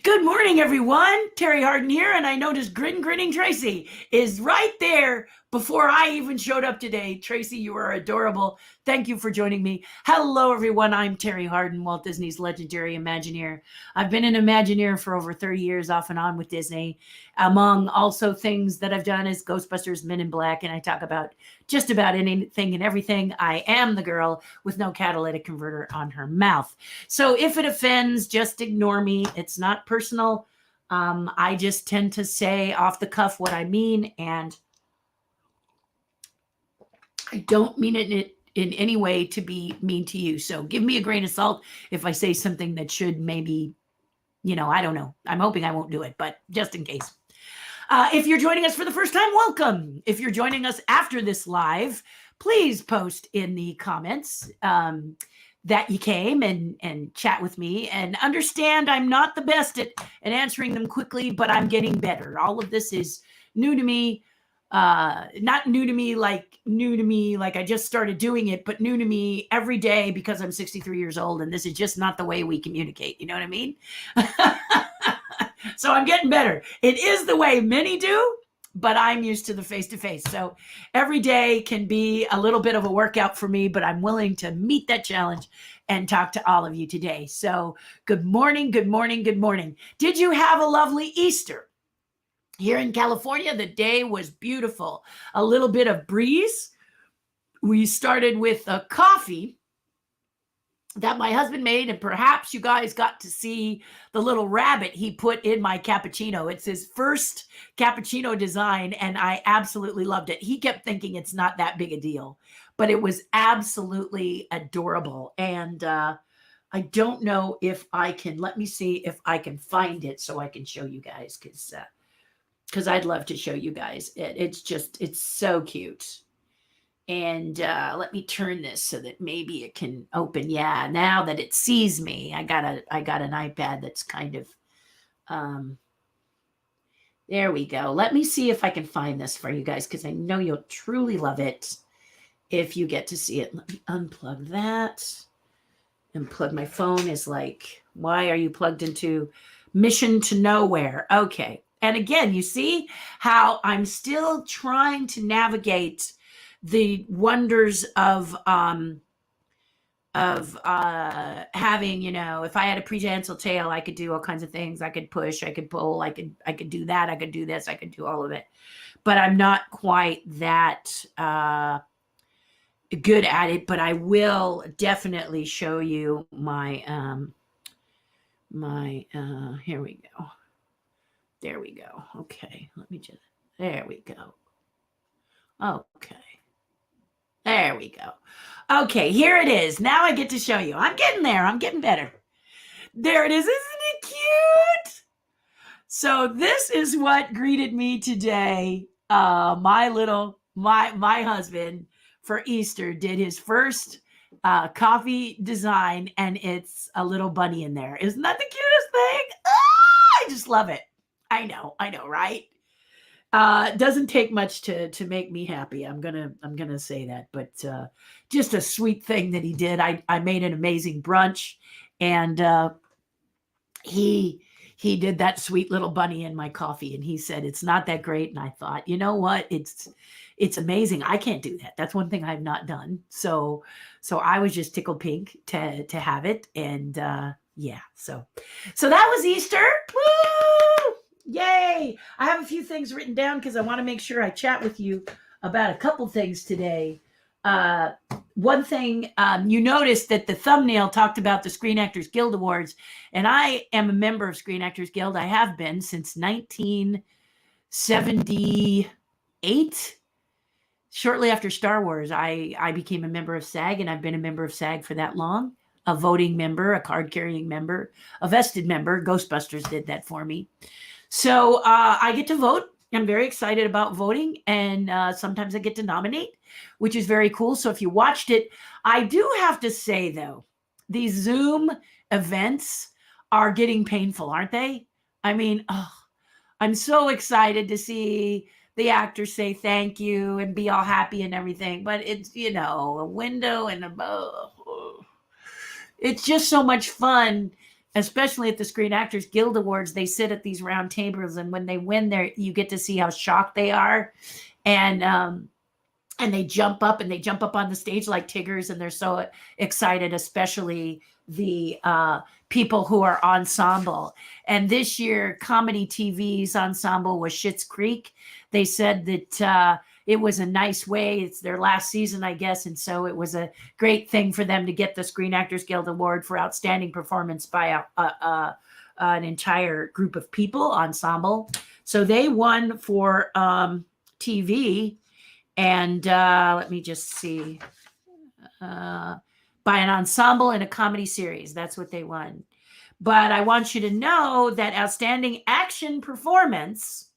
Good morning, everyone. Terry Harden here, and I noticed Grinning Tracy is right there before I even showed up today. Tracy, you are adorable. Thank you for joining me. Hello, everyone. I'm Terry Harden, Walt Disney's legendary Imagineer. I've been an Imagineer for over 30 years, off and on with Disney. Among also things that I've done is Ghostbusters, Men in Black, and I talk about just about anything and everything. I am the girl with no catalytic converter on her mouth. So if it offends, just ignore me. It's not personal. I just tend to say off the cuff what I mean, and I don't mean it in any way to be mean to you. So give me a grain of salt if I say something that should maybe, I don't know. I'm hoping I won't do it, but just in case. If you're joining us for the first time, welcome. If you're joining us after this live, please post in the comments that you came and chat with me, and understand I'm not the best at answering them quickly, but I'm getting better. All of this is new to me. Not new to me like I just started doing it, but new to me every day because I'm 63 years old and this is just not the way we communicate. You know what I mean? So I'm getting better. It is the way many do, but I'm used to the face-to-face. So every day can be a little bit of a workout for me, but I'm willing to meet that challenge and talk to all of you today. So good morning, good morning, good morning. Did you have a lovely Easter? Here in California, the day was beautiful. A little bit of breeze. We started with a coffee that my husband made, and perhaps you guys got to see the little rabbit he put in my cappuccino. It's his first cappuccino design, and I absolutely loved it. He kept thinking it's not that big a deal, but it was absolutely adorable. And I don't know if I can, let me see if I can find it so I can show you guys, because I'd love to show you guys it. It's so cute. And let me turn this so that maybe it can open. Yeah, now that it sees me, I got an iPad that's kind of, there we go. Let me see if I can find this for you guys, because I know you'll truly love it if you get to see it. Let me unplug that and plug my phone. Is like, why are you plugged into mission to nowhere? Okay. And again, you see how I'm still trying to navigate the wonders of having, if I had a prehensile tail, I could do all kinds of things. I could push, I could pull, I could do that, I could do this, I could do all of it. But I'm not quite that good at it. But I will definitely show you my here we go. There we go. Okay, there we go. Okay. There we go. Okay, here it is. Now I get to show you. I'm getting there. I'm getting better. There it is. Isn't it cute? So this is what greeted me today. My husband for Easter did his first coffee design, and it's a little bunny in there. Isn't that the cutest thing? I just love it. I know, right? Doesn't take much to make me happy. I'm gonna say that, but just a sweet thing that he did. I made an amazing brunch, and he did that sweet little bunny in my coffee, and he said it's not that great. And I thought, you know what? It's amazing. I can't do that. That's one thing I've not done. So I was just tickled pink to have it, and yeah. So that was Easter. Woo! Yay! I have a few things written down because I want to make sure I chat with you about a couple things today. One thing, you noticed that the thumbnail talked about the Screen Actors Guild Awards, and I am a member of Screen Actors Guild. I have been since 1978. Shortly after Star Wars, I became a member of SAG, and I've been a member of SAG for that long. A voting member, a card-carrying member, a vested member. Ghostbusters did that for me. So I get to vote. I'm very excited about voting, and sometimes I get to nominate, which is very cool. So if you watched it, I do have to say, though, these Zoom events are getting painful, aren't they? I mean, I'm so excited to see the actors say thank you and be all happy and everything. But it's, a window and it's just so much fun especially at the Screen Actors Guild Awards, they sit at these round tables, and when they win there, you get to see how shocked they are. And they jump up on the stage like Tiggers, and they're so excited, especially the people who are ensemble. And this year, Comedy TV's ensemble was Schitt's Creek. They said that it was a nice way. It's their last season, I guess. And so it was a great thing for them to get the Screen Actors Guild Award for outstanding performance by an entire group of people, ensemble. So they won for TV. And let me just see. By an ensemble in a comedy series. That's what they won. But I want you to know that outstanding action performance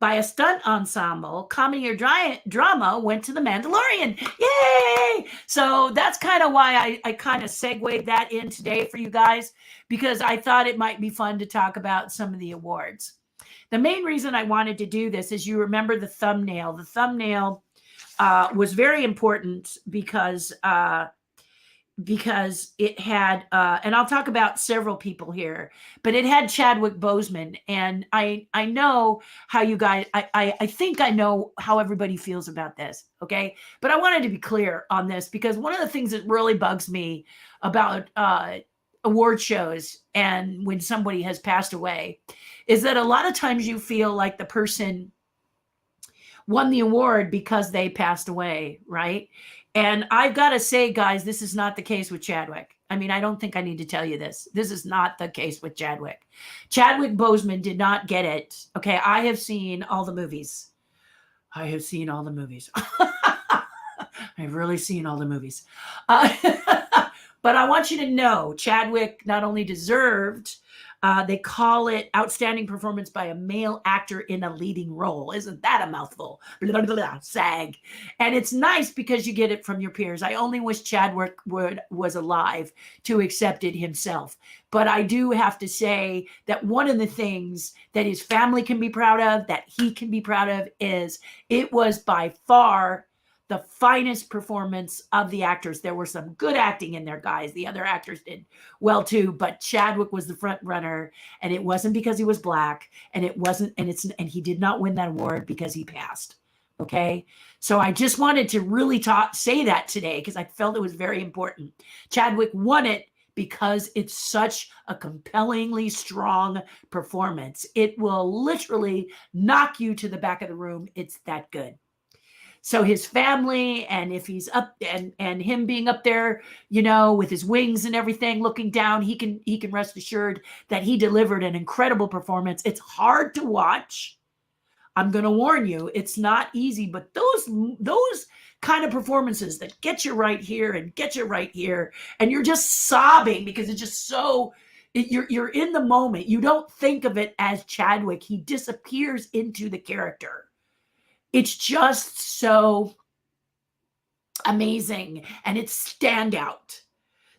by a stunt ensemble, comedy or drama, went to The Mandalorian. Yay! So that's kind of why I kind of segued that in today for you guys, because I thought it might be fun to talk about some of the awards. The main reason I wanted to do this is, you remember the thumbnail. The thumbnail was very important because it had, and I'll talk about several people here, but it had Chadwick Boseman. And I know how you guys, I think I know how everybody feels about this, okay? But I wanted to be clear on this, because one of the things that really bugs me about award shows and when somebody has passed away is that a lot of times you feel like the person won the award because they passed away, right? And I've got to say, guys, this is not the case with Chadwick. I mean, I don't think I need to tell you this. This is not the case with Chadwick. Chadwick Boseman did not get it. Okay, I have seen all the movies. I have seen all the movies. I've really seen all the movies. But I want you to know, Chadwick not only deserved, they call it outstanding performance by a male actor in a leading role. Isn't that a mouthful? Blah, blah, blah, SAG. And it's nice because you get it from your peers. I only wish Chadwick was alive to accept it himself. But I do have to say that one of the things that his family can be proud of, that he can be proud of, is it was by far the finest performance of the actors. There were some good acting in there, guys. The other actors did well too, but Chadwick was the front runner, and it wasn't because he was black, and it wasn't, and he did not win that award because he passed. Okay. So I just wanted to really say that today, because I felt it was very important. Chadwick won it because it's such a compellingly strong performance. It will literally knock you to the back of the room. It's that good. So his family, and if he's up, and him being up there, you know, with his wings and everything, looking down, he can rest assured that he delivered an incredible performance. It's hard to watch. I'm going to warn you, it's not easy, but those kind of performances that get you right here and get you right here, and you're just sobbing because it's just so, you're in the moment. You don't think of it as Chadwick. He disappears into the character. It's just so amazing, and it's standout.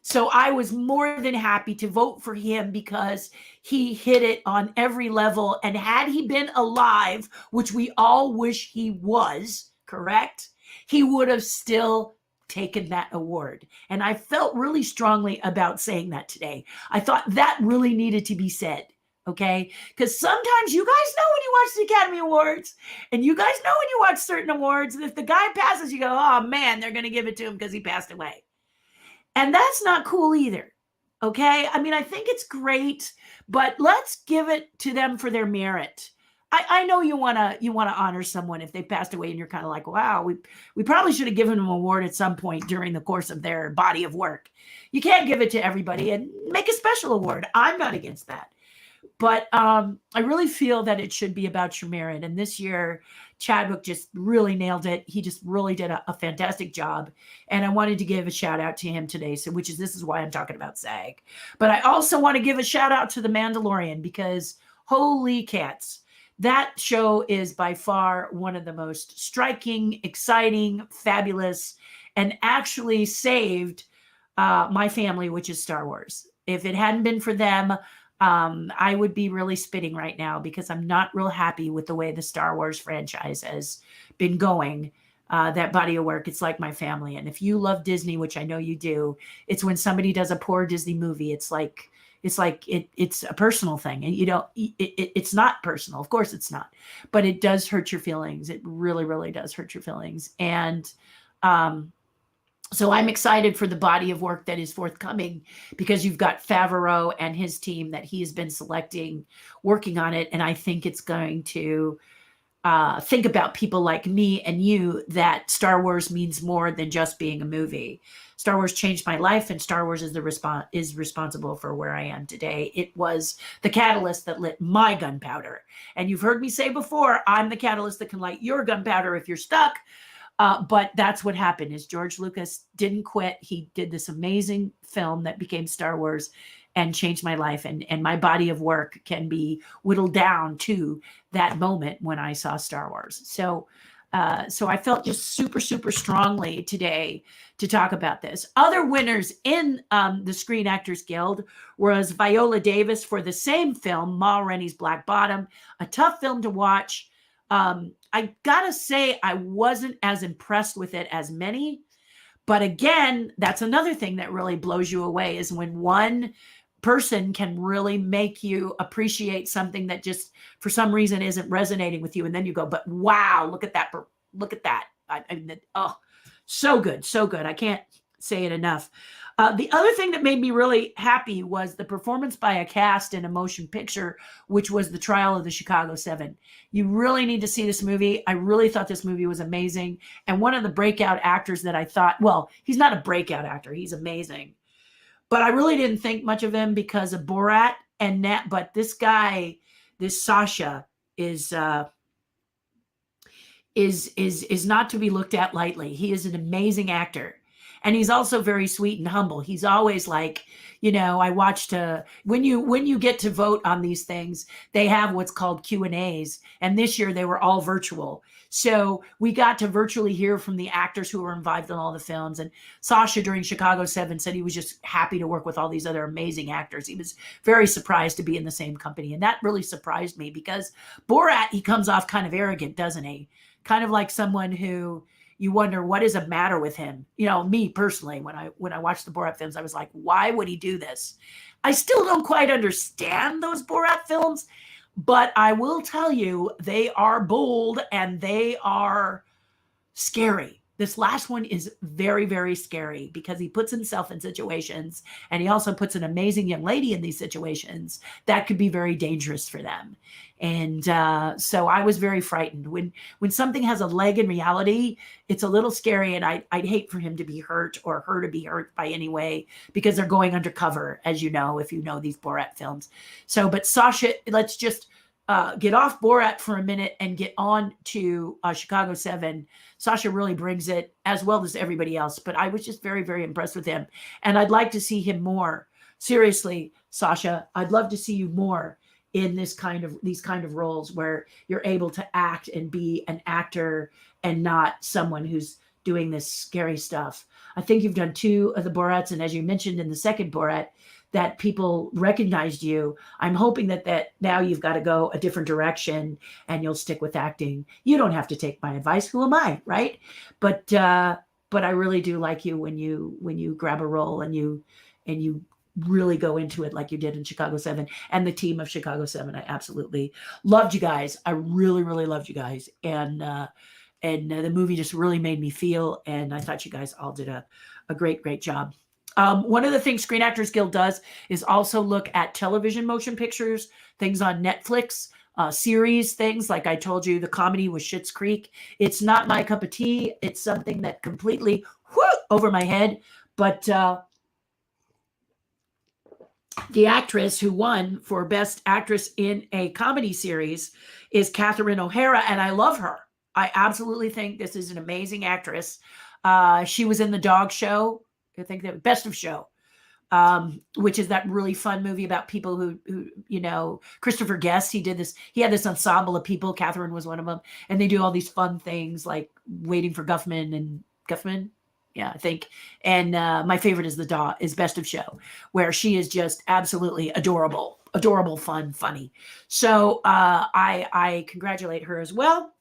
So I was more than happy to vote for him because he hit it on every level. And had he been alive, which we all wish he was, correct, he would have still taken that award. And I felt really strongly about saying that today. I thought that really needed to be said. Okay, because sometimes you guys know when you watch the Academy Awards, and you guys know when you watch certain awards, and if the guy passes, you go, oh man, they're going to give it to him because he passed away. And that's not cool either. Okay, I mean, I think it's great, but let's give it to them for their merit. I know you want to honor someone if they passed away, and you're kind of like, wow, we probably should have given them an award at some point during the course of their body of work. You can't give it to everybody, and make a special award. I'm not against that. But I really feel that it should be about your merit. And this year, Chadwick just really nailed it. He just really did a fantastic job. And I wanted to give a shout out to him today. So this is why I'm talking about SAG. But I also want to give a shout out to The Mandalorian, because holy cats, that show is by far one of the most striking, exciting, fabulous, and actually saved my family, which is Star Wars. If it hadn't been for them, I would be really spitting right now, because I'm not real happy with the way the Star Wars franchise has been going. That body of work, it's like my family. And if you love Disney, which I know you do, it's when somebody does a poor Disney movie, it's like It's like it's a personal thing, and it's not personal. Of course it's not, but it does hurt your feelings. It really, really does hurt your feelings. And so I'm excited for the body of work that is forthcoming, because you've got Favreau and his team that he has been selecting, working on it. And I think it's going to think about people like me and you, that Star Wars means more than just being a movie. Star Wars changed my life, and Star Wars is responsible for where I am today. It was the catalyst that lit my gunpowder. And you've heard me say before, I'm the catalyst that can light your gunpowder if you're stuck. But that's what happened, is George Lucas didn't quit. He did this amazing film that became Star Wars and changed my life. And my body of work can be whittled down to that moment when I saw Star Wars. So I felt just super, super strongly today to talk about this. Other winners in the Screen Actors Guild was Viola Davis for the same film, Ma Rainey's Black Bottom, a tough film to watch. I gotta say, I wasn't as impressed with it as many. But again, that's another thing that really blows you away, is when one person can really make you appreciate something that just for some reason isn't resonating with you. And then you go, but wow, look at that. Look at that. Oh, so good. So good. I can't say it enough. The other thing that made me really happy was the performance by a cast in a motion picture, which was The Trial of the Chicago 7. You really need to see this movie. I really thought this movie was amazing. And one of the breakout actors that I thought, well, he's not a breakout actor. He's amazing. But I really didn't think much of him because of Borat and that. But this guy, this Sasha, is not to be looked at lightly. He is an amazing actor. And he's also very sweet and humble. He's always like, I watched when you get to vote on these things, they have what's called Q&As. And this year they were all virtual. So we got to virtually hear from the actors who were involved in all the films. And Sasha during Chicago 7 said he was just happy to work with all these other amazing actors. He was very surprised to be in the same company. And that really surprised me, because Borat, he comes off kind of arrogant, doesn't he? Kind of like someone who you wonder what is the matter with him. Me personally, when I watched the Borat films, I was like, why would he do this? I still don't quite understand those Borat films, but I will tell you, they are bold and they are scary. This last one is very, very scary, because he puts himself in situations, and he also puts an amazing young lady in these situations that could be very dangerous for them. And so I was very frightened. When something has a leg in reality, it's a little scary, and I'd hate for him to be hurt or her to be hurt by any way, because they're going undercover, as you know, if you know these Borat films. So, but Sasha, let's just get off Borat for a minute and get on to Chicago 7. Sasha really brings it, as well as everybody else. But I was just very, very impressed with him. And I'd like to see him more. Seriously, Sasha, I'd love to see you more in these kind of roles where you're able to act and be an actor and not someone who's doing this scary stuff. I think you've done 2 of the Borats. And as you mentioned in the second Borat, that people recognized you. I'm hoping that now you've got to go a different direction and you'll stick with acting. You don't have to take my advice. Who am I, right? But I really do like you when you grab a role and you really go into it like you did in Chicago 7, and the team of Chicago 7. I absolutely loved you guys. I really, really loved you guys. And the movie just really made me feel, and I thought you guys all did a great, great job. One of the things Screen Actors Guild does is also look at television motion pictures, things on Netflix, series, things like I told you, the comedy with Schitt's Creek. It's not my cup of tea. It's something that completely over my head. But the actress who won for Best Actress in a Comedy Series is Catherine O'Hara, and I love her. I absolutely think this is an amazing actress. She was in The Dog Show. I think that Best of Show, which is that really fun movie about people who Christopher Guest, he had this ensemble of people. Catherine was one of them. And they do all these fun things like Waiting for Guffman. Yeah, I think. And my favorite is Best of Show, where she is just absolutely adorable, fun, funny. So I congratulate her as well.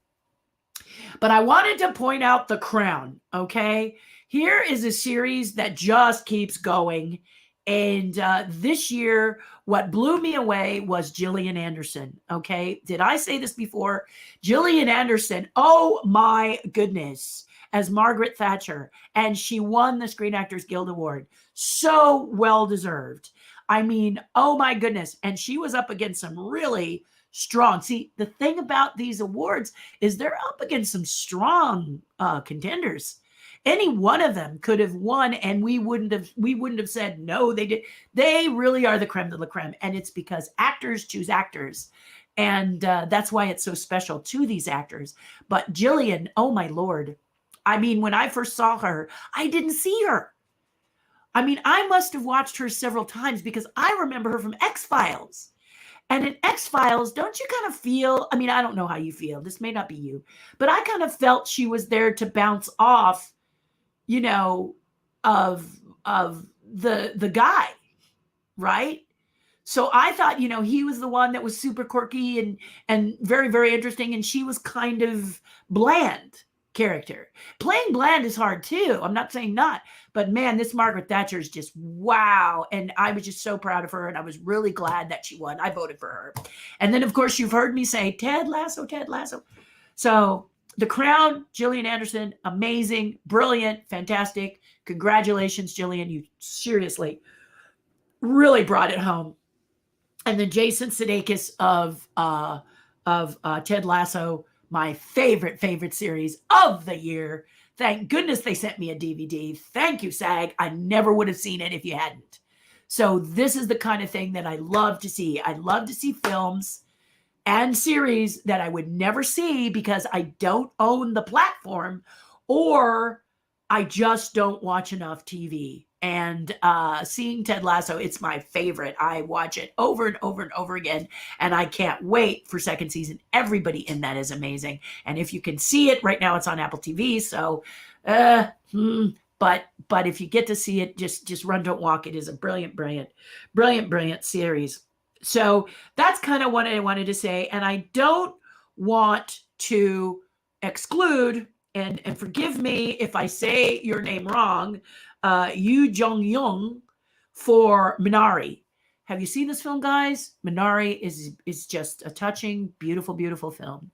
But I wanted to point out The Crown, okay? Here is a series that just keeps going, And this year, what blew me away was Gillian Anderson. Okay. Did I say this before? Gillian Anderson, oh my goodness, as Margaret Thatcher. And she won the Screen Actors Guild Award. So well deserved. I mean, oh my goodness. And she was up against some really strong. See, the thing about these awards is they're up against some strong contenders. Any one of them could have won, and we wouldn't have said no. They did. They really are the creme de la creme, and it's because actors choose actors, and that's why it's so special to these actors. But Gillian, oh my lord! I mean, when I first saw her, I didn't see her. I mean, I must have watched her several times because I remember her from X-Files. And in X-Files, don't you kind of feel, I mean, I don't know how you feel. This may not be you, but I kind of felt she was there to bounce off, you know, of the guy, right? So I thought, you know, he was the one that was super quirky and very, very interesting, and she was kind of bland character. Playing bland is hard too. I'm not saying not, but man, this Margaret Thatcher is just wow. And I was just so proud of her, and I was really glad that she won. I voted for her. And then, of course, you've heard me say Ted Lasso, Ted Lasso. So The Crown, Gillian Anderson, amazing, brilliant, fantastic. Congratulations, Gillian. You seriously really brought it home. And then Jason Sudeikis of Ted Lasso, my favorite series of the year. Thank goodness they sent me a DVD. Thank you, SAG. I never would have seen it if you hadn't. So this is the kind of thing that I love to see. I love to see films and series that I would never see because I don't own the platform, or I just don't watch enough TV. And seeing Ted Lasso, it's my favorite. I watch it over and over and over again, and I can't wait for second season. Everybody in that is amazing. And if you can see it right now, it's on Apple TV. So, but if you get to see it, just run, don't walk. It is a brilliant series. So that's kind of what I wanted to say. And I don't want to exclude, and forgive me if I say your name wrong, Yu Jong-young for Minari. Have you seen this film, guys? Minari is just a touching, beautiful film,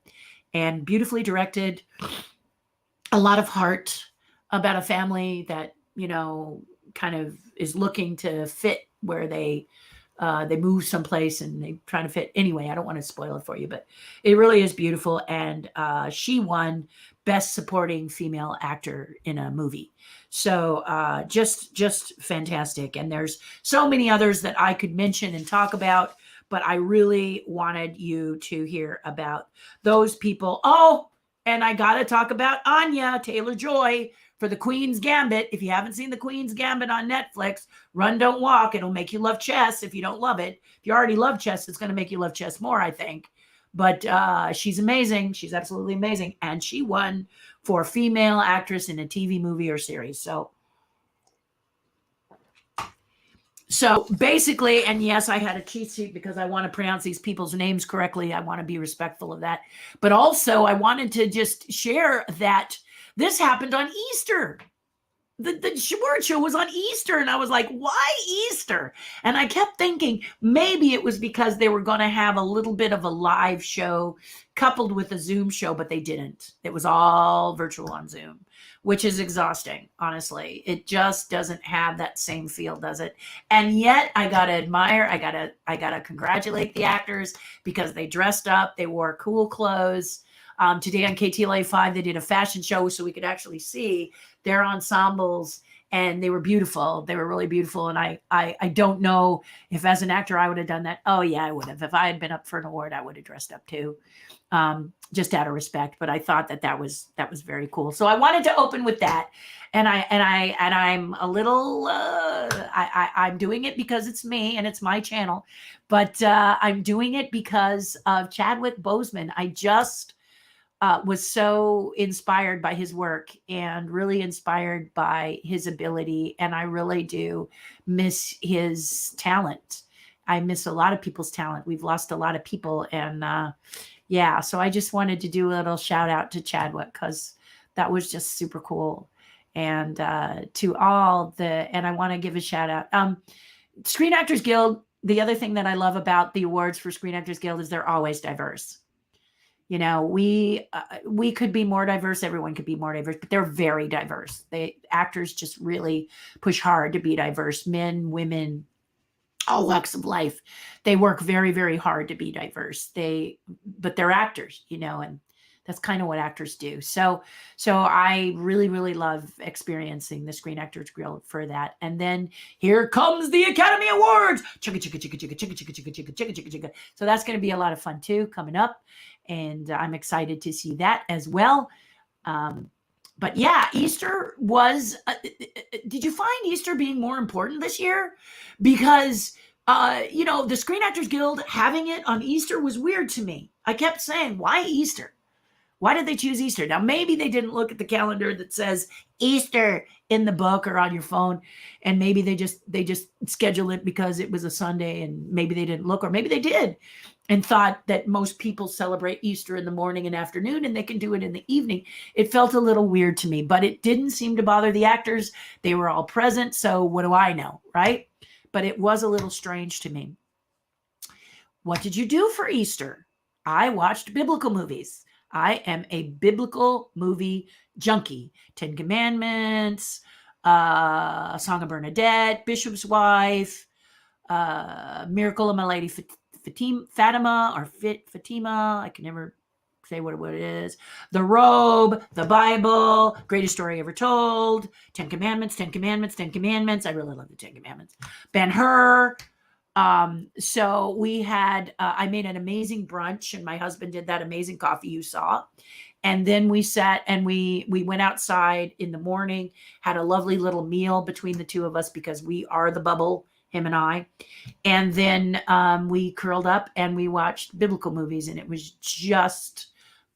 and beautifully directed. A lot of heart about a family that, you know, kind of is looking to fit where they move someplace and they try to fit. Anyway, I don't want to spoil it for you, but it really is beautiful. And she won Best Supporting Female Actor in a Movie. So just fantastic. And there's so many others that I could mention and talk about, but I really wanted you to hear about those people. Oh, and I got to talk about Anya Taylor-Joy for The Queen's Gambit. If you haven't seen The Queen's Gambit on Netflix, run, don't walk. It'll make you love chess if you don't love it. If you already love chess, it's going to make you love chess more, I think. But she's amazing. She's absolutely amazing. And she won for female actress in a TV movie or series. So basically, and yes, I had a cheat sheet because I want to pronounce these people's names correctly. I want to be respectful of that. But also, I wanted to just share that this happened on Easter. The award show was on Easter, and I was like, why Easter? And I kept thinking maybe it was because they were going to have a little bit of a live show coupled with a Zoom show, but they didn't. It was all virtual on Zoom, which is exhausting, honestly. It just doesn't have that same feel, does it? And yet I got to admire, I got to congratulate the actors because they dressed up, they wore cool clothes. Today on KTLA 5, they did a fashion show so we could actually see their ensembles, and they were beautiful. They were really beautiful. And I don't know if as an actor I would have done that. Oh yeah, I would have. If I had been up for an award, I would have dressed up too, just out of respect. But I thought that was very cool. So I wanted to open with that. And I'm a little, I'm doing it because it's me and it's my channel, but I'm doing it because of Chadwick Boseman. I just was so inspired by his work and really inspired by his ability. And I really do miss his talent. I miss a lot of people's talent. We've lost a lot of people. And yeah, so I just wanted to do a little shout out to Chadwick because that was just super cool. And to all and I want to give a shout out. Screen Actors Guild, the other thing that I love about the awards for Screen Actors Guild is they're always diverse. You know, we could be more diverse. Everyone could be more diverse, but they're very diverse. Actors just really push hard to be diverse. Men, women, all walks of life. They work very, very hard to be diverse. But they're actors, you know, and that's kind of what actors do. So I really, really love experiencing the Screen Actors Guild for that. And then here comes the Academy Awards. Chicka, chicka, chicka, chicka, chicka, chicka, chicka, chicka, chicka, chicka, chicka. So that's going to be a lot of fun too, coming up. And I'm excited to see that as well. But yeah, Easter was, did you find Easter being more important this year? Because, you know, the Screen Actors Guild having it on Easter was weird to me. I kept saying, why Easter? Why did they choose Easter? Now, maybe they didn't look at the calendar that says Easter in the book or on your phone. And maybe they just scheduled it because it was a Sunday and maybe they didn't look, or maybe they did and thought that most people celebrate Easter in the morning and afternoon and they can do it in the evening. It felt a little weird to me, but it didn't seem to bother the actors. They were all present. So what do I know, right? But it was a little strange to me. What did you do for Easter? I watched biblical movies. I am a biblical movie junkie. 10 Commandments, A Song of Bernadette, Bishop's Wife, Miracle of My Lady Fatima, I can never say what it is. The Robe, the Bible, Greatest Story Ever Told, 10 Commandments, 10 Commandments, 10 Commandments. I really love the 10 Commandments. Ben-Hur. So we had, I made an amazing brunch and my husband did that amazing coffee you saw. And then we sat and we went outside in the morning, had a lovely little meal between the two of us because we are the bubble, him and I. And then we curled up and we watched biblical movies and it was just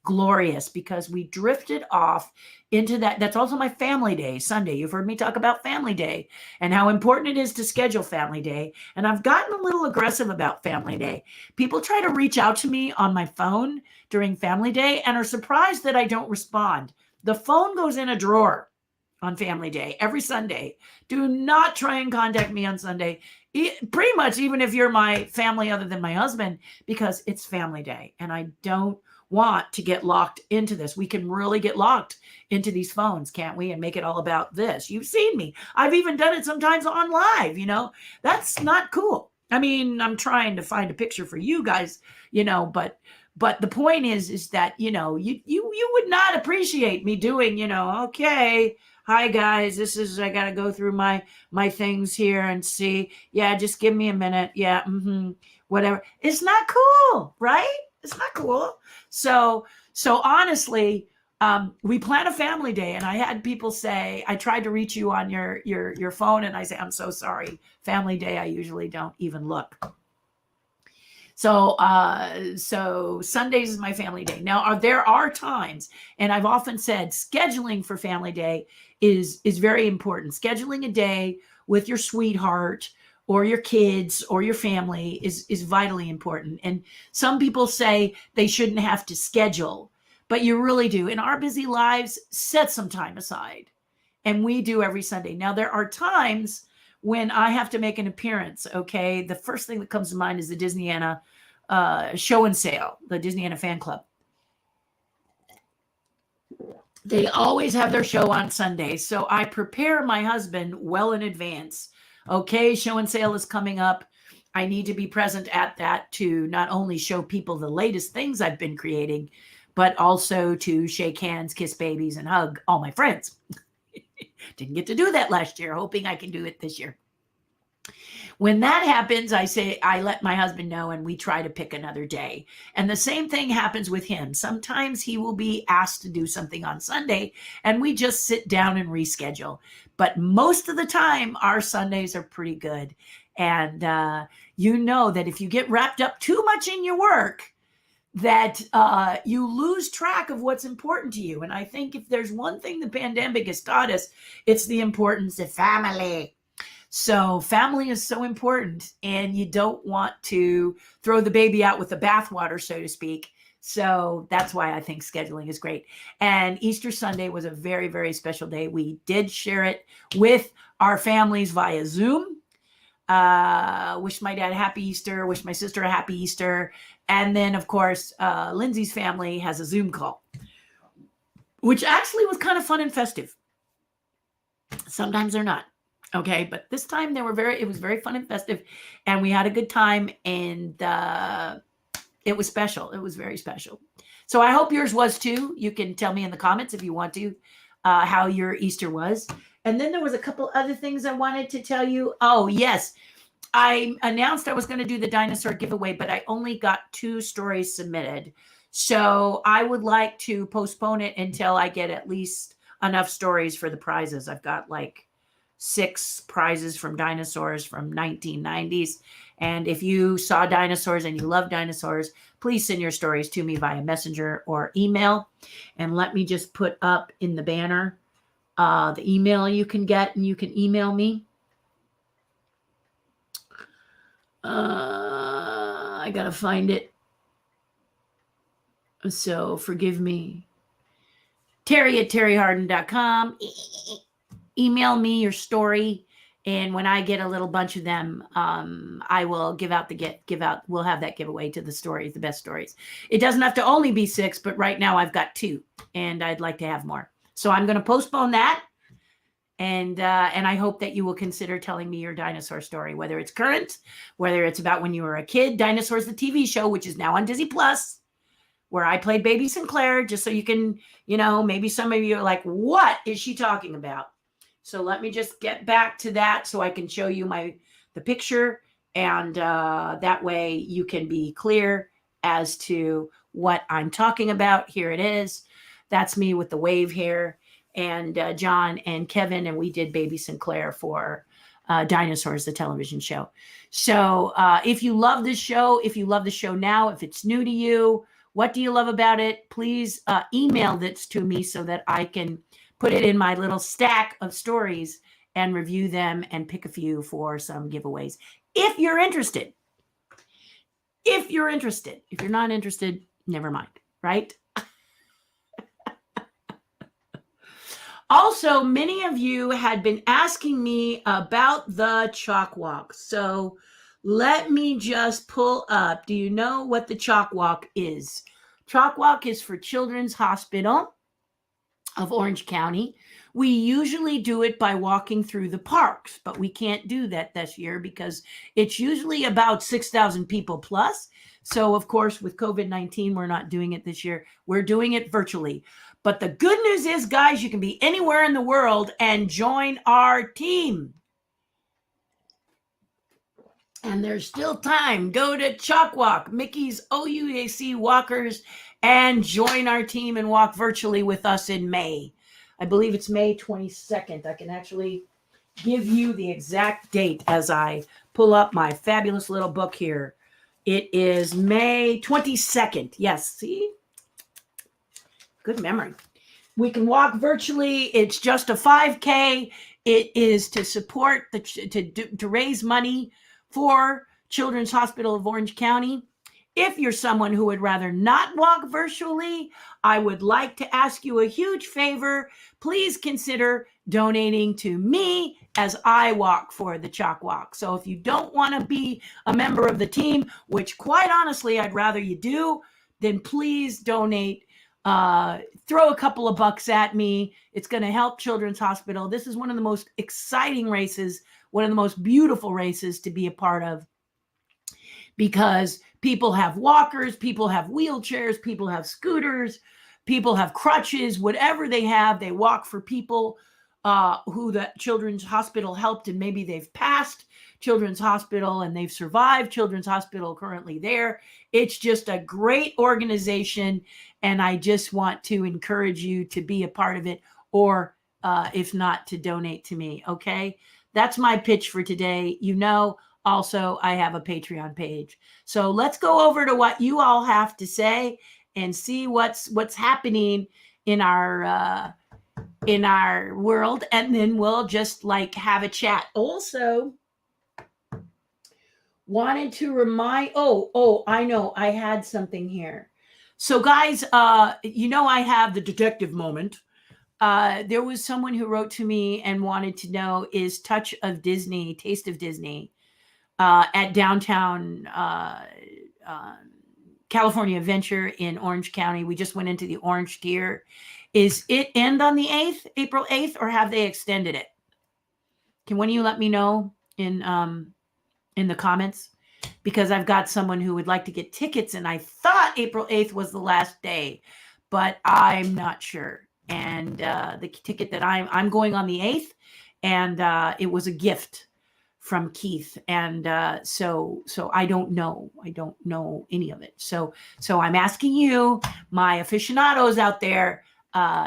glorious because we drifted off into that. That's also my family day, Sunday. You've heard me talk about family day and how important it is to schedule family day. And I've gotten a little aggressive about family day. People try to reach out to me on my phone during family day and are surprised that I don't respond. The phone goes in a drawer on family day every Sunday. Do not try and contact me on Sunday. Pretty much even if you're my family other than my husband, because it's family day and I don't want to get locked into this. We can really get locked into these phones, can't we? And make it all about this. You've seen me. I've even done it sometimes on live, you know. That's not cool. I mean, I'm trying to find a picture for you guys, you know, but the point is that, you know, you would not appreciate me doing, you know, okay, hi guys, I got to go through my things here and see. Yeah, just give me a minute. Yeah, whatever. It's not cool, right? It's not cool. So honestly, we plan a family day and I had people say, I tried to reach you on your phone and I say, I'm so sorry. Family day, I usually don't even look. So Sundays is my family day. Now, there are times, and I've often said scheduling for family day is very important. Scheduling a day with your sweetheart or your kids or your family is vitally important. And some people say they shouldn't have to schedule, but you really do. In our busy lives, set some time aside. And we do every Sunday. Now, there are times when I have to make an appearance, okay? The first thing that comes to mind is the Disneyana show and sale, the Disneyana fan club. They always have their show on Sundays. So I prepare my husband well in advance. Okay, show and sale is coming up. I need to be present at that to not only show people the latest things I've been creating, but also to shake hands, kiss babies, and hug all my friends. Didn't get to do that last year, hoping I can do it this year. When that happens, I let my husband know and we try to pick another day. And the same thing happens with him. Sometimes he will be asked to do something on Sunday and we just sit down and reschedule. But most of the time, our Sundays are pretty good. And you know that if you get wrapped up too much in your work, that you lose track of what's important to you. And I think if there's one thing the pandemic has taught us, it's the importance of family. So family is so important and you don't want to throw the baby out with the bathwater, so to speak. So that's why I think scheduling is great. And Easter Sunday was a very, very special day. We did share it with our families via Zoom. Wish my dad a happy Easter, wish my sister a happy Easter. And then, of course, Lindsay's family has a Zoom call, which actually was kind of fun and festive. Sometimes they're not. Okay, but this time it was very fun and festive, and we had a good time, and it was special. It was very special. So I hope yours was too. You can tell me in the comments if you want to how your Easter was. And then there was a couple other things I wanted to tell you. Oh, yes. I announced I was going to do the dinosaur giveaway, but I only got 2 stories submitted. So I would like to postpone it until I get at least enough stories for the prizes. I've got like 6 prizes from dinosaurs from 1990s. And if you saw dinosaurs and you love dinosaurs, please send your stories to me via messenger or email. And let me just put up in the banner the email you can get, and you can email me. I got to find it. So forgive me. Terry@terryharden.com. Email me your story, and when I get a little bunch of them, I will give out. We'll have that giveaway to the stories, the best stories. It doesn't have to only be 6, but right now I've got 2, and I'd like to have more. So I'm going to postpone that, and I hope that you will consider telling me your dinosaur story, whether it's current, whether it's about when you were a kid. Dinosaurs, the TV show, which is now on Disney Plus, where I played Baby Sinclair, just so you can, maybe some of you are like, what is she talking about? So let me just get back to that so I can show you the picture, and that way you can be clear as to what I'm talking about. Here it is. That's me with the wave hair, and John and Kevin, and we did Baby Sinclair for Dinosaurs, the television show. So if you love this show, if you love the show now, if it's new to you, what do you love about it? Please email this to me so that I can put it in my little stack of stories and review them and pick a few for some giveaways. If you're interested. If you're not interested, never mind, right? Also, many of you had been asking me about the chalk walk. So let me just pull up. Do you know what the chalk walk is? Chalk walk is for Children's Hospital of Orange County. We usually do it by walking through the parks, but we can't do that this year because it's usually about 6,000 people plus. So, of course, with COVID-19, we're not doing it this year. We're doing it virtually. But the good news is, guys, you can be anywhere in the world and join our team. And there's still time. Go to Chalk Walk, Mickey's OUAC Walkers, and join our team and walk virtually with us in May. I believe it's May 22nd. I can actually give you the exact date as I pull up my fabulous little book here. It is May 22nd. Yes, see? Good memory. We can walk virtually. It's just a 5K. It is to support, to raise money for Children's Hospital of Orange County. If you're someone who would rather not walk virtually, I would like to ask you a huge favor. Please consider donating to me as I walk for the Chalk Walk. So if you don't want to be a member of the team, which quite honestly, I'd rather you do, then please donate. Throw a couple of bucks at me. It's going to help Children's Hospital. This is one of the most exciting races, one of the most beautiful races to be a part of, because people have walkers, people have wheelchairs, people have scooters, people have crutches, whatever they have, they walk for people who the Children's Hospital helped, and maybe they've passed Children's Hospital and they've survived Children's Hospital currently there. It's just a great organization, and I just want to encourage you to be a part of it, or if not, to donate to me, okay? That's my pitch for today. Also, I have a Patreon page. So let's go over to what you all have to say and see what's happening in our world, and then we'll just have a chat. Also, wanted to remind, I know I had something here. So guys, I have the detective moment. There was someone who wrote to me and wanted to know, is Taste of Disney at downtown California Adventure in Orange County. We just went into the orange tier. Is it end on the 8th, April 8th, or have they extended it? Can one of you let me know in the comments? Because I've got someone who would like to get tickets, and I thought April 8th was the last day, but I'm not sure. And the ticket that I'm going on the 8th, and it was a gift from Keith, and so I don't know any of it. So I'm asking you, my aficionados out there,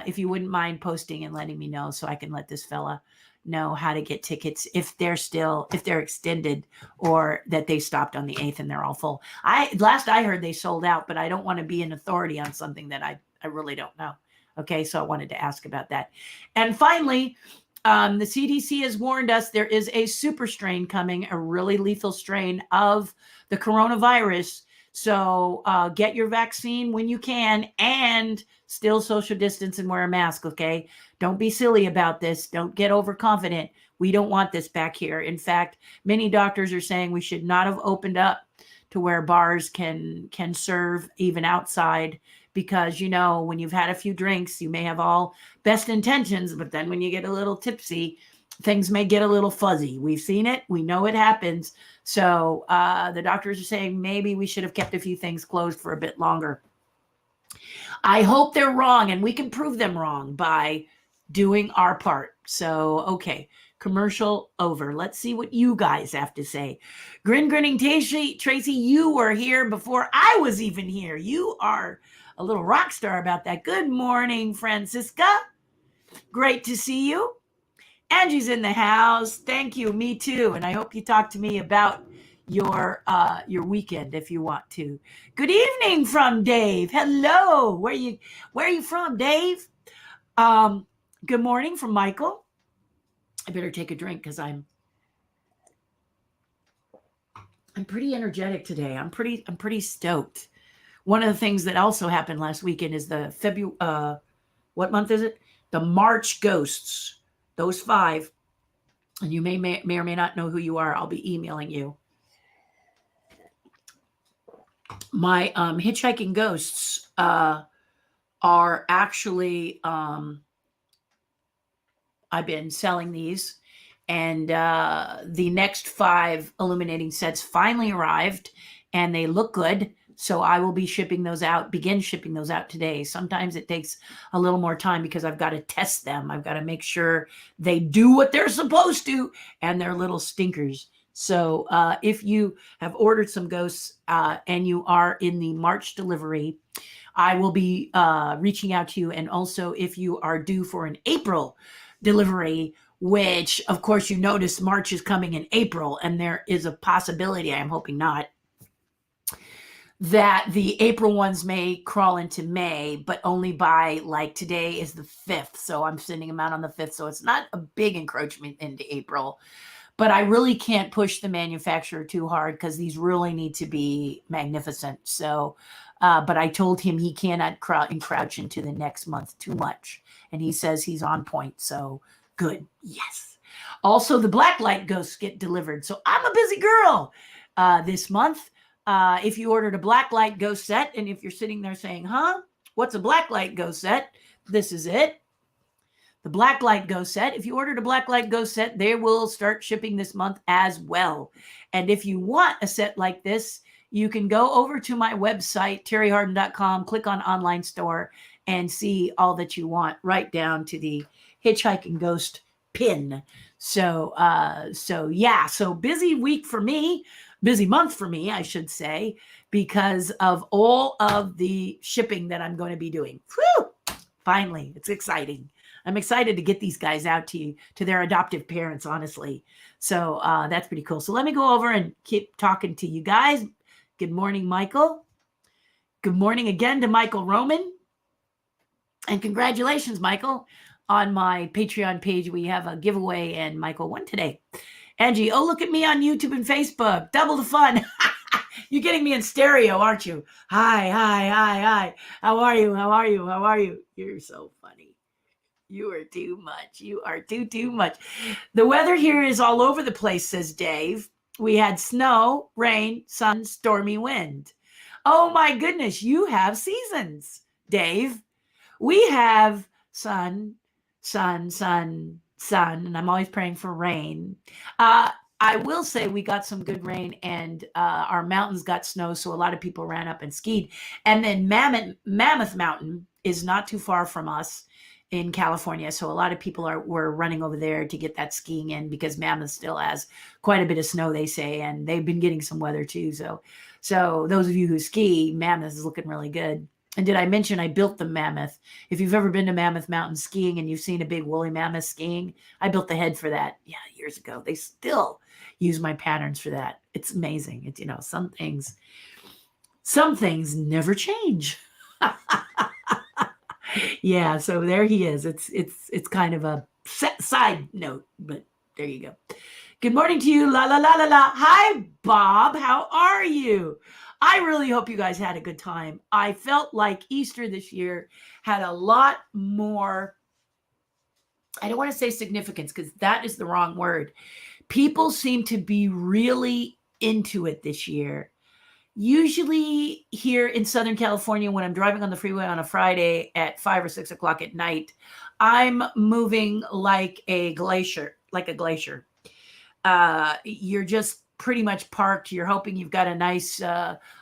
if you wouldn't mind posting and letting me know, so I can let this fella know how to get tickets if they're extended, or that they stopped on the 8th and they're all full. Last I heard they sold out, but I don't want to be an authority on something that I really don't know. Okay, so I wanted to ask about that. And finally, the CDC has warned us there is a super strain coming, a really lethal strain of the coronavirus. So get your vaccine when you can, and still social distance and wear a mask, okay? Don't be silly about this. Don't get overconfident. We don't want this back here. In fact, many doctors are saying we should not have opened up to where bars can serve even outside, because, you know, when you've had a few drinks, you may have all best intentions, but then when you get a little tipsy, things may get a little fuzzy. We've seen it. We know it happens. So the doctors are saying maybe we should have kept a few things closed for a bit longer. I hope they're wrong, and we can prove them wrong by doing our part. So, okay, commercial over. Let's see what you guys have to say. Grinning Tracy, you were here before I was even here. You are a little rock star about that. Good morning, Francisca. Great to see you. Angie's in the house. Thank you. Me too. And I hope you talk to me about your weekend if you want to. Good evening from Dave. Hello. Where are you from, Dave? Good morning from Michael. I better take a drink because I'm pretty energetic today. I'm pretty stoked. One of the things that also happened last weekend is the February, what month is it? The March ghosts, those 5. And you may or may not know who you are. I'll be emailing you. My hitchhiking ghosts are actually, I've been selling these, and the next 5 illuminating sets finally arrived, and they look good. So I will be begin shipping those out today. Sometimes it takes a little more time because I've got to test them. I've got to make sure they do what they're supposed to, and they're little stinkers. So if you have ordered some ghosts and you are in the March delivery, I will be reaching out to you. And also, if you are due for an April delivery, which of course you notice March is coming in April, and there is a possibility, I'm hoping not, that the April ones may crawl into May, but only by, like, today is the 5th. So I'm sending them out on the 5th. So it's not a big encroachment into April, but I really can't push the manufacturer too hard because these really need to be magnificent. So, but I told him he cannot encroach into the next month too much. And he says he's on point. So good. Yes. Also, the blacklight ghosts get delivered. So I'm a busy girl this month. If you ordered a blacklight ghost set, and if you're sitting there saying, what's a blacklight ghost set? This is it. The blacklight ghost set. If you ordered a blacklight ghost set, they will start shipping this month as well. And if you want a set like this, you can go over to my website, terryharden.com, click on online store, and see all that you want, right down to the hitchhiking ghost pin. So yeah, so busy week for me. Busy month for me, I should say, because of all of the shipping that I'm going to be doing. Whew! Finally, it's exciting. I'm excited to get these guys out to their adoptive parents, honestly. So that's pretty cool. So let me go over and keep talking to you guys. Good morning, Michael. Good morning again to Michael Roman. And congratulations, Michael. On my Patreon page, we have a giveaway, and Michael won today. Angie, oh, look at me on YouTube and Facebook. Double the fun. You're getting me in stereo, aren't you? Hi. How are you? You're so funny. You are too much. You are too much. The weather here is all over the place, says Dave. We had snow, rain, sun, stormy wind. Oh my goodness, you have seasons, Dave. We have sun, sun, sun, sun, and I'm always praying for rain. I will say we got some good rain, and our mountains got snow, so a lot of people ran up and skied. And then Mammoth Mountain is not too far from us in California, so a lot of people were running over there to get that skiing in because Mammoth still has quite a bit of snow, they say, and they've been getting some weather too. So those of you who ski, Mammoth is looking really good. And did I mention I built the mammoth? If you've ever been to Mammoth Mountain skiing and you've seen a big woolly mammoth skiing, I built the head for that. Yeah, years ago. They still use my patterns for that. It's amazing. It's, some things never change. Yeah, so there he is. It's kind of a side note, but there you go. Good morning to you. La la la la la. Hi, Bob. How are you? I really hope you guys had a good time. I felt like Easter this year had a lot more, I don't want to say significance because that is the wrong word. People seem to be really into it this year. Usually here in Southern California, when I'm driving on the freeway on a Friday at 5 or 6 o'clock at night, I'm moving like a glacier. You're just pretty much parked. You're hoping you've got a nice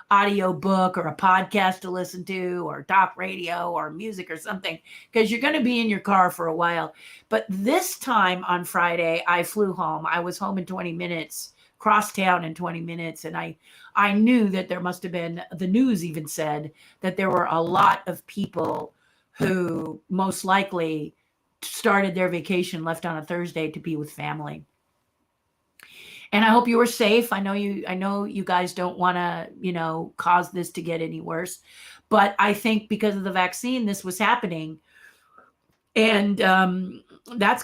audio book or a podcast to listen to or talk radio or music or something because you're going to be in your car for a while. But this time on Friday, I flew home. I was home in 20 minutes, crossed town in 20 minutes. And I knew that there must have been, the news even said that there were a lot of people who most likely started their vacation, left on a Thursday to be with family. And I hope you were safe. I know you guys don't want to, cause this to get any worse. But I think because of the vaccine, this was happening. And that's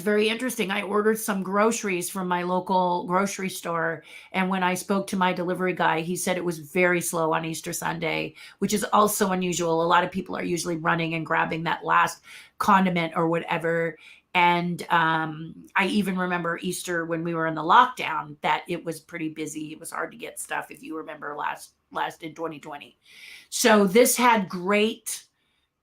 very interesting. I ordered some groceries from my local grocery store. And when I spoke to my delivery guy, he said it was very slow on Easter Sunday, which is also unusual. A lot of people are usually running and grabbing that last condiment or whatever. And I even remember Easter when we were in the lockdown that it was pretty busy. It was hard to get stuff if you remember last in 2020. So this had great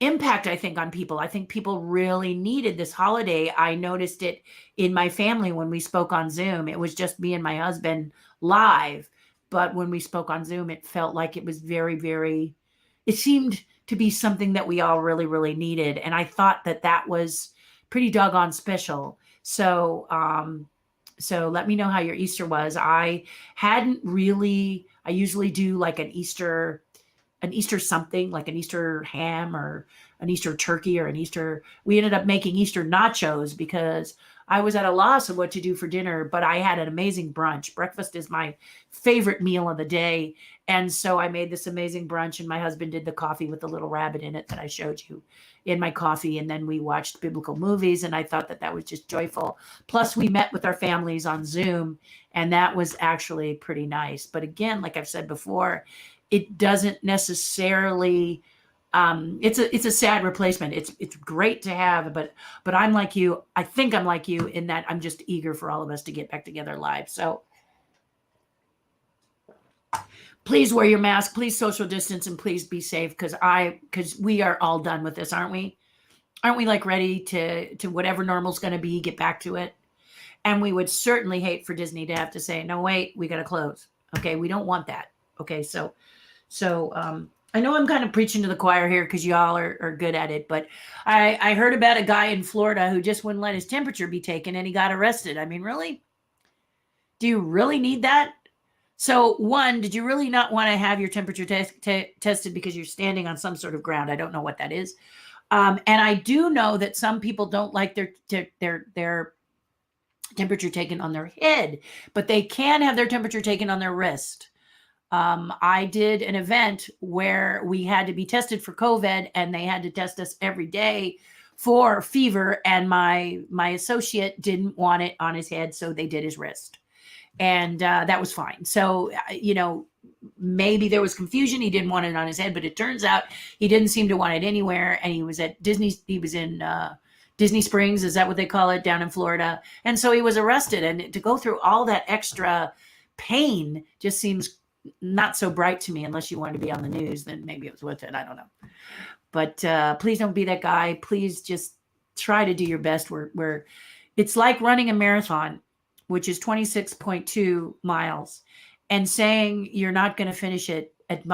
impact, I think, on people. I think people really needed this holiday. I noticed it in my family when we spoke on Zoom. It was just me and my husband live. But when we spoke on Zoom, it felt like it was very, very, it seemed to be something that we all really, really needed. And I thought that was pretty doggone special. So let me know how your Easter was. I usually do like an Easter something, like an Easter ham or an Easter turkey or we ended up making Easter nachos because I was at a loss of what to do for dinner, but I had an amazing brunch. Breakfast is my favorite meal of the day. And so I made this amazing brunch and my husband did the coffee with the little rabbit in it that I showed you in my coffee. And then we watched biblical movies and I thought that was just joyful. Plus we met with our families on Zoom and that was actually pretty nice. But again, like I've said before, it doesn't necessarily, it's a sad replacement. It's great to have, but I'm like you. I think I'm like you in that I'm just eager for all of us to get back together live. So please wear your mask, please social distance, and please be safe because we are all done with this, aren't we? Aren't we like ready to whatever normal's going to be, get back to it? And we would certainly hate for Disney to have to say, no, wait, we got to close. Okay. We don't want that. Okay. So I know I'm kind of preaching to the choir here because y'all are good at it, but I heard about a guy in Florida who just wouldn't let his temperature be taken and he got arrested. I mean, really? Do you really need that? So one, did you really not want to have your temperature tested because you're standing on some sort of ground? I don't know what that is. And I do know that some people don't like their temperature taken on their head, but they can have their temperature taken on their wrist. I did an event where we had to be tested for COVID and they had to test us every day for fever. And my associate didn't want it on his head. So they did his wrist and that was fine. So, maybe there was confusion. He didn't want it on his head, but it turns out he didn't seem to want it anywhere. And he was at Disney. He was in Disney Springs, is that what they call it, down in Florida? And so he was arrested. And to go through all that extra pain just seems not so bright to me. Unless you want to be on the news, then maybe it was worth it. I don't know. But please don't be that guy. Please just try to do your best. It's like running a marathon, which is 26.2 miles, and saying you're not going to finish it at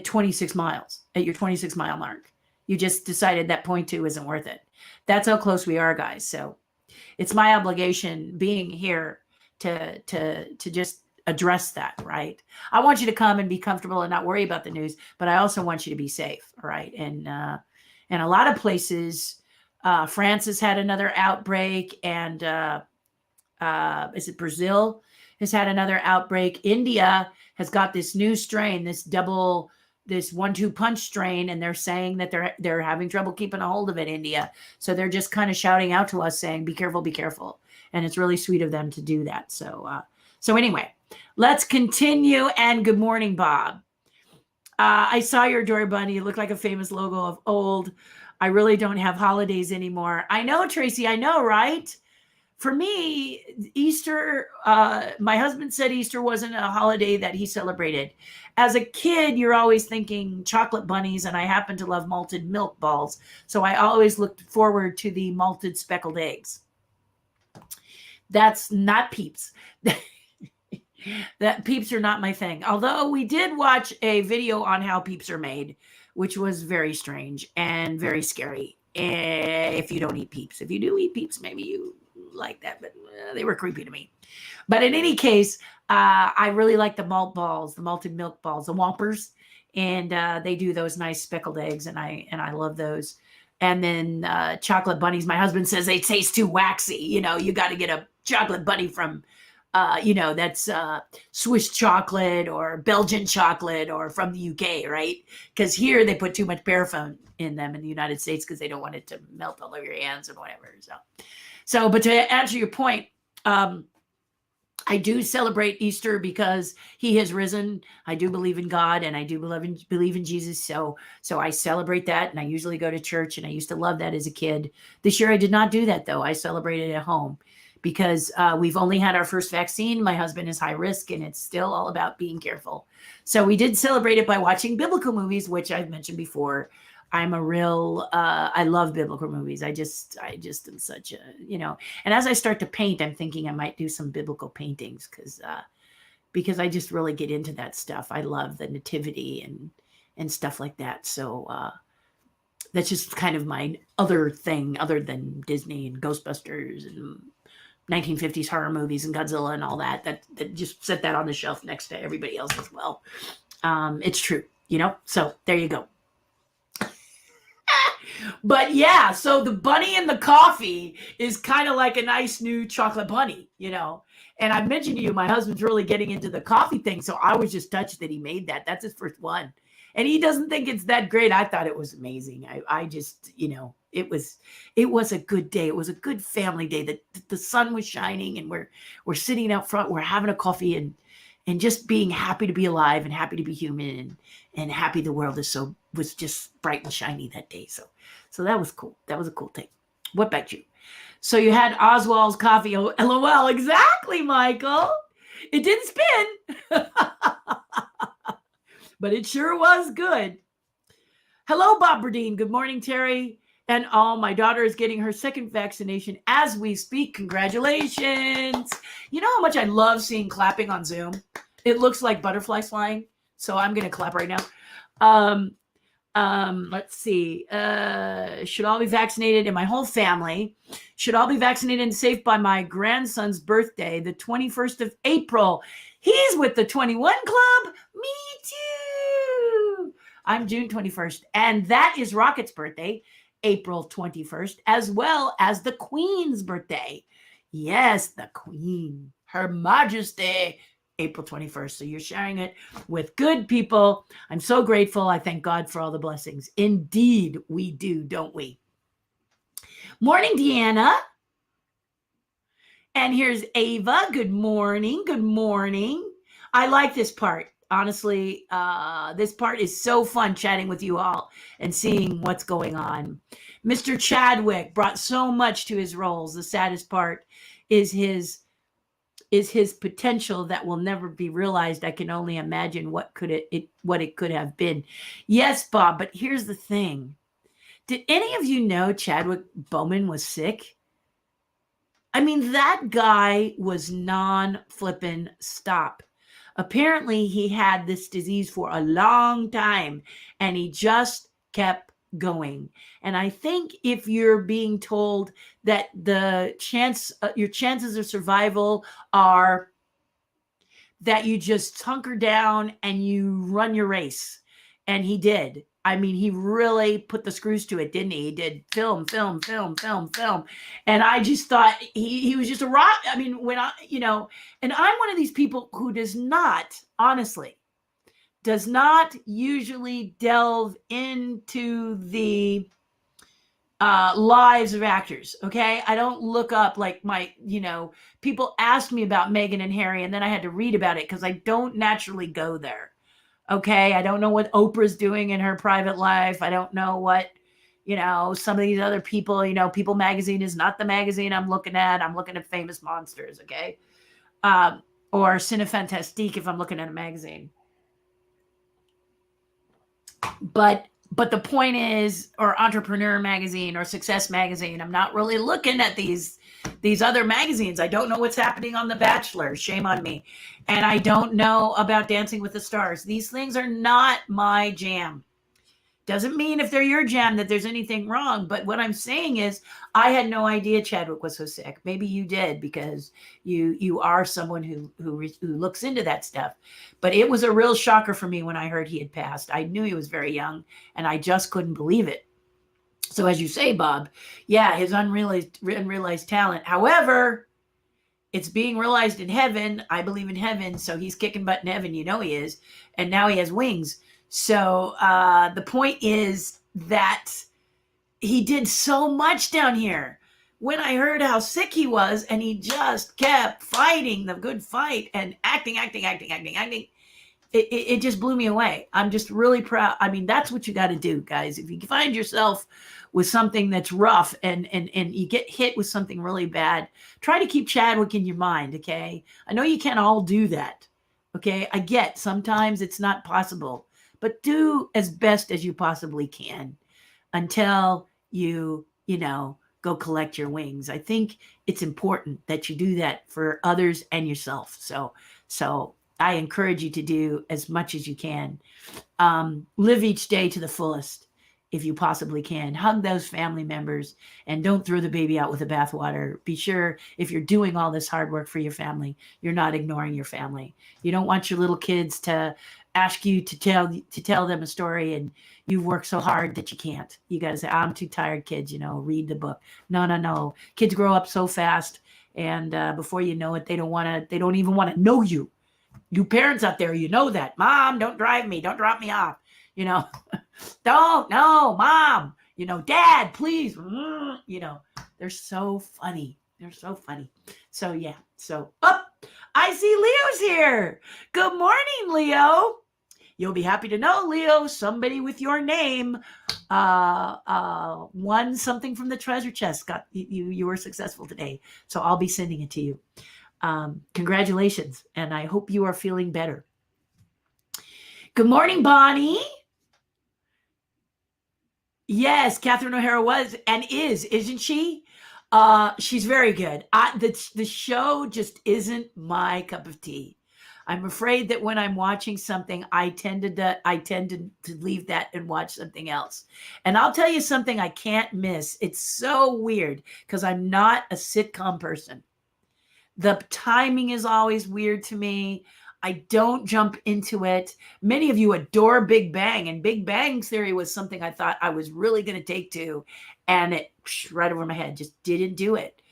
26 miles, at your 26 mile mark. You just decided that 0.2 isn't worth it. That's how close we are, guys. So it's my obligation being here to just address that, right? I want you to come and be comfortable and not worry about the news, but I also want you to be safe, all right? And a lot of places, France has had another outbreak, and is it Brazil has had another outbreak? India has got this new strain, this 1-2 punch strain, and they're saying that they're having trouble keeping a hold of it, India. So they're just kind of shouting out to us saying, be careful, be careful. And it's really sweet of them to do that. So anyway, let's continue. And good morning, Bob. I saw your Dory Bunny. You look like a famous logo of old. I really don't have holidays anymore. I know, Tracy. I know, right? For me, Easter, my husband said Easter wasn't a holiday that he celebrated. As a kid, you're always thinking chocolate bunnies, and I happen to love malted milk balls. So I always looked forward to the malted speckled eggs. That's not Peeps. That Peeps are not my thing. Although we did watch a video on how Peeps are made, which was very strange and very scary. If you don't eat Peeps. If you do eat Peeps, maybe you like that, but they were creepy to me. But in any case, I really like the malt balls, the malted milk balls, the Whompers, and they do those nice speckled eggs, and I love those. And then chocolate bunnies. My husband says they taste too waxy. You got to get a chocolate bunny from, that's Swiss chocolate or Belgian chocolate or from the UK, right? Because here they put too much paraffin in them in the United States because they don't want it to melt all over your hands and whatever. But to answer your point, I do celebrate Easter because he has risen. I do believe in God, and I do believe in Jesus. So I celebrate that, and I usually go to church, and I used to love that as a kid. This year I did not do that, though. I celebrated at home because we've only had our first vaccine. My husband is high risk, and it's still all about being careful. So we did celebrate it by watching biblical movies, which I've mentioned before. I'm a real, I love biblical movies. I just am such a, and as I start to paint, I'm thinking I might do some biblical paintings because I just really get into that stuff. I love the nativity and stuff like that. So that's just kind of my other thing other than Disney and Ghostbusters and 1950s horror movies and Godzilla and all that just set that on the shelf next to everybody else as well. It's true, so there you go. But yeah, so the bunny and the coffee is kind of like a nice new chocolate bunny, and I mentioned to you, my husband's really getting into the coffee thing. So I was just touched that he made that. That's his first one. And he doesn't think it's that great. I thought it was amazing. I just, it was a good day. It was a good family day. The sun was shining, and we're sitting out front. We're having a coffee and just being happy to be alive and happy to be human and happy the world was just bright and shiny that day. So that was cool. That was a cool thing. What about you? So you had Oswald's coffee. Oh, LOL. Exactly, Michael. It didn't spin. But it sure was good. Hello, Bob Berdine. Good morning, Terry. And my daughter is getting her second vaccination as we speak. Congratulations. You know how much I love seeing clapping on Zoom? It looks like butterflies flying. So I'm going to clap right now. Let's see. Should all be vaccinated, and my whole family should all be vaccinated and safe by my grandson's birthday, the 21st of April. He's with the 21 Club. Me too. I'm June 21st. And that is Rocket's birthday, April 21st, as well as the Queen's birthday. Yes, the Queen, Her Majesty, April 21st. So you're sharing it with good people. I'm so grateful. I thank God for all the blessings. Indeed, we do, don't we? Morning, Deanna. And here's Ava. Good morning. Good morning. I like this part. Honestly, this part is so fun chatting with you all and seeing what's going on. Mr. Chadwick brought so much to his roles. The saddest part is his potential that will never be realized. I can only imagine what it could have been. Yes, Bob, but here's the thing. Did any of you know Chadwick Boseman was sick? I mean, that guy was non-flippin' stop. Apparently, he had this disease for a long time and he just kept going. And I think if you're being told that your chances of survival are that you just hunker down and you run your race. And he did. I mean, he really put the screws to it, didn't he? He did film. And I just thought he was just a rock. I mean, and I'm one of these people who does not usually delve into the lives of actors. Okay. I don't look up like people ask me about Meghan and Harry, and then I had to read about it because I don't naturally go there. Okay. I don't know what Oprah's doing in her private life. I don't know what, some of these other people, People Magazine is not the magazine I'm looking at. I'm looking at Famous Monsters. Okay. Or Cinefantastique if I'm looking at a magazine. But the point is, or Entrepreneur Magazine or Success Magazine, I'm not really looking at these other magazines. I don't know what's happening on The Bachelor. Shame on me. And I don't know about Dancing with the Stars. These things are not my jam. Doesn't mean if they're your jam that there's anything wrong. But what I'm saying is I had no idea Chadwick was so sick. Maybe you did because you are someone who looks into that stuff. But it was a real shocker for me when I heard he had passed. I knew he was very young and I just couldn't believe it. So as you say, Bob, yeah, his unrealized talent. However, it's being realized in heaven. I believe in heaven. So he's kicking butt in heaven. He is. And now he has wings. So the point is that he did so much down here. When I heard how sick he was and he just kept fighting the good fight and acting, it just blew me away. I'm just really proud. I mean, that's what you got to do, guys. If you find yourself with something that's rough and you get hit with something really bad, try to keep Chadwick in your mind, okay? I know you can't all do that, okay? I get sometimes it's not possible. But do as best as you possibly can until you go collect your wings. I think it's important that you do that for others and yourself. So I encourage you to do as much as you can. Live each day to the fullest if you possibly can. Hug those family members and don't throw the baby out with the bathwater. Be sure if you're doing all this hard work for your family, you're not ignoring your family. You don't want your little kids to ask you to tell them a story and you've worked so hard that you can't. You got to say, I'm too tired, kids, read the book. No. Kids grow up so fast. And before you know it, they don't even want to know you. You parents out there, you know that. Mom, don't drive me. Don't drop me off. Don't, no, Mom, Dad, please. They're so funny. So yeah. So I see Leo's here. Good morning, Leo. You'll be happy to know, Leo, somebody with your name won something from the treasure chest. You were successful today. So I'll be sending it to you. Congratulations. And I hope you are feeling better. Good morning, Bonnie. Yes, Catherine O'Hara was and isn't she? She's very good. The show just isn't my cup of tea. I'm afraid that when I'm watching something, I tend to leave that and watch something else. And I'll tell you something I can't miss. It's so weird because I'm not a sitcom person. The timing is always weird to me. I don't jump into it. Many of you adore Big Bang, and Big Bang Theory was something I thought I was really going to take to, and it right over my head, just didn't do it.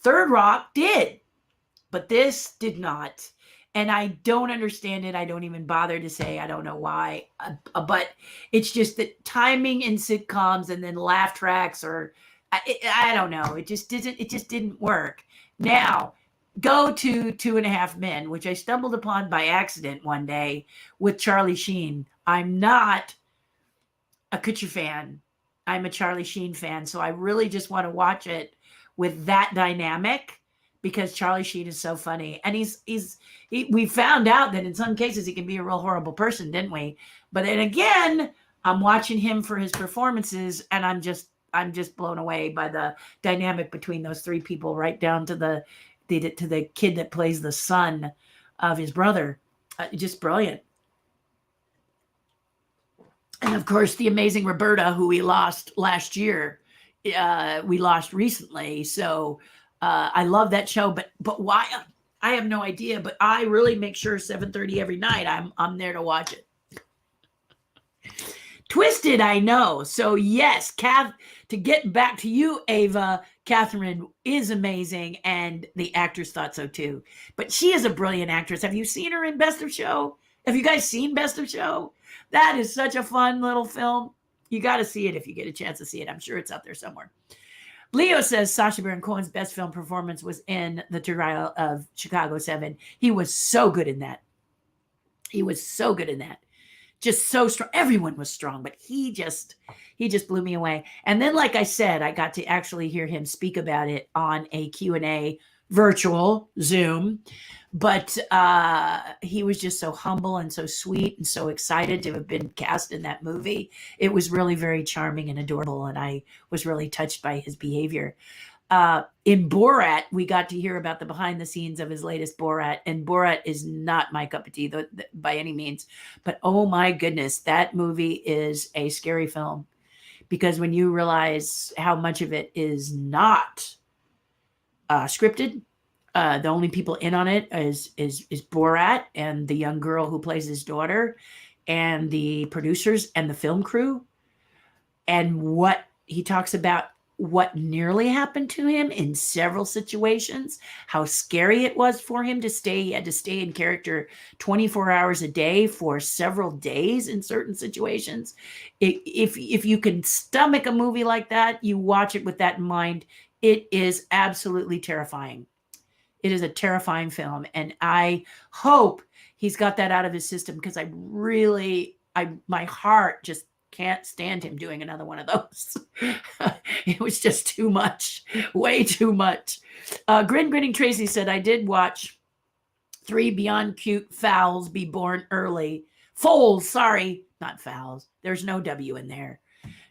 Third Rock did, but this did not. And I don't understand it. I don't even bother to say, I don't know why, but it's just that timing in sitcoms and then laugh tracks I don't know. It just didn't work. Now, go to 2.5 Men, which I stumbled upon by accident one day with Charlie Sheen. I'm not a Kutcher fan. I'm a Charlie Sheen fan, so I really just want to watch it with that dynamic because Charlie Sheen is so funny, and we found out that in some cases he can be a real horrible person, didn't we? But then again, I'm watching him for his performances, and I'm just blown away by the dynamic between those three people, right down to the kid that plays the son of his brother. Just brilliant. And of course, the amazing Roberta, who we lost last year, we lost recently. So I love that show. But why? I have no idea. But I really make sure 7:30 every night I'm there to watch it. Twisted, I know. So yes, to get back to you, Ava, Catherine is amazing, and the actors thought so too. But she is a brilliant actress. Have you seen her in Best of Show? Have you guys seen Best of Show? That is such a fun little film. You got to see it if you get a chance to see it. I'm sure it's out there somewhere. Leo says Sacha Baron Cohen's best film performance was in The Trial of Chicago 7. He was so good in that. Just so strong. Everyone was strong, but he just blew me away. And then, like I said, I got to actually hear him speak about it on a Q&A virtual Zoom. But he was just so humble and so sweet and so excited to have been cast in that movie. It was really very charming and adorable, and I was really touched by his behavior. In Borat, we got to hear about the behind the scenes of his latest Borat, and Borat is not my cup of tea by any means. But oh my goodness, that movie is a scary film, because when you realize how much of it is not scripted, the only people in on it is Borat and the young girl who plays his daughter, and the producers and the film crew, and what he talks about what nearly happened to him in several situations, how scary it was for him to stay. He had to stay in character 24 hours a day for several days in certain situations. If you can stomach a movie like that, you watch it with that in mind. It is absolutely terrifying. It is a terrifying film, and I hope he's got that out of his system, because my heart just can't stand him doing another one of those. It was just too much, way too much. Grinning Tracy said, I did watch 3 Beyond Cute Fowls Be Born Early. Foals, sorry, not fowls. There's no W in there.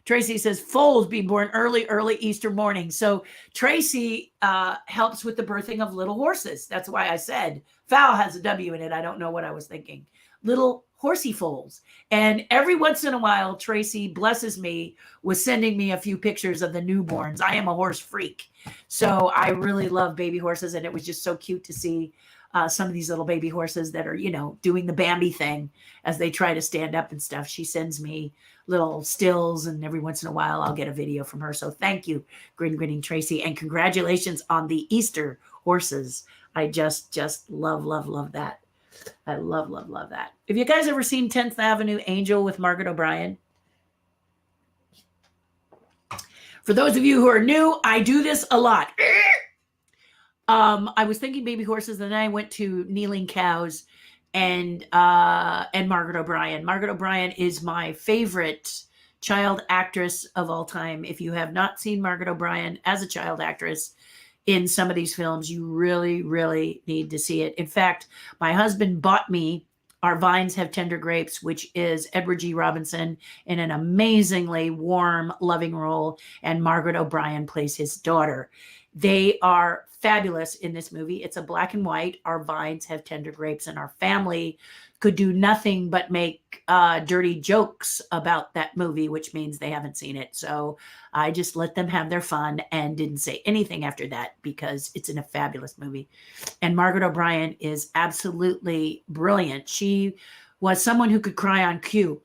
Tracy says, foals being born early Easter morning. So Tracy helps with the birthing of little horses. That's why I said fowl has a W in it. I don't know what I was thinking. Little horsey foals. And every once in a while, Tracy blesses me with sending me a few pictures of the newborns. I am a horse freak. So I really love baby horses. And it was just so cute to see some of these little baby horses that are, doing the Bambi thing as they try to stand up and stuff. She sends me little stills, and every once in a while I'll get a video from her. So thank you, Grinning Tracy, and congratulations on the Easter horses. I just love that. I love that. Have you guys ever seen 10th Avenue Angel with Margaret O'Brien? For those of you who are new, I do this a lot. I was thinking baby horses, and then I went to Kneeling Cows and Margaret O'Brien. Margaret O'Brien is my favorite child actress of all time. If you have not seen Margaret O'Brien as a child actress in some of these films, you really, really need to see it. In fact, my husband bought me Our Vines Have Tender Grapes, which is Edward G. Robinson in an amazingly warm, loving role, and Margaret O'Brien plays his daughter. They are fabulous in this movie. It's a black and white. Our vines have tender grapes, and our family could do nothing but make dirty jokes about that movie, which means they haven't seen it. So I just let them have their fun and didn't say anything after that, because it's in a fabulous movie. And Margaret O'Brien is absolutely brilliant. She was someone who could cry on cue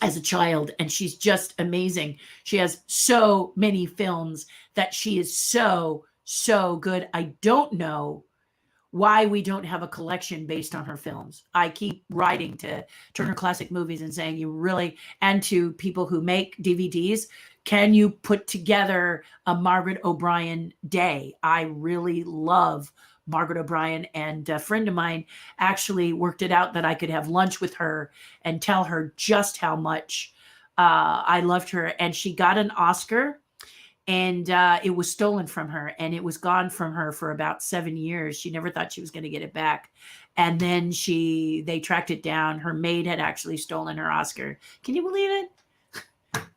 as a child, and she's just amazing. She has so many films that she is so good. I don't know why we don't have a collection based on her films. I keep writing to Turner Classic Movies and saying, and to people who make DVDs, can you put together a Margaret O'Brien day? I really love Margaret O'Brien, and a friend of mine actually worked it out that I could have lunch with her and tell her just how much I loved her, and she got an Oscar, and it was stolen from her, and it was gone from her for about 7 years. She never thought she was going to get it back, and then they tracked it down. Her maid had actually stolen her Oscar. Can you believe it?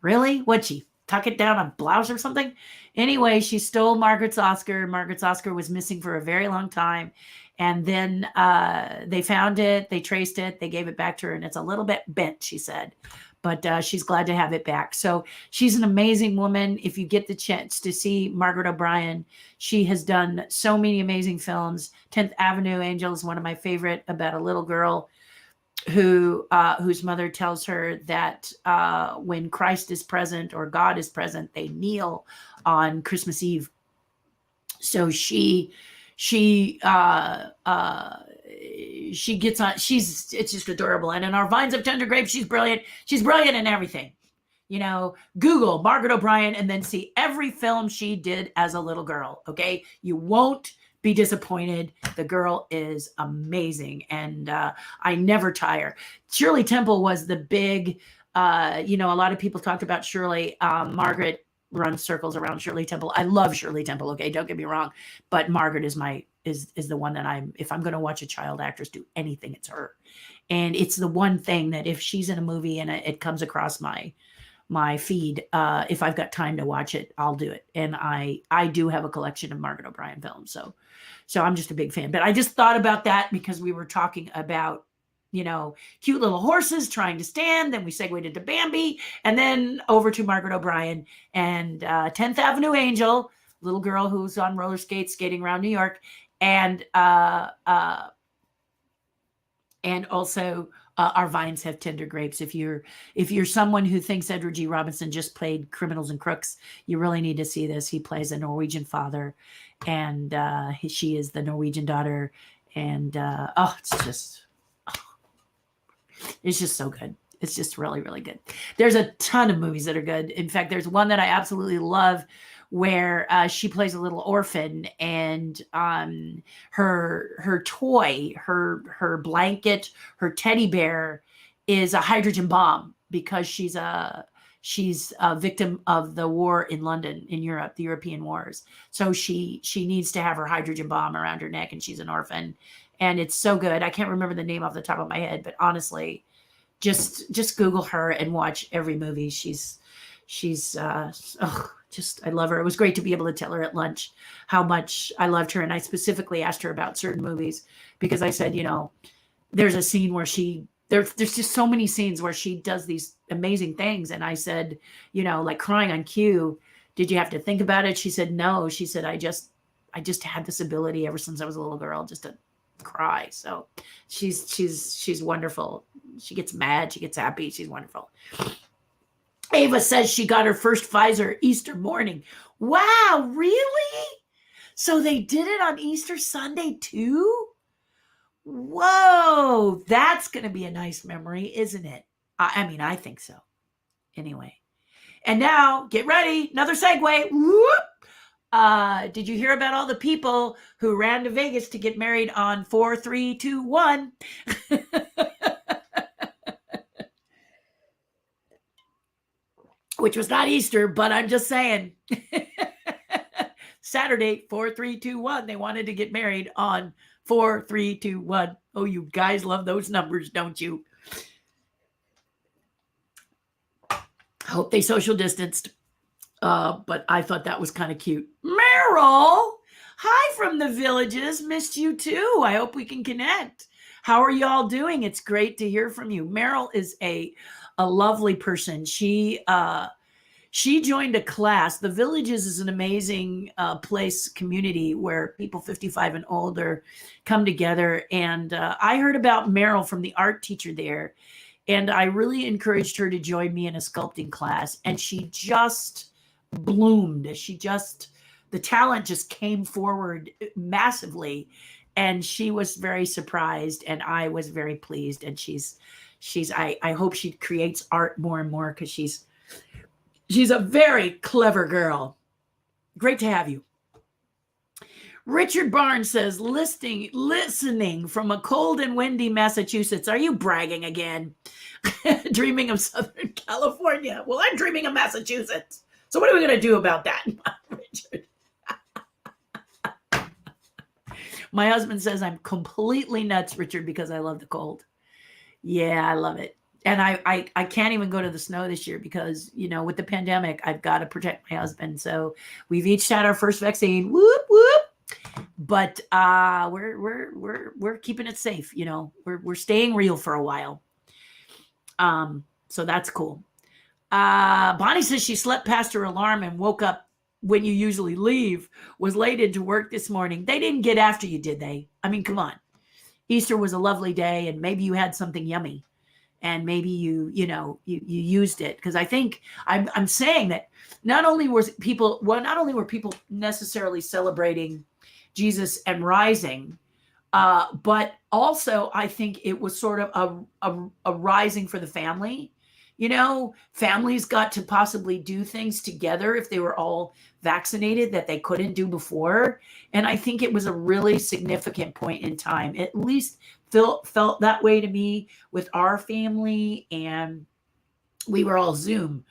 Really? What'd she tuck it down a blouse or something? Anyway, she stole Margaret's Oscar. Margaret's Oscar was missing for a very long time. And then they found it, they traced it, they gave it back to her, and it's a little bit bent, she said. But she's glad to have it back. So she's an amazing woman. If you get the chance to see Margaret O'Brien, she has done so many amazing films. 10th Avenue Angel is one of my favorite, about a little girl whose mother tells her that when Christ is present or God is present, they kneel on Christmas Eve. So she gets on. It's just adorable. And in Our Vines of Tender Grapes, she's brilliant. She's brilliant in everything. Google Margaret O'Brien and then see every film she did as a little girl. Okay, you won't be disappointed. The girl is amazing, and I never tire. Shirley Temple was the big, a lot of people talked about Shirley. Margaret runs circles around Shirley Temple. I love Shirley Temple. Okay, don't get me wrong, but Margaret is the one that if I'm going to watch a child actress do anything, it's her. And it's the one thing that if she's in a movie and it comes across my feed, if I've got time to watch it, I'll do it. And I do have a collection of Margaret O'Brien films. So I'm just a big fan. But I just thought about that because we were talking about, cute little horses trying to stand. Then we segued into Bambi, and then over to Margaret O'Brien and 10th Avenue Angel, little girl who's on roller skates skating around New York, and also Our Vines Have Tender Grapes. If you're someone who thinks Edward G. Robinson just played Criminals and Crooks, you really need to see this. He plays a Norwegian father, and she is the Norwegian daughter, and it's just so good. It's just really, really good. There's a ton of movies that are good. In fact, there's one that I absolutely love where she plays a little orphan, and her toy, her blanket, her teddy bear is a hydrogen bomb because she's a victim of the war in London, in Europe, the European wars. So she needs to have her hydrogen bomb around her neck, and she's an orphan. And it's so good. I can't remember the name off the top of my head, but honestly, just Google her and watch every movie. I love her. It was great to be able to tell her at lunch how much I loved her. And I specifically asked her about certain movies because I said, there's a scene where there's just so many scenes where she does these amazing things. And I said, like crying on cue, did you have to think about it? She said, no. She said, I just had this ability ever since I was a little girl, just to cry. So she's wonderful. She gets mad, she gets happy, she's wonderful. Ava says she got her first Pfizer Easter morning. Wow, really? So they did it on Easter Sunday too? Whoa, that's going to be a nice memory, isn't it? I think so. Anyway, and now get ready, another segue. Whoop. Did you hear about all the people who ran to Vegas to get married on 4-3-2-1? Which was not Easter, but I'm just saying. Saturday, 4-3-2-1. They wanted to get married on 4-3-2-1. Oh, you guys love those numbers, don't you? I hope they social distanced. But I thought that was kind of cute. Meryl, hi from the Villages. Missed you too. I hope we can connect. How are y'all doing? It's great to hear from you. Meryl is a lovely person. She joined a class. The Villages is an amazing community where people 55 and older come together. And I heard about Meryl from the art teacher there. And I really encouraged her to join me in a sculpting class. And she just bloomed. The talent just came forward massively. And she was very surprised. And I was very pleased. And I hope she creates art more and more because she's a very clever girl. Great to have you. Richard Barnes says, listening from a cold and windy Massachusetts. Are you bragging again? Dreaming of Southern California. Well, I'm dreaming of Massachusetts. So what are we going to do about that, Richard? My husband says I'm completely nuts, Richard, because I love the cold. Yeah, I love it. And I can't even go to the snow this year because, with the pandemic, I've got to protect my husband. So we've each had our first vaccine. Whoop, whoop. But we're keeping it safe. We're staying real for a while. So that's cool. Bonnie says she slept past her alarm and woke up when you usually leave, was late into work this morning. They didn't get after you, did they? I mean, come on. Easter was a lovely day and maybe you had something yummy and maybe you used it. Because I think I'm saying that not only were people necessarily celebrating Jesus and rising, but also I think it was sort of a rising for the family. Families got to possibly do things together if they were all vaccinated that they couldn't do before. And I think it was a really significant point in time. At least felt that way to me with our family. And we were all Zoom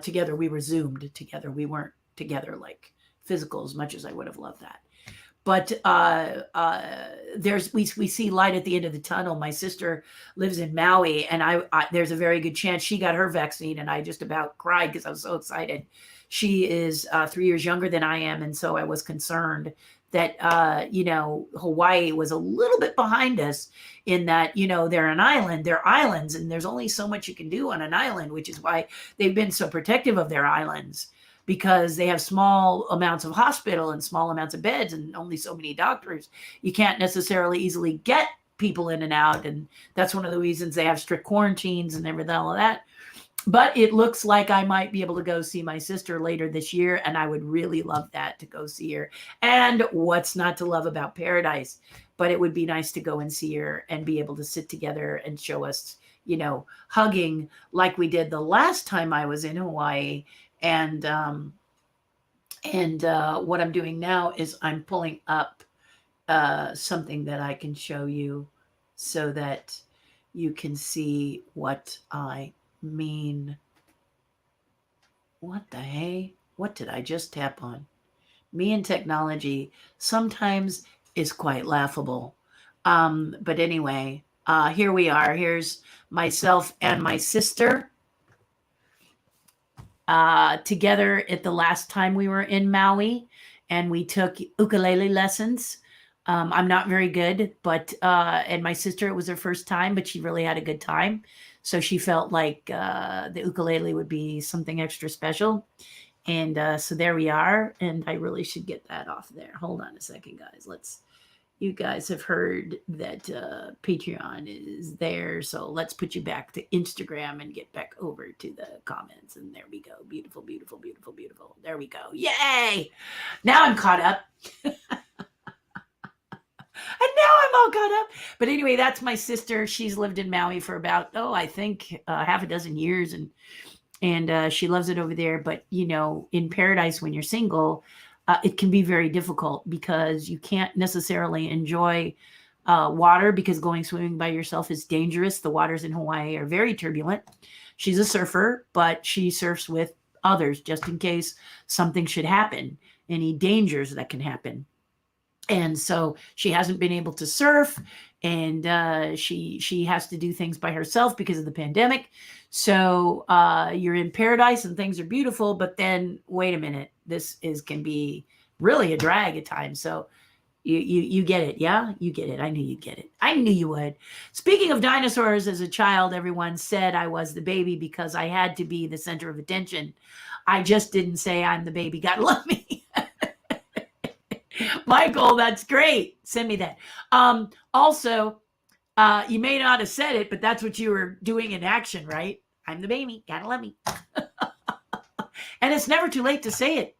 together. We were Zoomed together. We weren't together like physical as much as I would have loved that. But we see light at the end of the tunnel. My sister lives in Maui, and there's a very good chance she got her vaccine, and I just about cried because I was so excited. She is 3 years younger than I am, and so I was concerned that Hawaii was a little bit behind us in that they're an island, they're islands, and there's only so much you can do on an island, which is why they've been so protective of their islands. Because they have small amounts of hospital and small amounts of beds and only so many doctors. You can't necessarily easily get people in and out. And that's one of the reasons they have strict quarantines and everything, all of that. But it looks like I might be able to go see my sister later this year. And I would really love that, to go see her. And what's not to love about paradise? But it would be nice to go and see her and be able to sit together and show us, hugging like we did the last time I was in Hawaii. And what I'm doing now is I'm pulling up something that I can show you so that you can see what I mean. What the hey? What did I just tap on? Me and technology sometimes is quite laughable. But anyway, here we are. Here's myself and my sister. Together at the last time we were in Maui, and we took ukulele lessons. I'm not very good, but and my sister, it was her first time, but she really had a good time. So she felt like the ukulele would be something extra special. And so there we are. And I really should get that off there. Hold on a second, guys. You guys have heard that Patreon is there. So let's put you back to Instagram and get back over to the comments. And there we go. Beautiful, beautiful, beautiful, beautiful. There we go. Yay! Now I'm caught up. And now I'm all caught up. But anyway, that's my sister. She's lived in Maui for about, I think half a dozen years. And she loves it over there. But, in paradise, when you're single, it can be very difficult because you can't necessarily enjoy water because going swimming by yourself is dangerous. The waters in Hawaii are very turbulent. She's a surfer, but she surfs with others just in case something should happen, any dangers that can happen. And so she hasn't been able to surf, and she has to do things by herself because of the pandemic. So you're in paradise and things are beautiful, but then wait a minute, can be really a drag at times. So you get it, yeah? You get it. I knew you'd get it. I knew you would. Speaking of dinosaurs, as a child, everyone said I was the baby because I had to be the center of attention. I just didn't say I'm the baby. God love me. Michael, that's great. Send me that. Also, you may not have said it, but that's what you were doing in action, right? I'm the baby. Gotta love me. And it's never too late to say it.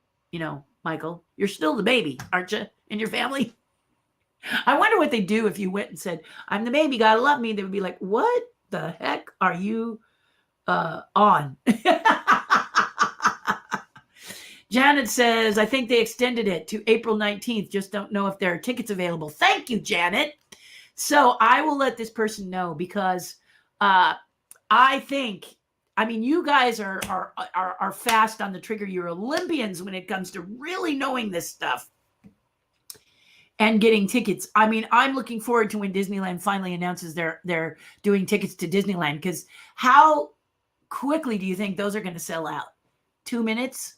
Michael, you're still the baby, aren't you? In your family? I wonder what they'd do if you went and said, I'm the baby, gotta love me. They would be like, what the heck are you on? Janet says, I think they extended it to April 19th. Just don't know if there are tickets available. Thank you, Janet. So I will let this person know because I think, I mean, you guys are fast on the trigger. You're Olympians when it comes to really knowing this stuff and getting tickets. I mean, I'm looking forward to when Disneyland finally announces they're doing tickets to Disneyland, because how quickly do you think those are going to sell out? 2 minutes?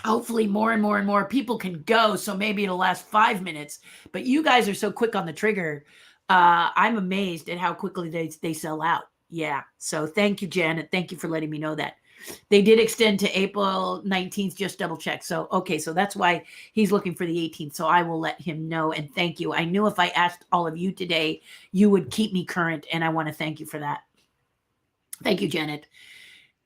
Hopefully more and more and more people can go, so maybe it'll last 5 minutes. But you guys are so quick on the trigger. I'm amazed at how quickly they sell out. Yeah. So thank you, Janet. Thank you for letting me know that. They did extend to April 19th, just double check. So, okay, so that's why he's looking for the 18th. So I will let him know, and thank you. I knew if I asked all of you today, you would keep me current, and I want to thank you for that. Thank you, Janet.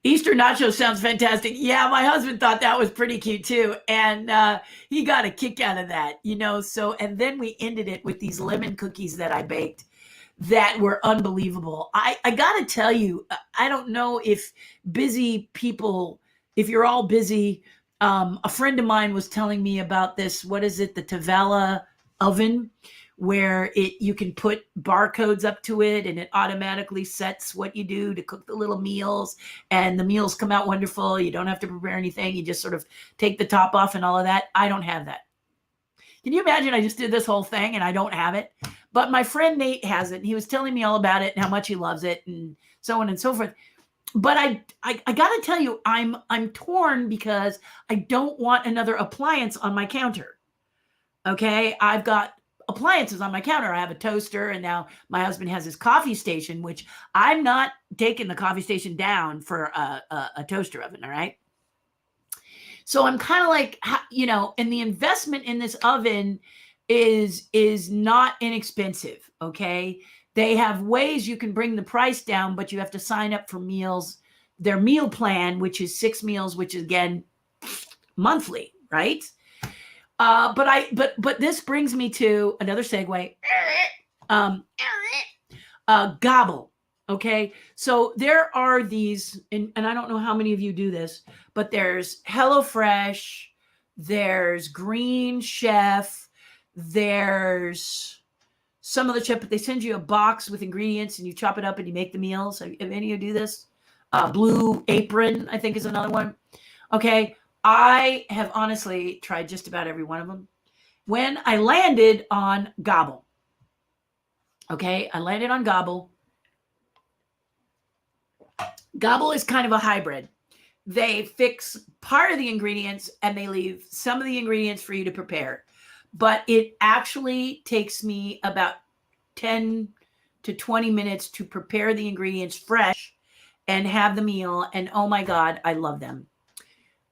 Easter nacho sounds fantastic. Yeah, my husband thought that was pretty cute too. And he got a kick out of that, you know. So, and then we ended it with these lemon cookies that I baked that were unbelievable. I got to tell you, I don't know if busy people, if you're all busy. A friend of mine was telling me about this. What is it? The Tavala oven, where you can put barcodes up to it and it automatically sets what you do to cook the little meals, and the meals come out wonderful. You don't have to prepare anything. You just sort of take the top off and all of that. I don't have that. Can you imagine? I just did this whole thing and I don't have it. But my friend Nate has it, and he was telling me all about it and how much he loves it and so on and so forth. But I got to tell you, I'm torn because I don't want another appliance on my counter. Okay, I've got appliances on my counter. I have a toaster, and now my husband has his coffee station, which I'm not taking the coffee station down for a toaster oven. All right. So I'm kind of like, you know, and the investment in this oven is not inexpensive. Okay. They have ways you can bring the price down, but you have to sign up for meals, their meal plan, which is 6 meals, which is again monthly, right? But this brings me to another segue. Gobble. Okay. So there are these, and I don't know how many of you do this, but there's HelloFresh, there's Green Chef, there's some other chef, but they send you a box with ingredients and you chop it up and you make the meals. Have any of you do this? Blue Apron, I think, is another one. Okay. I have honestly tried just about every one of them. When I landed on Gobble, okay, I landed on Gobble. Gobble is kind of a hybrid. They fix part of the ingredients and they leave some of the ingredients for you to prepare. But it actually takes me about 10 to 20 minutes to prepare the ingredients fresh and have the meal. And oh my God, I love them.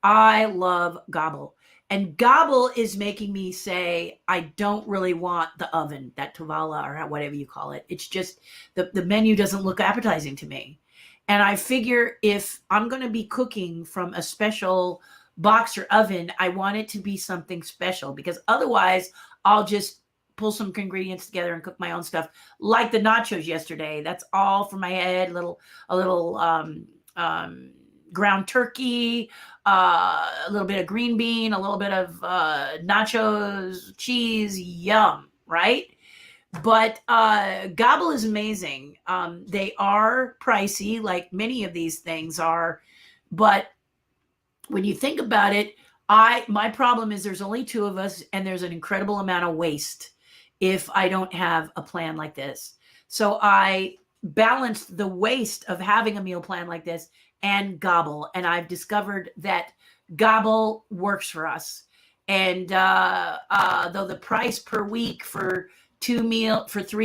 I love Gobble. And Gobble is making me say, I don't really want the oven, that Tavala or whatever you call it. It's just the menu doesn't look appetizing to me. And I figure if I'm going to be cooking from a special box or oven, I want it to be something special, because otherwise I'll just pull some ingredients together and cook my own stuff, like the nachos yesterday. That's all for my head. A little ground turkey, a little bit of green bean, a little bit of nachos, cheese, yum, right? But Gobble is amazing. They are pricey, like many of these things are, but when you think about it, my problem is there's only 2 of us, and there's an incredible amount of waste if I don't have a plan like this. So I balanced the waste of having a meal plan like this and Gobble, and I've discovered that Gobble works for us. And though the price per week for 3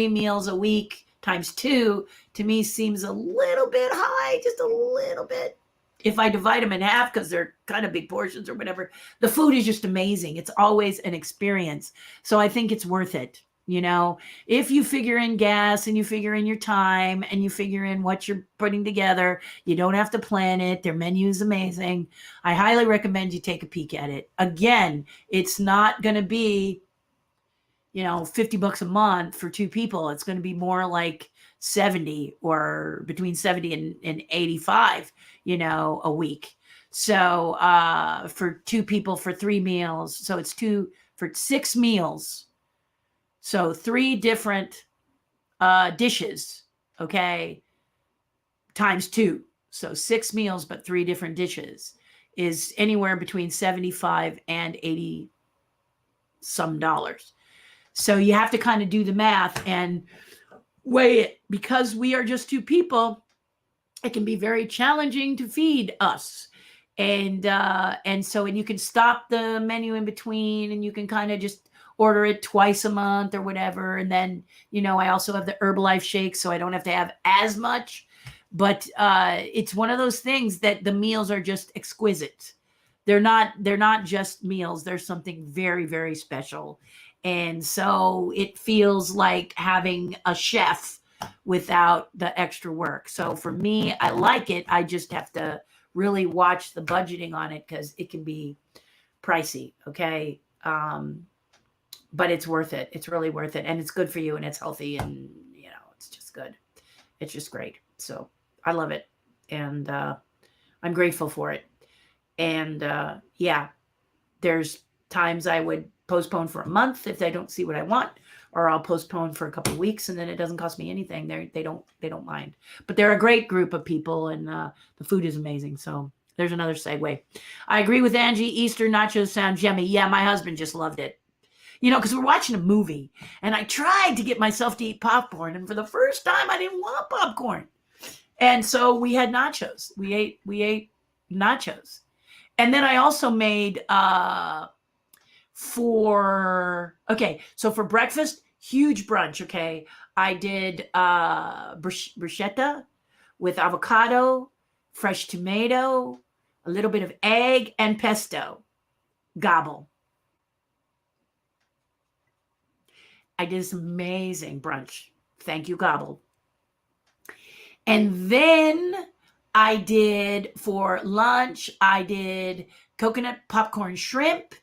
meals a week times 2 to me seems a little bit high, just a little bit. If I divide them in half, because they're kind of big portions or whatever, the food is just amazing. It's always an experience. So I think it's worth it. You know, if you figure in gas and you figure in your time and you figure in what you're putting together, you don't have to plan it. Their menu is amazing. I highly recommend you take a peek at it. Again, it's not going to be, you know, $50 a month for 2 people. It's going to be more like 70 or between 70 and 85, you know, a week. So for 2 people for 3 meals. So it's 2 for 6 meals. So 3 different dishes, okay, times 2. So 6 meals, but 3 different dishes is anywhere between 75 and 80 some dollars. So you have to kind of do the math and weigh it, because we are just 2 people. It can be very challenging to feed us. And so you can stop the menu in between, and you can kind of just order it twice a month or whatever. And then, I also have the Herbalife shake, so I don't have to have as much. But it's one of those things that the meals are just exquisite. They're not just meals. There's something very, very special. And so it feels like having a chef without the extra work. So for me, I like it. I just have to really watch the budgeting on it, because it can be pricey. Okay. But it's worth it. It's really worth it. And it's good for you, and it's healthy, and it's just good. It's just great. So I love it. And I'm grateful for it. And yeah, there's times I would postpone for a month if I don't see what I want, or I'll postpone for a couple of weeks, and then it doesn't cost me anything. They don't mind. But they're a great group of people, and the food is amazing. So there's another segue. I agree with Angie. Easter nachos sound yummy. Yeah, my husband just loved it. Because we're watching a movie, and I tried to get myself to eat popcorn, and for the first time, I didn't want popcorn, and so we had nachos. We ate nachos, and then I also made for breakfast, huge brunch. Okay, I did bruschetta with avocado, fresh tomato, a little bit of egg, and pesto. Gobble. I did this amazing brunch. Thank you, Gobble. And then I did, for lunch, I did coconut popcorn shrimp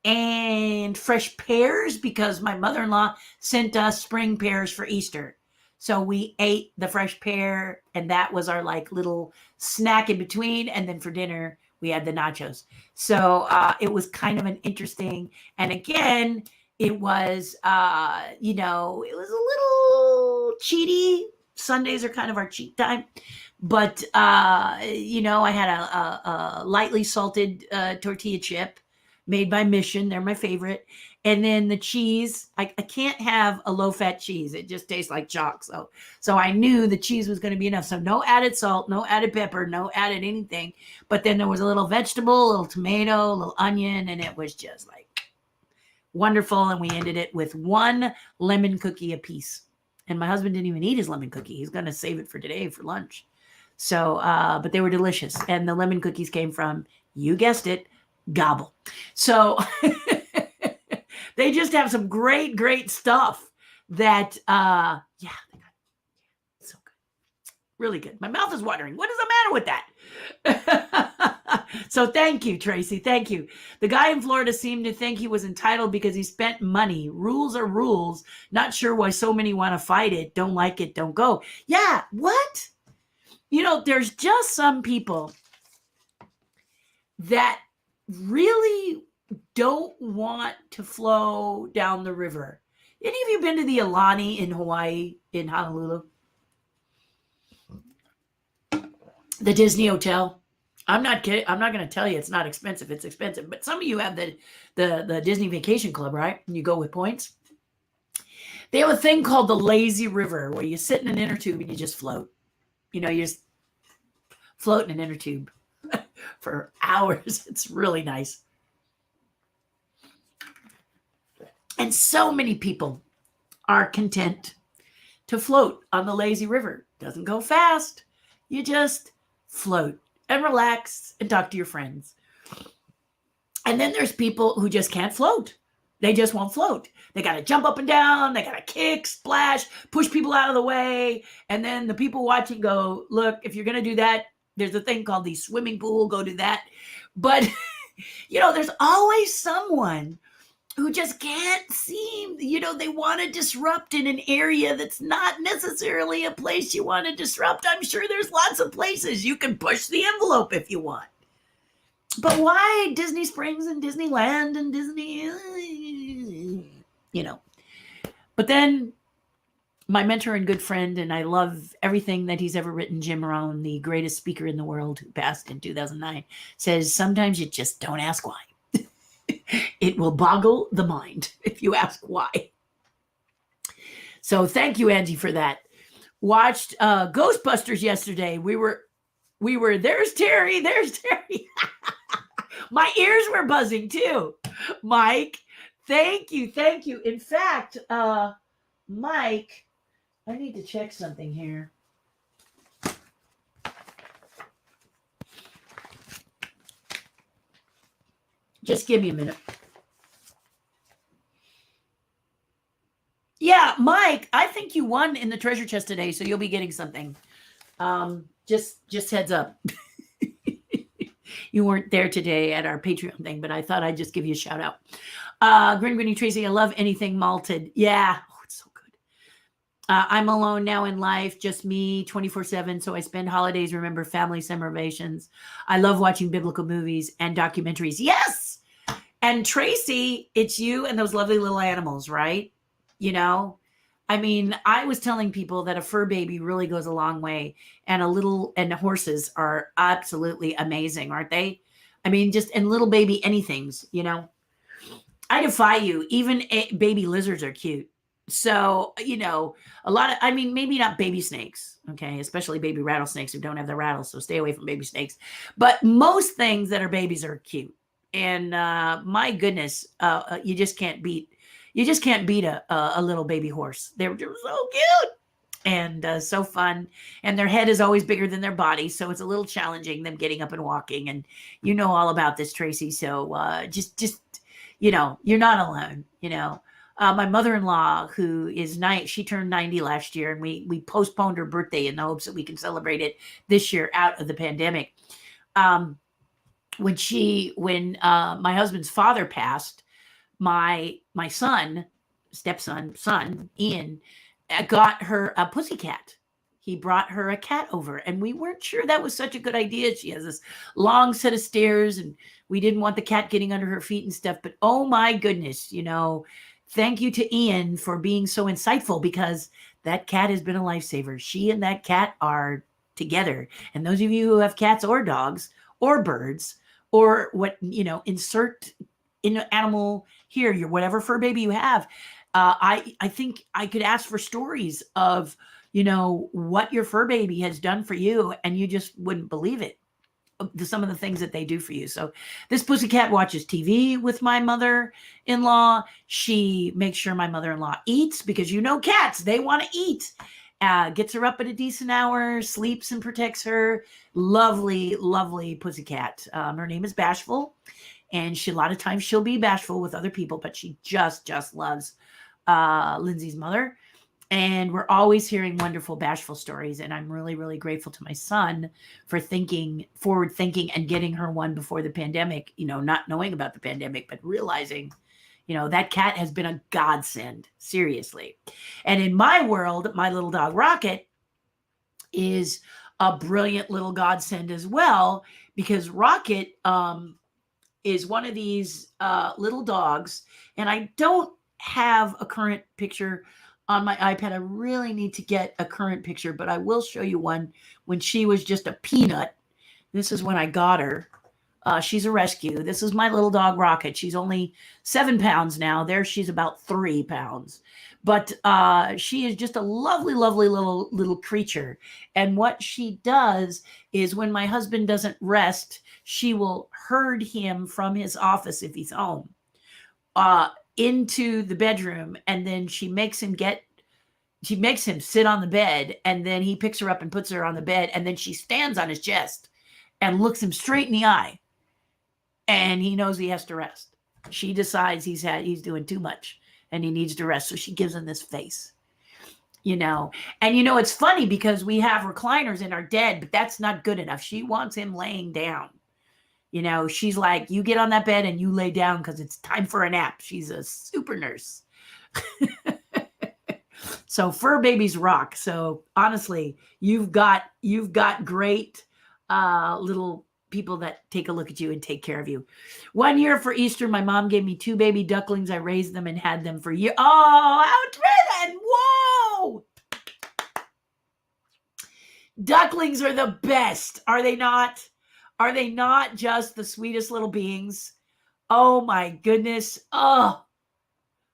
and fresh pears, because my mother-in-law sent us spring pears for Easter. So we ate the fresh pear, and that was our little snack in between. And then for dinner, we had the nachos. So it was kind of an interesting, and again, it was, it was a little cheaty. Sundays are kind of our cheat time. But, I had a lightly salted tortilla chip made by Mission. They're my favorite. And then the cheese, I can't have a low-fat cheese. It just tastes like chalk. So I knew the cheese was going to be enough. So no added salt, no added pepper, no added anything. But then there was a little vegetable, a little tomato, a little onion, and it was just wonderful. And we ended it with 1 lemon cookie apiece. And my husband didn't even eat his lemon cookie. He's going to save it for today for lunch. So, but they were delicious. And the lemon cookies came from, you guessed it, Gobble. So they just have some great, great stuff that, they got so good. Really good. My mouth is watering. What is the matter with that? So thank you, Tracy. Thank you. The guy in Florida seemed to think he was entitled because he spent money. Rules are rules. Not sure why so many want to fight it. Don't like it. Don't go. Yeah. What? There's just some people that really don't want to flow down the river. Any of you been to the Alani in Hawaii, in Honolulu? The Disney Hotel? I'm not kidding. I'm not going to tell you it's not expensive. It's expensive. But some of you have the Disney Vacation Club, right? And you go with points. They have a thing called the lazy river, where you sit in an inner tube and you just float. You just float in an inner tube for hours. It's really nice. And so many people are content to float on the lazy river. Doesn't go fast. You just float and relax and talk to your friends. And then there's people who just can't float. They just won't float. They got to jump up and down. They got to kick, splash, push people out of the way. And then the people watching go, look, if you're going to do that, there's a thing called the swimming pool. Go do that. But, there's always someone who just can't seem, they want to disrupt in an area that's not necessarily a place you want to disrupt. I'm sure there's lots of places you can push the envelope if you want. But why Disney Springs and Disneyland and Disney, But then my mentor and good friend, and I love everything that he's ever written, Jim Rohn, the greatest speaker in the world who passed in 2009, says sometimes you just don't ask why. It will boggle the mind if you ask why. So thank you, Angie, for that. Watched Ghostbusters yesterday. We were there's Terry. My ears were buzzing too. Mike, thank you. In fact, Mike, I need to check something here. Just give me a minute. Yeah, Mike, I think you won in the treasure chest today, so you'll be getting something. Just heads up. You weren't there today at our Patreon thing, but I thought I'd just give you a shout out. Grinning Tracy, I love anything malted. Yeah. Oh, it's so good. I'm alone now in life, just me 24/7. So I spend holidays, remember family celebrations. I love watching biblical movies and documentaries. Yes. And Tracy, it's you and those lovely little animals, right? You know, I mean, I was telling people that a fur baby really goes a long way, and horses are absolutely amazing, aren't they? I mean, just and little baby anythings, you know. I defy you. Even baby lizards are cute. So, you know, maybe not baby snakes, okay, especially baby rattlesnakes who don't have the rattles. So stay away from baby snakes. But most things that are babies are cute. And my goodness, you just can't beat a little baby horse. They're so cute and so fun. And their head is always bigger than their body. So it's a little challenging them getting up and walking. And you know all about this, Tracy. So just, you know, you're not alone, you know. My mother-in-law, who is she turned 90 last year, and we postponed her birthday in the hopes that we can celebrate it this year out of the pandemic. When my husband's father passed, my stepson, Ian, got her a pussycat. He brought her a cat over, and we weren't sure that was such a good idea. She has this long set of stairs, and we didn't want the cat getting under her feet and stuff. But oh my goodness, you know, thank you to Ian for being so insightful, because that cat has been a lifesaver. She and that cat are together. And those of you who have cats or dogs or birds or insert in an animal here, whatever fur baby you have, I think I could ask for stories of, you know, what your fur baby has done for you, and you just wouldn't believe it. Some of the things that they do for you. So this pussycat watches TV with my mother-in-law. She makes sure my mother-in-law eats, because you know cats, they want to eat. Gets her up at a decent hour, sleeps and protects her. Lovely, lovely pussycat. Her name is Bashful, and a lot of times she'll be bashful with other people, but she just loves Lindsay's mother. And we're always hearing wonderful bashful stories. And I'm really, really grateful to my son for forward thinking and getting her one before the pandemic, you know, not knowing about the pandemic, but realizing, you know, that cat has been a godsend, seriously. And in my world, my little dog Rocket is a brilliant little godsend as well, because Rocket is one of these little dogs. And I don't have a current picture on my iPad. I really need to get a current picture, but I will show you one when she was just a peanut. This is when I got her. She's a rescue. This is my little dog Rocket. She's only 7 pounds now. There she's about 3 pounds. But she is just a lovely, lovely little creature. And what she does is, when my husband doesn't rest, she will herd him from his office, if he's home, into the bedroom, and then she makes him sit on the bed, and then he picks her up and puts her on the bed, and then she stands on his chest and looks him straight in the eye, and he knows he has to rest. She decides he's doing too much and he needs to rest, so she gives him this face, you know. And you know, it's funny because we have recliners in our bed, but that's not good enough. She wants him laying down. You know, she's like, you get on that bed and you lay down because it's time for a nap. She's a super nurse. So fur babies rock. So honestly, you've got great little people that take a look at you and take care of you. 1 year for Easter, my mom gave me 2 baby ducklings. I raised them and had them for years. Oh, how driven! Whoa! Ducklings are the best, are they not? Are they not just the sweetest little beings? Oh my goodness. Oh,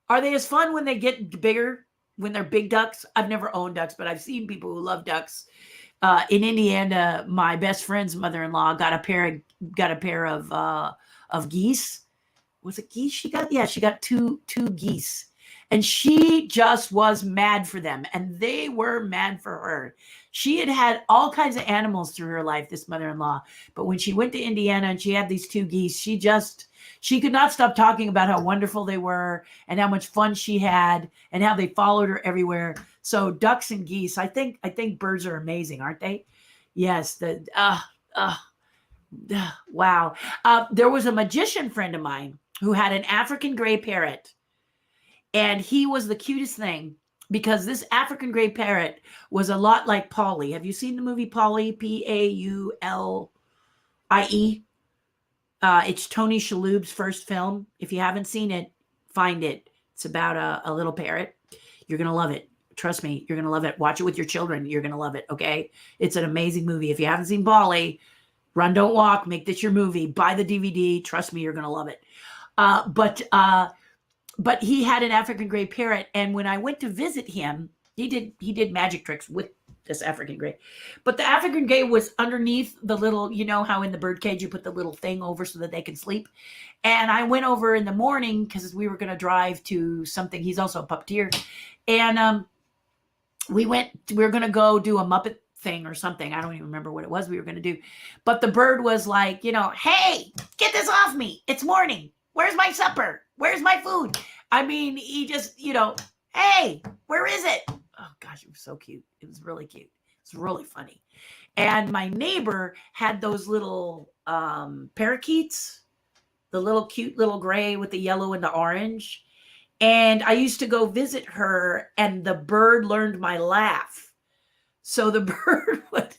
are they as fun when they get bigger, when they're big ducks? I've never owned ducks, but I've seen people who love ducks. In Indiana, my best friend's mother-in-law got a pair of geese. Was it geese she got? Yeah, she got two geese. And she just was mad for them, and they were mad for her. She had had all kinds of animals through her life, this mother-in-law. But when she went to Indiana and she had these two geese, she could not stop talking about how wonderful they were and how much fun she had and how they followed her everywhere. So ducks and geese, I think birds are amazing, aren't they? Yes. Wow. There was a magician friend of mine who had an African gray parrot, and he was the cutest thing because this African gray parrot was a lot like Polly. Have you seen the movie Polly? Paulie? It's Tony Shalhoub's first film. If you haven't seen it, find it. It's about a little parrot. You're going to love it. Trust me, you're going to love it. Watch it with your children. You're going to love it, okay? It's an amazing movie. If you haven't seen Polly, Run, Don't Walk, make this your movie. Buy the DVD. Trust me, you're going to love it. But he had an African gray parrot, and when I went to visit him, he did magic tricks with this African gray. But the African gray was underneath the little, you know how in the bird cage you put the little thing over so that they can sleep. And I went over in the morning because we were going to drive to something. He's also a puppeteer, and we were going to go do a Muppet thing or something. I don't even remember what it was we were going to do. But the bird was like, hey, get this off me. It's morning. Where's my supper? Where's my food? I mean, he just, hey, where is it? Oh gosh, it was so cute. It was really cute. It's really funny. And my neighbor had those little parakeets, the little cute little gray with the yellow and the orange. And I used to go visit her, and the bird learned my laugh. So the bird would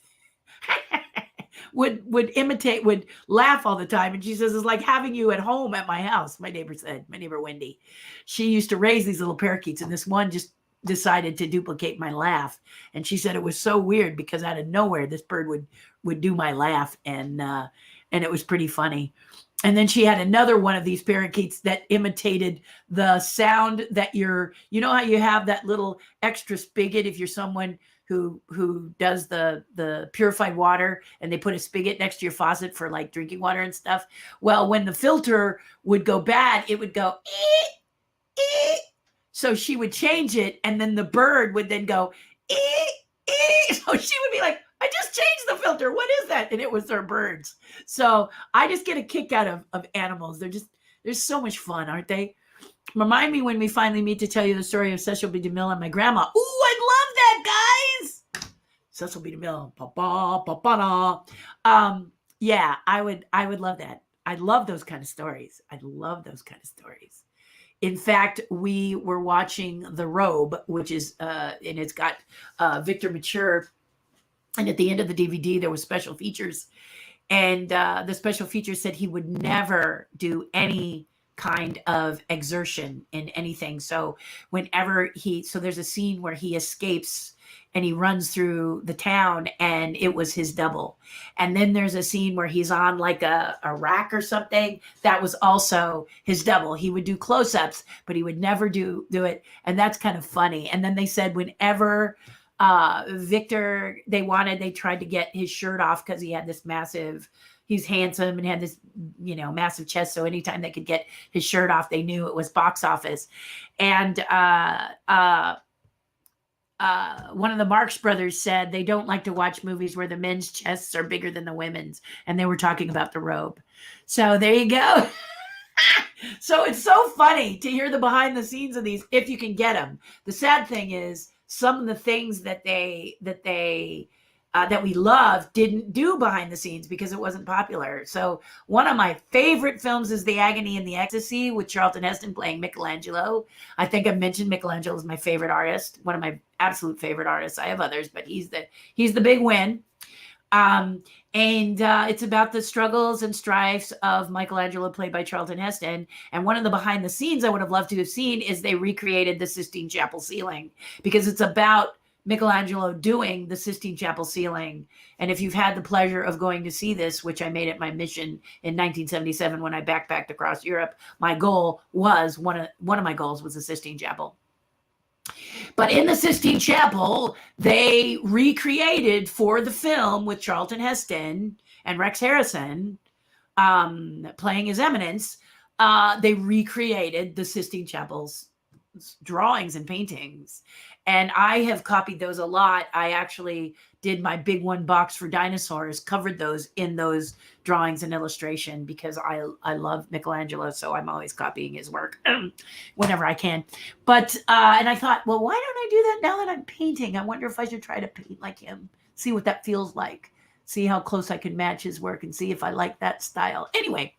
laugh all the time. And she says, it's like having you at home at my house. My neighbor Wendy, she used to raise these little parakeets, and this one just decided to duplicate my laugh. And she said it was so weird because out of nowhere, this bird would do my laugh. And it was pretty funny. And then she had another one of these parakeets that imitated the sound that you know how you have that little extra spigot if you're someone who does the purified water, and they put a spigot next to your faucet for like drinking water and stuff. Well, when the filter would go bad, it would go, ee, ee. So she would change it, and then the bird would then go, ee, ee. So she would be like, I just changed the filter. What is that? And it was their birds. So I just get a kick out of animals. They're so much fun, aren't they? Remind me when we finally meet to tell you the story of Cecil B. DeMille and my grandma. Ooh, I love that, guys. Cecil B. DeMille. Yeah, I would love that. I love those kind of stories. In fact, we were watching The Robe, which is, and it's got Victor Mature. And at the end of the DVD, there was special features. And the special features said he would never do any kind of exertion in anything. So so there's a scene where he escapes and he runs through the town, and it was his double. And then there's a scene where he's on like a rack or something. That was also his double. He would do close-ups, but he would never do it. And that's kind of funny. And then they said whenever Victor, they tried to get his shirt off because he had this he's handsome and had this, massive chest. So anytime they could get his shirt off, they knew it was box office. And one of the Marx brothers said they don't like to watch movies where the men's chests are bigger than the women's. And they were talking about The Robe. So there you go. So it's so funny to hear the behind the scenes of these, if you can get them. The sad thing is some of the things that we love didn't do behind the scenes because it wasn't popular. So one of my favorite films is The Agony and the Ecstasy with Charlton Heston playing Michelangelo. I think I've mentioned Michelangelo is my favorite artist, one of my absolute favorite artists. I have others, but he's the big win. And it's about the struggles and strifes of Michelangelo, played by Charlton Heston. And one of the behind the scenes I would have loved to have seen is they recreated the Sistine Chapel ceiling, because it's about Michelangelo doing the Sistine Chapel ceiling. And if you've had the pleasure of going to see this, which I made it my mission in 1977 when I backpacked across Europe, my goal was one of my goals was the Sistine Chapel. But in the Sistine Chapel, they recreated for the film with Charlton Heston and Rex Harrison playing his Eminence. They recreated the Sistine Chapel's drawings and paintings, and I have copied those a lot. I actually did my big one box for dinosaurs, covered those in those drawings and illustration because I love Michelangelo, so I'm always copying his work whenever I can. But and I thought, well, why don't I do that now that I'm painting? I wonder if I should try to paint like him, see what that feels like, see how close I can match his work, and see if I like that style. Anyway,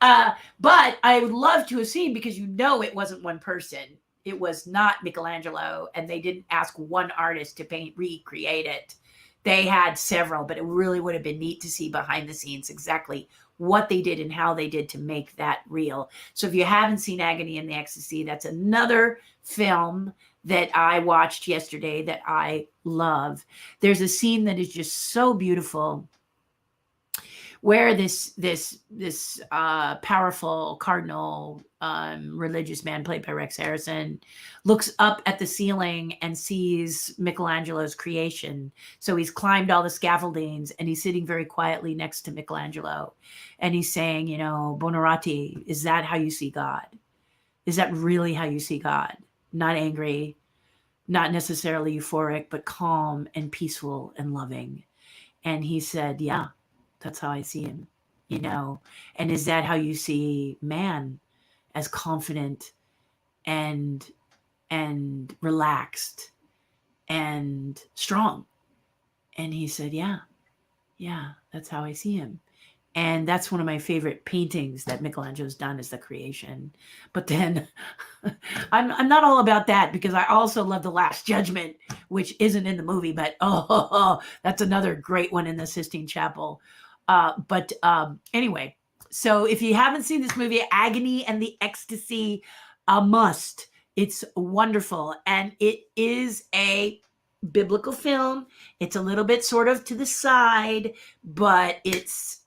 but I would love to have seen, because it wasn't one person. It was not Michelangelo, and they didn't ask one artist to recreate it. They had several, but it really would have been neat to see behind the scenes exactly what they did and how they did to make that real. So if you haven't seen Agony and the Ecstasy, that's another film that I watched yesterday that I love. There's a scene that is just so beautiful where this powerful cardinal religious man played by Rex Harrison looks up at the ceiling and sees Michelangelo's creation. So he's climbed all the scaffoldings and he's sitting very quietly next to Michelangelo, and he's saying, Buonarroti, is that how you see God? Is that really how you see God? Not angry, not necessarily euphoric, but calm and peaceful and loving. And he said, yeah, that's how I see him, and is that how you see man, as confident and relaxed and strong? And he said, yeah, that's how I see him. And that's one of my favorite paintings that Michelangelo's done, is the creation. But then I'm not all about that, because I also love The Last Judgment, which isn't in the movie, but that's another great one in the Sistine Chapel. But anyway, so if you haven't seen this movie, Agony and the Ecstasy, a must. It's wonderful. And it is a biblical film. It's a little bit sort of to the side, but it's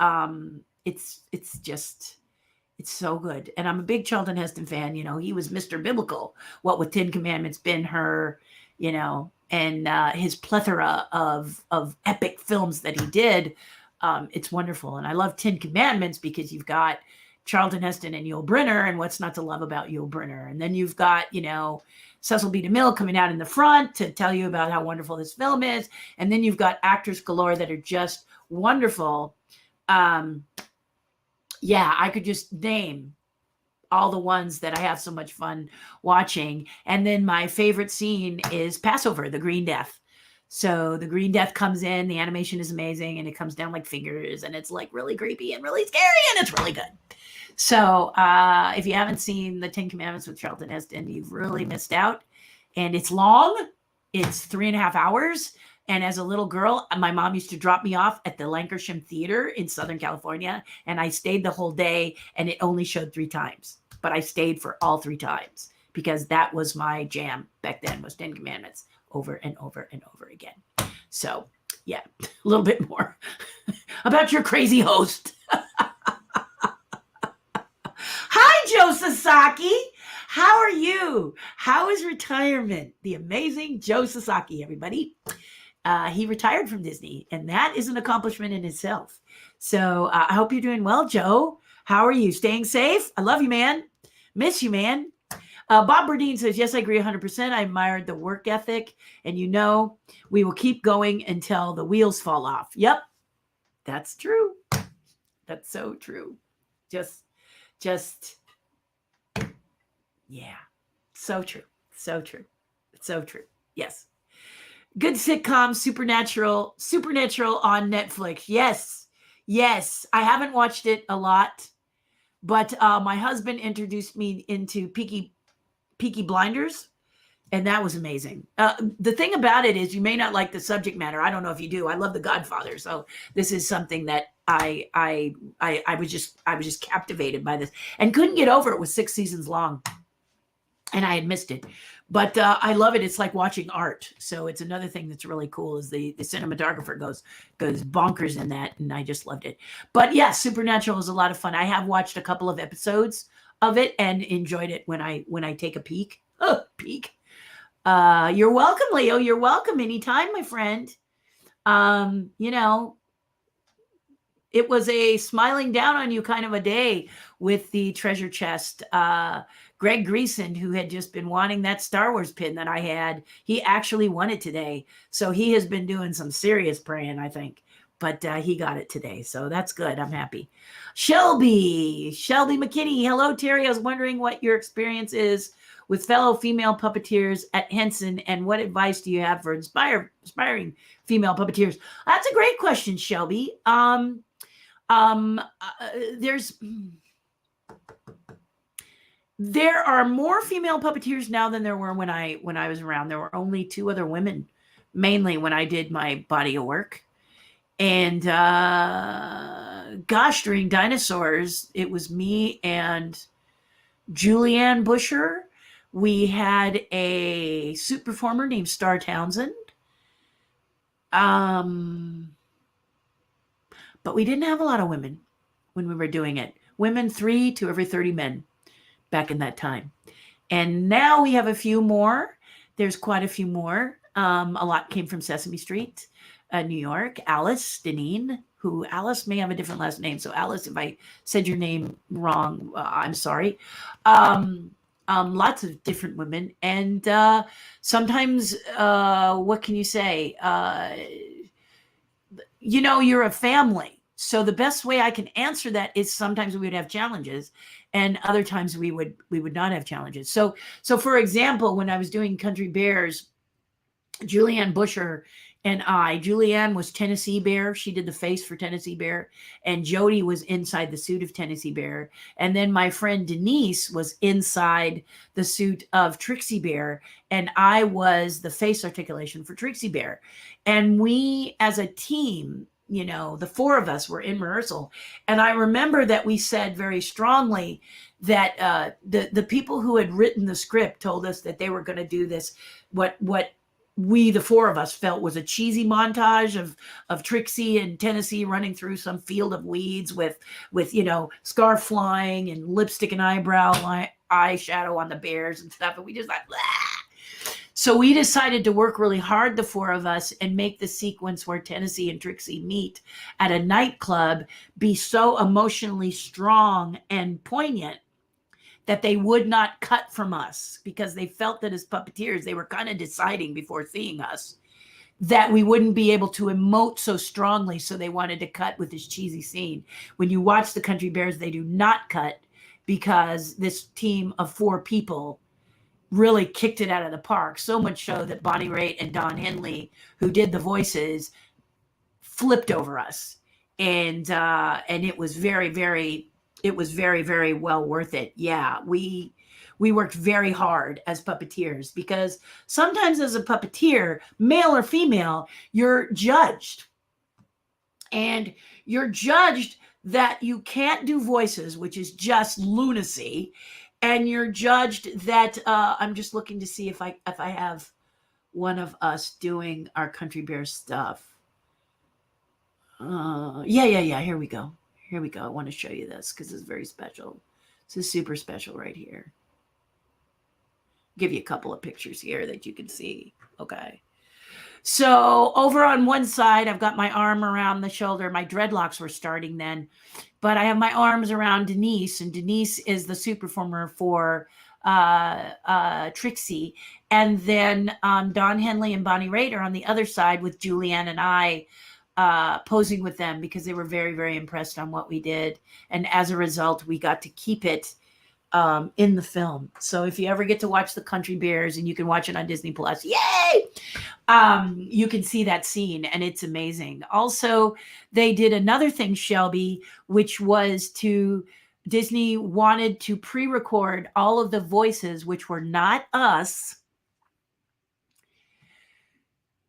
so good. And I'm a big Charlton Heston fan. He was Mr. Biblical, what with 10 Commandments, Ben-Hur, and his plethora of epic films that he did. It's wonderful. And I love 10 Commandments because you've got Charlton Heston and Yul Brynner, and what's not to love about Yul Brynner? And then you've got, Cecil B. DeMille coming out in the front to tell you about how wonderful this film is. And then you've got actors galore that are just wonderful. I could just name all the ones that I have so much fun watching. And then my favorite scene is Passover, the Green Death. So the Green Death comes in, the animation is amazing, and it comes down like fingers, and it's like really creepy and really scary, and it's really good. So if you haven't seen the 10 Commandments with Charlton Heston, you've really missed out. And it's long. It's 3.5 hours. And as a little girl, my mom used to drop me off at the Lancashire Theater in Southern California. And I stayed the whole day, and it only showed 3 times. But I stayed for all 3 times because that was my jam back then, was 10 Commandments over and over and over again. So yeah, a little bit more about your crazy host. Hi, Joe Sasaki. How are you? How is retirement? The amazing Joe Sasaki, everybody. He retired from Disney, and that is an accomplishment in itself. So I hope you're doing well, Joe. How are you? Staying safe? I love you, man. Miss you, man. Bob Burdine says, yes, I agree 100%. I admired the work ethic, and we will keep going until the wheels fall off. Yep, that's true. That's so true. Just, yeah, so true. So true. So true. Yes. Good sitcom, Supernatural on Netflix. Yes. I haven't watched it a lot, but my husband introduced me into Peaky Blinders, and that was amazing. The thing about it is, you may not like the subject matter. I don't know if you do. I love The Godfather, so this is something that I was just captivated by this and couldn't get over it. It was 6 seasons long, and I had missed it. But I love it. It's like watching art. So it's another thing that's really cool is the cinematographer goes bonkers in that, and I just loved it. But yeah, Supernatural is a lot of fun. I have watched a couple of episodes of it and enjoyed it when I take a peek. Oh, peek. You're welcome, Leo. You're welcome anytime, my friend. You know, it was a smiling down on you kind of a day with the treasure chest. Greg Greason, who had just been wanting that Star Wars pin that I had, he actually won it today. So he has been doing some serious praying, I think. But he got it today. So that's good. I'm happy. Shelby McKinney. Hello, Terry. I was wondering what your experience is with fellow female puppeteers at Henson, and what advice do you have for inspiring female puppeteers? That's a great question, Shelby. There are more female puppeteers now than there were when I was around. There were only 2 other women, mainly when I did my body of work. And gosh, during Dinosaurs, it was me and Julianne Busher. We had a suit performer named Star Townsend. But we didn't have a lot of women when we were doing it. Women 3 to every 30 men back in that time. And now we have a few more. There's quite a few more. A lot came from Sesame Street, New York. Alice Deneen, who Alice may have a different last name. So Alice, if I said your name wrong, I'm sorry. Lots of different women. And sometimes, what can you say? You're a family. So the best way I can answer that is sometimes we would have challenges, and other times we would not have challenges. So for example, when I was doing Country Bears, Julianne Busher and Julianne was Tennessee Bear. She did the face for Tennessee Bear, and Jody was inside the suit of Tennessee Bear. And then my friend Denise was inside the suit of Trixie Bear, and I was the face articulation for Trixie Bear. And we, as a team, the 4 of us were in rehearsal. And I remember that we said very strongly that the people who had written the script told us that they were going to do this, what we, the 4 of us, felt was a cheesy montage of Trixie and Tennessee running through some field of weeds with scarf flying and lipstick and eyeshadow on the bears and stuff. And we just like, blah. So we decided to work really hard, the 4 of us, and make the sequence where Tennessee and Trixie meet at a nightclub be so emotionally strong and poignant that they would not cut from us, because they felt that as puppeteers, they were kind of deciding before seeing us that we wouldn't be able to emote so strongly. So they wanted to cut with this cheesy scene. When you watch the Country Bears, they do not cut, because this team of 4 people really kicked it out of the park. So much so that Bonnie Raitt and Don Henley, who did the voices, flipped over us. And it was very, very well worth it. Yeah, we worked very hard as puppeteers, because sometimes as a puppeteer, male or female, you're judged. And you're judged that you can't do voices, which is just lunacy. And you're judged that I'm just looking to see if I have one of us doing our Country Bear stuff. Yeah. Here we go. I want to show you this because it's very special. This is super special right here. Give you a couple of pictures here that you can see. Okay. So over on one side, I've got my arm around the shoulder. My dreadlocks were starting then, but I have my arms around Denise, and Denise is the suit performer for Trixie. And then Don Henley and Bonnie Raitt are on the other side with Julianne and I posing with them, because they were very, very impressed on what we did. And as a result, we got to keep it in the film. So if you ever get to watch the Country Bears, and you can watch it on Disney Plus, yay! You can see that scene, and it's amazing. Also, they did another thing, Shelby, which was Disney wanted to pre-record all of the voices, which were not us,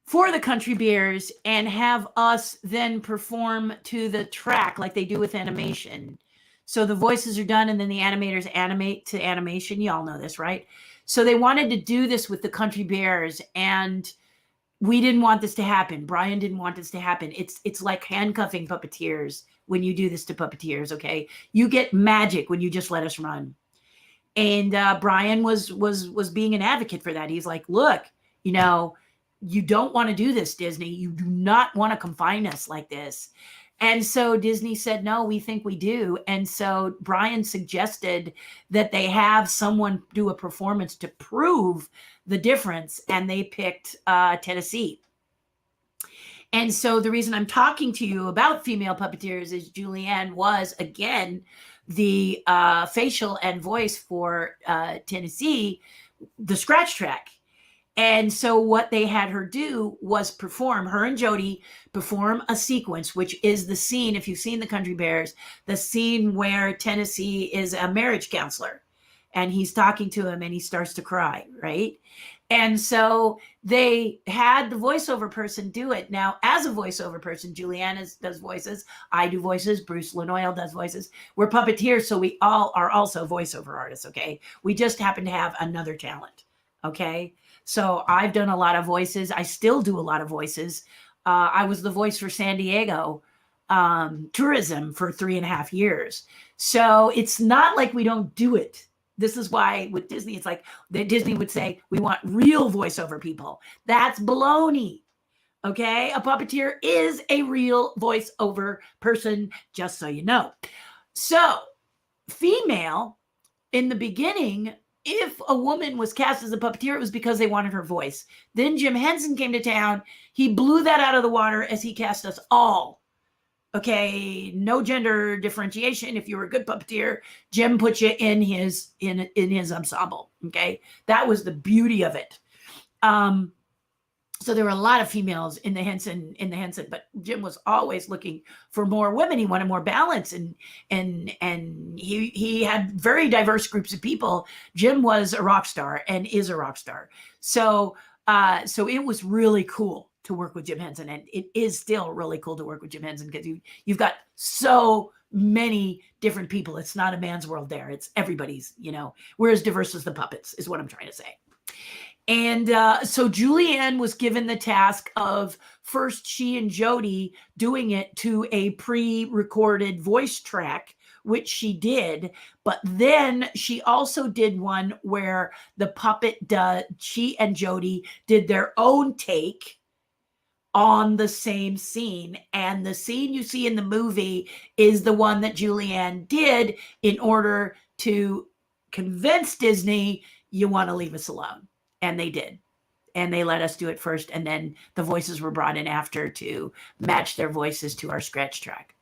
for the Country Bears, and have us then perform to the track like they do with animation. So the voices are done, and then the animators animate to animation. Y'all know this, right? So they wanted to do this with the Country Bears, and we didn't want this to happen. Brian didn't want this to happen. It's like handcuffing puppeteers when you do this to puppeteers, okay? You get magic when you just let us run. And Brian was being an advocate for that. He's like, look, you know, you don't want to do this, Disney. You do not want to confine us like this. And so Disney said, no, we think we do. And so Brian suggested that they have someone do a performance to prove the difference. And they picked Tennessee. And so the reason I'm talking to you about female puppeteers is Julianne was, again, the facial and voice for Tennessee, the scratch track. And so what they had her do was perform, her and Jody perform a sequence, which is the scene, if you've seen the Country Bears, the scene where Tennessee is a marriage counselor and he's talking to him and he starts to cry, right? And so they had the voiceover person do it. Now, as a voiceover person, Julianne does voices. I do voices. Bruce Lanoyle does voices. We're puppeteers, so we all are also voiceover artists, okay? We just happen to have another talent, okay? So I've done a lot of voices. I still do a lot of voices. I was the voice for San Diego tourism for 3.5 years. So it's not like we don't do it. This is why with Disney, it's like Disney would say, we want real voiceover people. That's baloney. Okay. A puppeteer is a real voiceover person, just so you know. So female in the beginning, if a woman was cast as a puppeteer, it was because they wanted her voice. Then Jim Henson came to town. He blew that out of the water as he cast us all. Okay, no gender differentiation. If you were a good puppeteer, Jim put you in his ensemble. Okay, that was the beauty of it. So there were a lot of females in the Henson, but Jim was always looking for more women. He wanted more balance, and he had very diverse groups of people. Jim was a rock star and is a rock star. So it was really cool to work with Jim Henson, and it is still really cool to work with Jim Henson because you've got so many different people. It's not a man's world there. It's everybody's, we're as diverse as the puppets is what I'm trying to say. And so Julianne was given the task of first she and Jody doing it to a pre-recorded voice track, which she did. But then she also did one where she and Jody did their own take on the same scene. And the scene you see in the movie is the one that Julianne did in order to convince Disney, you want to leave us alone. And they did. And they let us do it first. And then the voices were brought in after to match their voices to our scratch track.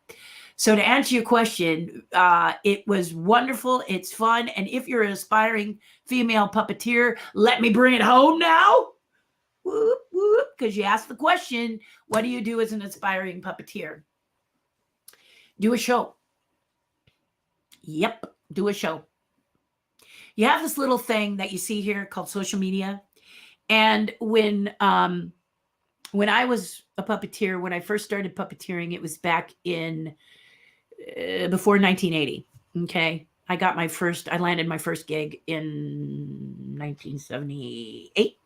So to answer your question, it was wonderful. It's fun. And if you're an aspiring female puppeteer, let me bring it home now. Whoop, whoop. Because you asked the question, what do you do as an aspiring puppeteer? Do a show. Yep, do a show. You have this little thing that you see here called social media. And when I was a puppeteer, when I first started puppeteering, it was back in before 1980. Okay. I landed my first gig in 1978.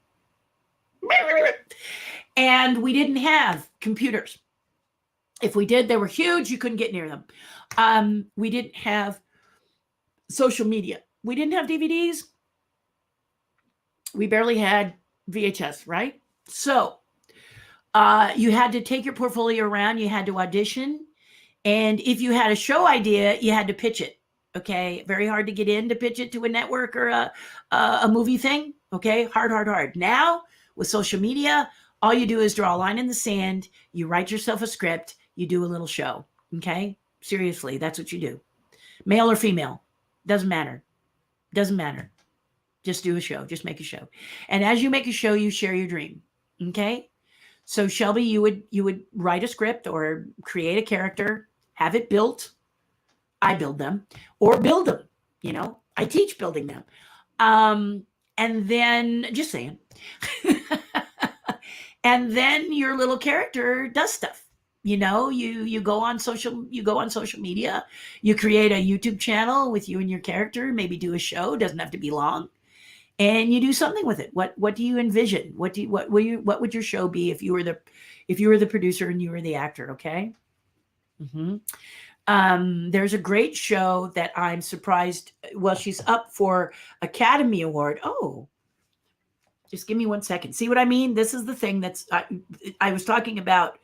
And we didn't have computers. If we did, they were huge. You couldn't get near them. We didn't have social media. We didn't have DVDs. We barely had VHS, right? So you had to take your portfolio around. You had to audition. And if you had a show idea, you had to pitch it. Okay. Very hard to get in to pitch it to a network or a movie thing. Okay. Hard. Now with social media, all you do is draw a line in the sand. You write yourself a script. You do a little show. Okay. Seriously, that's what you do. Male or female. Doesn't matter. Just do a show. Just make a show. And as you make a show, you share your dream. Okay. So Shelby, you would write a script or create a character, have it built. I build them or build them. I teach building them. And then just saying, and then your little character does stuff. You go on social media, you create a YouTube channel with you and your character, maybe do a show, doesn't have to be long. and you do something with it. What do you envision? What would your show be if you were the producer and you were the actor? Okay. Mm-hmm. There's a great show that I'm surprised. Well, she's up for Academy Award. Oh, just give me 1 second. See what I mean? This is the thing I was talking about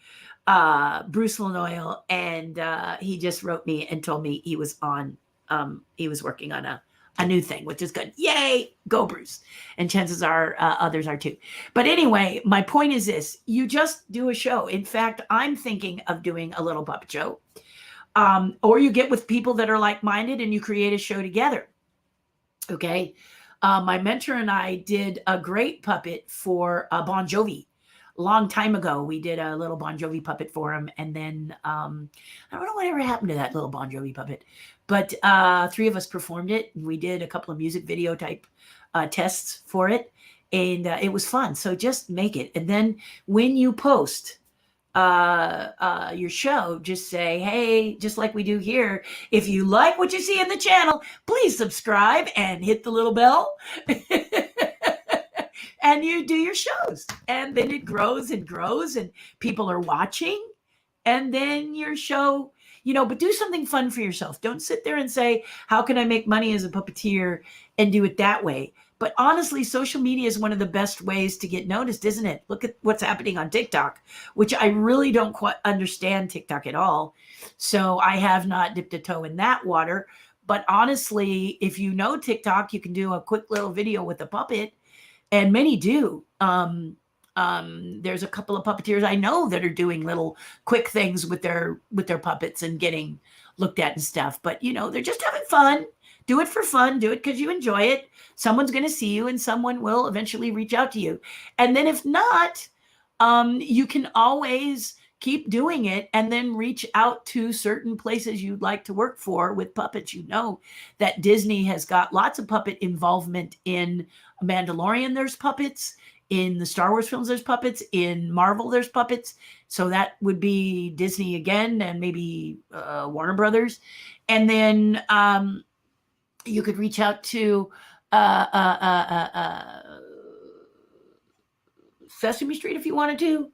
Bruce Lanoil, and he just wrote me and told me he was working on a new thing, which is good. Yay, go Bruce. And chances are others are too. But anyway, my point is this: you just do a show. In fact, I'm thinking of doing a little puppet show. Or you get with people that are like-minded and you create a show together. Okay. My mentor and I did a great puppet for Bon Jovi. A long time ago, we did a little Bon Jovi puppet for him. And then I don't know whatever happened to that little Bon Jovi puppet, but 3 of us performed it. And we did a couple of music video type tests for it. And it was fun. So just make it. And then when you post your show, just say, hey, just like we do here, if you like what you see in the channel, please subscribe and hit the little bell. And you do your shows, and then it grows and grows and people are watching, and then your show, but do something fun for yourself. Don't sit there and say, how can I make money as a puppeteer, and do it that way. But honestly, social media is one of the best ways to get noticed, isn't it? Look at what's happening on TikTok, which I really don't quite understand TikTok at all. So I have not dipped a toe in that water. But honestly, if you know TikTok, you can do a quick little video with a puppet, and many do. There's a couple of puppeteers I know that are doing little quick things with their puppets and getting looked at and stuff. But they're just having fun. Do it for fun. Do it because you enjoy it. Someone's going to see you, and someone will eventually reach out to you. And then if not, you can always keep doing it and then reach out to certain places you'd like to work for with puppets. That Disney has got lots of puppet involvement in Mandalorian. There's puppets. In the Star Wars films, there's puppets. In Marvel, there's puppets. So that would be Disney again, and maybe Warner Brothers. And then you could reach out to Sesame Street if you wanted to.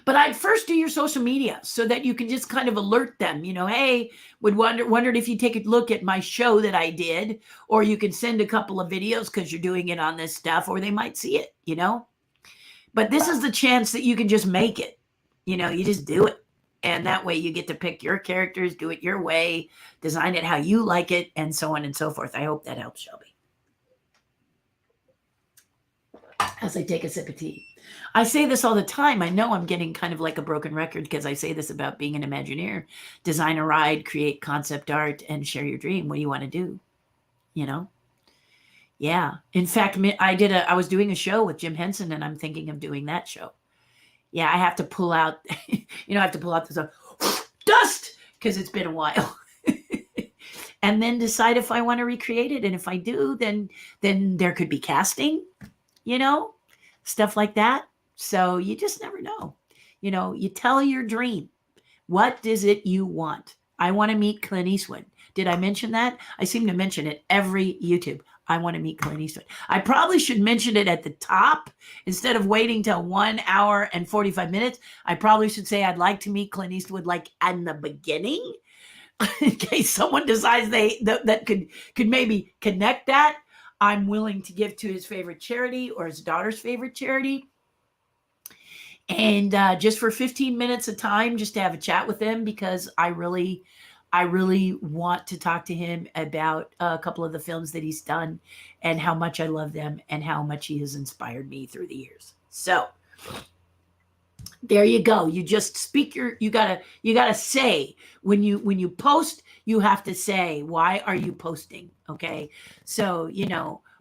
But I'd first do your social media so that you can just kind of alert them, hey, wondered if you take a look at my show that I did, or you can send a couple of videos because you're doing it on this stuff, or they might see it, but this is the chance that you can just make it, you just do it. And that way you get to pick your characters, do it your way, design it how you like it, and so on and so forth. I hope that helps, Shelby. As I take a sip of tea. I say this all the time. I know I'm getting kind of like a broken record because I say this about being an Imagineer. Design a ride, create concept art, and share your dream. What do you want to do? Yeah. In fact, I was doing a show with Jim Henson, and I'm thinking of doing that show. Yeah, I have to pull out, I have to pull out this dust because it's been a while. And then decide if I want to recreate it. And if I do, then there could be casting, stuff like that. So you just never know. You tell your dream. What is it you want? I want to meet Clint Eastwood. Did I mention that? I seem to mention it every YouTube. I want to meet Clint Eastwood. I probably should mention it at the top instead of waiting till 1 hour and 45 minutes. I probably should say I'd like to meet Clint Eastwood like in the beginning, in case someone decides that could maybe connect that. I'm willing to give to his favorite charity or his daughter's favorite charity. And just for 15 minutes of time, just to have a chat with him, because I really want to talk to him about a couple of the films that he's done and how much I love them and how much he has inspired me through the years. So there you go. You just speak you gotta say when you post, you have to say, why are you posting? Okay. So,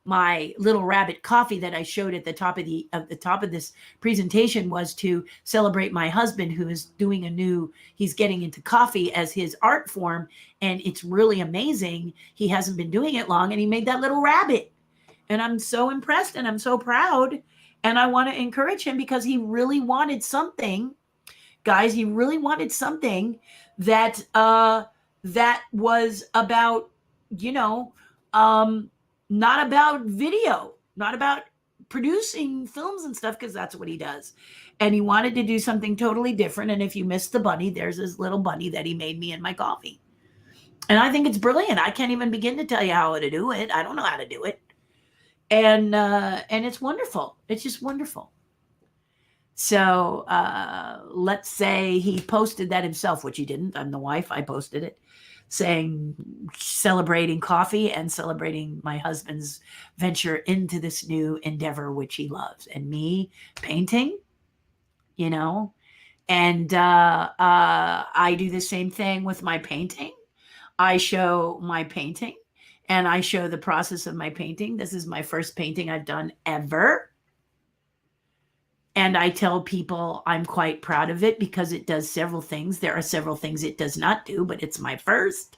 my little rabbit coffee that I showed at the top of this presentation was to celebrate my husband, who is doing he's getting into coffee as his art form. And it's really amazing. He hasn't been doing it long, and he made that little rabbit. And I'm so impressed and I'm so proud. And I want to encourage him because he really wanted something, guys. He really wanted something that was about, not about video, not about producing films and stuff, because that's what he does. And he wanted to do something totally different. And if you missed the bunny, there's this little bunny that he made me in my coffee. And I think it's brilliant. I can't even begin to tell you how to do it. I don't know how to do it. And it's wonderful. It's just wonderful. So let's say he posted that himself, which he didn't. I'm the wife. I posted it, saying celebrating coffee and celebrating my husband's venture into this new endeavor, which he loves, and me painting, you know. And I do the same thing with my painting. I show my painting and I show the process of my painting. This is my first painting I've done ever. And I tell people I'm quite proud of it because it does several things. There are several things it does not do, but it's my first.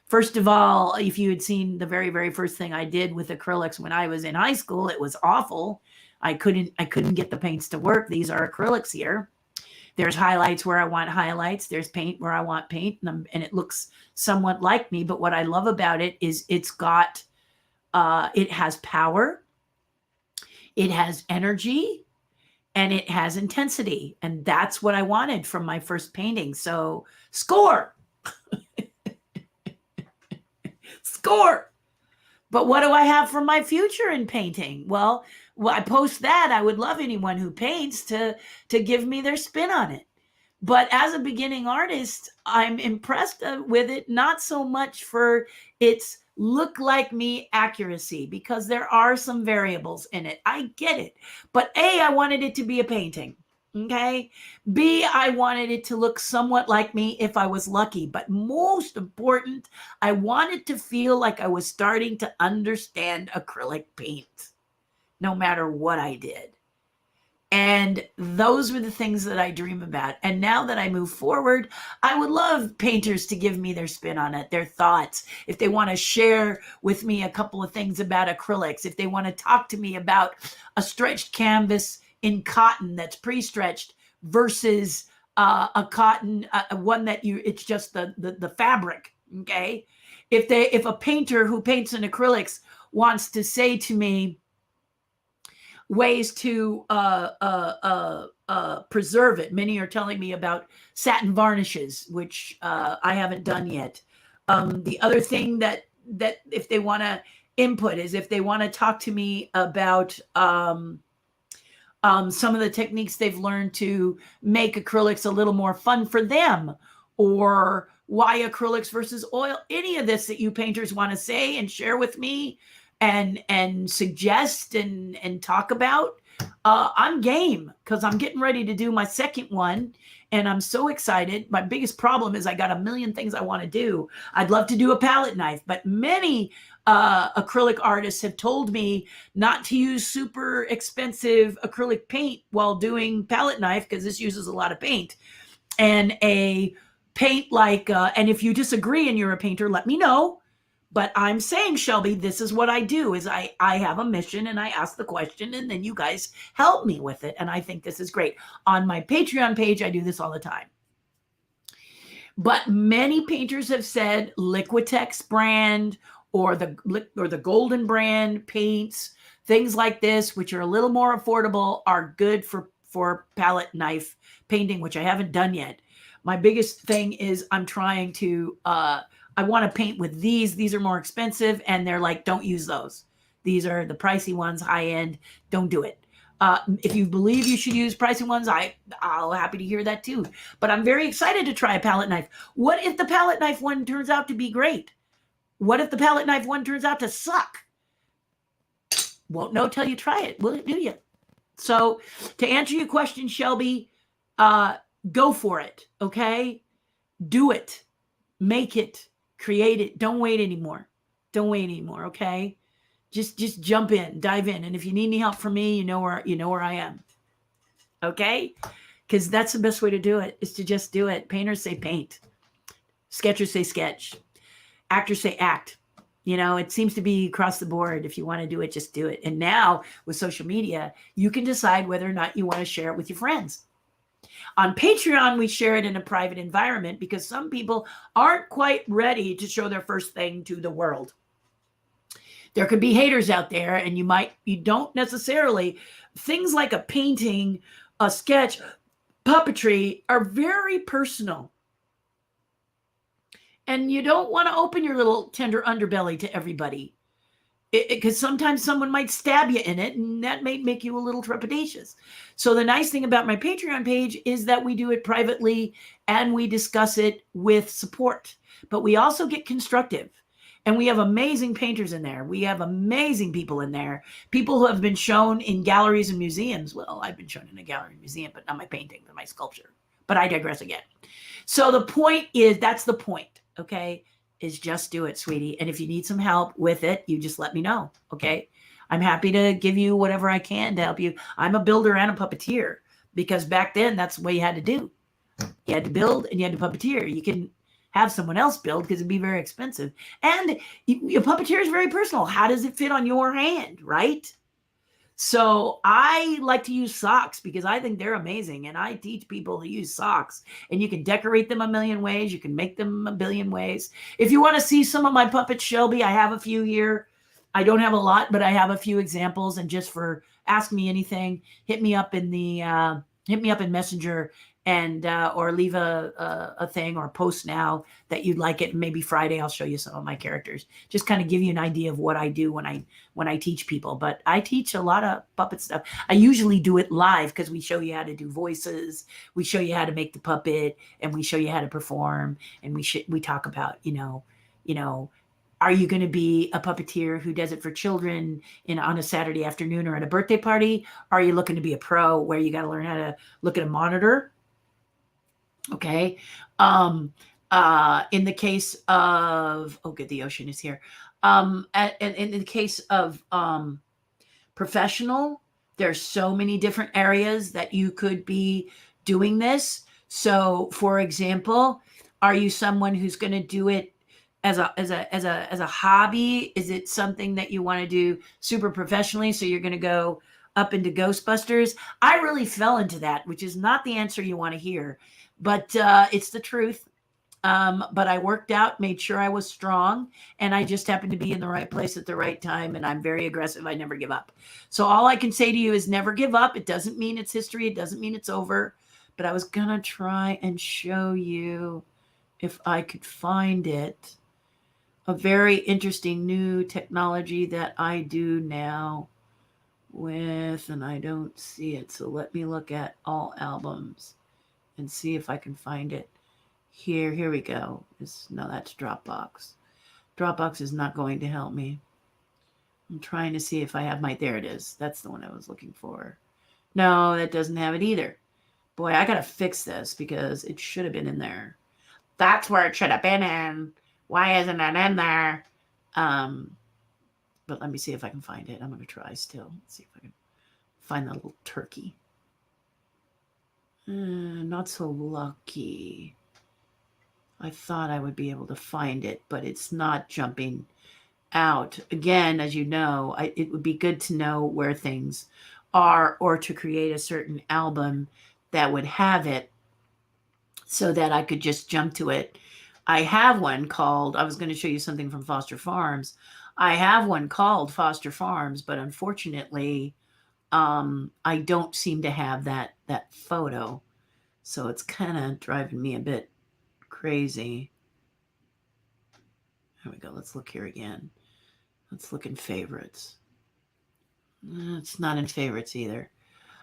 First of all, if you had seen the very, very first thing I did with acrylics when I was in high school, it was awful. I couldn't get the paints to work. These are acrylics here. There's highlights where I want highlights. There's paint where I want paint, and it looks somewhat like me. But what I love about it is it has power, it has energy, and it has intensity. And that's what I wanted from my first painting. So score. Score. But what do I have for my future in painting? Well, I post that. I would love anyone who paints to give me their spin on it. But as a beginning artist, I'm impressed with it, not so much for its look like me accuracy, because there are some variables in it. I get it. But A, I wanted it to be a painting. Okay. B, I wanted it to look somewhat like me if I was lucky. But most important, I wanted to feel like I was starting to understand acrylic paint, no matter what I did. And those were the things that I dream about. And now that I move forward, I would love painters to give me their spin on it, their thoughts. If they want to share with me a couple of things about acrylics, if they want to talk to me about a stretched canvas in cotton that's pre-stretched versus a cotton, one that it's just the fabric. Okay. If a painter who paints in acrylics wants to say to me ways to preserve it, many are telling me about satin varnishes, which I haven't done yet. The other thing that if they want to input is if they want to talk to me about some of the techniques they've learned to make acrylics a little more fun for them, or why acrylics versus oil, any of this that you painters want to say and share with me and suggest and talk about, I'm game, because I'm getting ready to do my second one and I'm so excited. My biggest problem is I got a million things I want to do. I'd love to do a palette knife, but many acrylic artists have told me not to use super expensive acrylic paint while doing palette knife, because this uses a lot of paint. And a paint like, and if you disagree and you're a painter, let me know. But I'm saying, Shelby, this is what I do, is I have a mission and I ask the question and then you guys help me with it. And I think this is great. On my Patreon page, I do this all the time. But many painters have said Liquitex brand or the Golden brand paints, things like this, which are a little more affordable, are good for palette knife painting, which I haven't done yet. My biggest thing is I'm trying to, I want to paint with these. These are more expensive. And they're like, don't use those. These are the pricey ones, high end. Don't do it. If you believe you should use pricey ones, I'll happy to hear that too. But I'm very excited to try a palette knife. What if the palette knife one turns out to be great? What if the palette knife one turns out to suck? Won't know till you try it, will it, do you? So to answer your question, Shelby, go for it, okay? Do it. Make it. Create it. Don't wait anymore. Don't wait anymore, okay? Just jump in, dive in. And if you need any help from me, you know where I am. Okay? Because that's the best way to do it, is to just do it. Painters say paint. Sketchers say sketch. Actors say act. You know, it seems to be across the board. If you want to do it, just do it. And now with social media, you can decide whether or not you want to share it with your friends. On Patreon, we share it in a private environment because some people aren't quite ready to show their first thing to the world. There could be haters out there, and you don't necessarily, things like a painting, a sketch, puppetry are very personal. And you don't want to open your little tender underbelly to everybody, because sometimes someone might stab you in it, and that may make you a little trepidatious. So the nice thing about my Patreon page is that we do it privately and we discuss it with support, but we also get constructive. And we have amazing painters in there. We have amazing people in there. People who have been shown in galleries and museums. Well, I've been shown in a gallery and museum, but not my painting, but my sculpture. But I digress again. So the point is, that's the point, okay, is just do it, sweetie. And if you need some help with it, you just let me know, okay? I'm happy to give you whatever I can to help you. I'm a builder and a puppeteer, because back then, that's what you had to do. You had to build and you had to puppeteer. You can have someone else build because it'd be very expensive. And your puppeteer is very personal. How does it fit on your hand, right? So I like to use socks because I think they're amazing. And I teach people to use socks. And you can decorate them a million ways. You can make them a billion ways. If you want to see some of my puppets, Shelby, I have a few here. I don't have a lot, but I have a few examples. And just for Ask Me Anything, hit me up in Messenger, and or leave a thing or post now that you'd like it. And maybe Friday I'll show you some of my characters. Just kind of give you an idea of what I do when I teach people. But I teach a lot of puppet stuff. I usually do it live because we show you how to do voices, we show you how to make the puppet, and we show you how to perform. And we talk about, are you going to be a puppeteer who does it for children on a Saturday afternoon or at a birthday party? Are you looking to be a pro where you got to learn how to look at a monitor? Okay. In the case of, oh, good, the ocean is here. In the case of professional, there's so many different areas that you could be doing this. So, for example, are you someone who's going to do it as a hobby? Is it something that you want to do super professionally? So you're going to go up into Ghostbusters? I really fell into that, which is not the answer you want to hear. But it's the truth. But I worked out, made sure I was strong, and I just happened to be in the right place at the right time. And I'm very aggressive. I never give up. So all I can say to you is never give up. It doesn't mean it's history. It doesn't mean it's over. But I was going to try and show you, if I could find it, a very interesting new technology that I do now with, and I don't see it. So let me look at all albums and see if I can find it here. Here we go. No, that's Dropbox. Dropbox is not going to help me. I'm trying to see if I have there it is. That's the one I was looking for. No, that doesn't have it either. Boy, I got to fix this because it should have been in there. That's where it should have been in. Why isn't it in there? But let me see if I can find it. I'm going to try still. Let's see if I can find that little turkey. Not so lucky. I thought I would be able to find it, but it's not jumping out. Again, as you know, it would be good to know where things are, or to create a certain album that would have it so that I could just jump to it. I have one called, I was going to show you something from Foster Farms. I have one called Foster Farms, but unfortunately, I don't seem to have that photo. So it's kind of driving me a bit crazy. There we go. Let's look here again. Let's look in favorites. It's not in favorites either.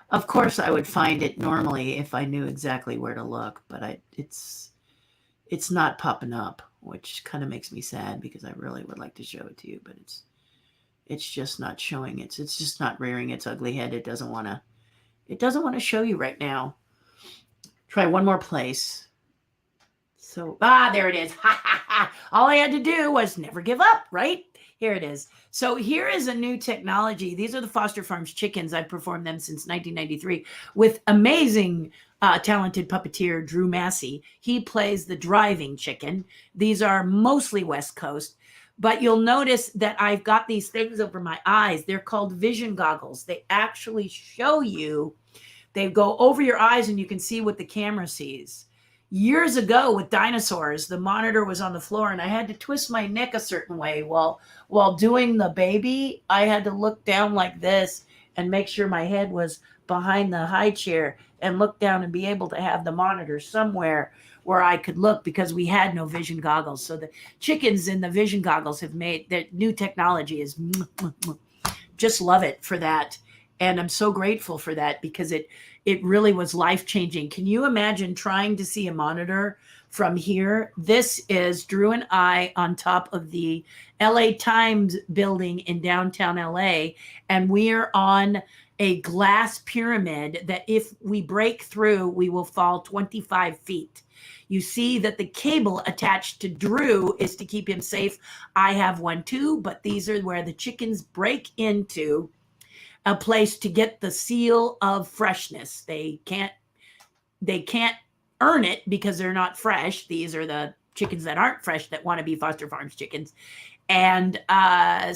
Of course, I would find it normally if I knew exactly where to look, but it's not popping up, which kind of makes me sad because I really would like to show it to you, but it's just not showing. It's just not rearing its ugly head. It doesn't want to show you right now. Try one more place. So, there it is. All I had to do was never give up, right? Here it is. So here is a new technology. These are the Foster Farms chickens. I've performed them since 1993 with amazing, talented puppeteer Drew Massey. He plays the driving chicken. These are mostly West Coast, but you'll notice that I've got these things over my eyes. They're called vision goggles. They actually show you, they go over your eyes and you can see what the camera sees. years ago with dinosaurs, the monitor was on the floor and I had to twist my neck a certain way while doing the baby. I had to look down like this and make sure my head was behind the high chair and look down and be able to have the monitor somewhere where I could look, because we had no vision goggles. So the chickens in the vision goggles have made that new technology is just love it for that. And I'm so grateful for that, because it really was life-changing. Can you imagine trying to see a monitor from here? This is Drew and I on top of the LA Times building in downtown LA, and we are on a glass pyramid that if we break through, we will fall 25 feet. You see that the cable attached to Drew is to keep him safe. I have one too, but these are where the chickens break into a place to get the seal of freshness. They can't earn it because they're not fresh. These are the chickens that aren't fresh that want to be Foster Farms chickens. And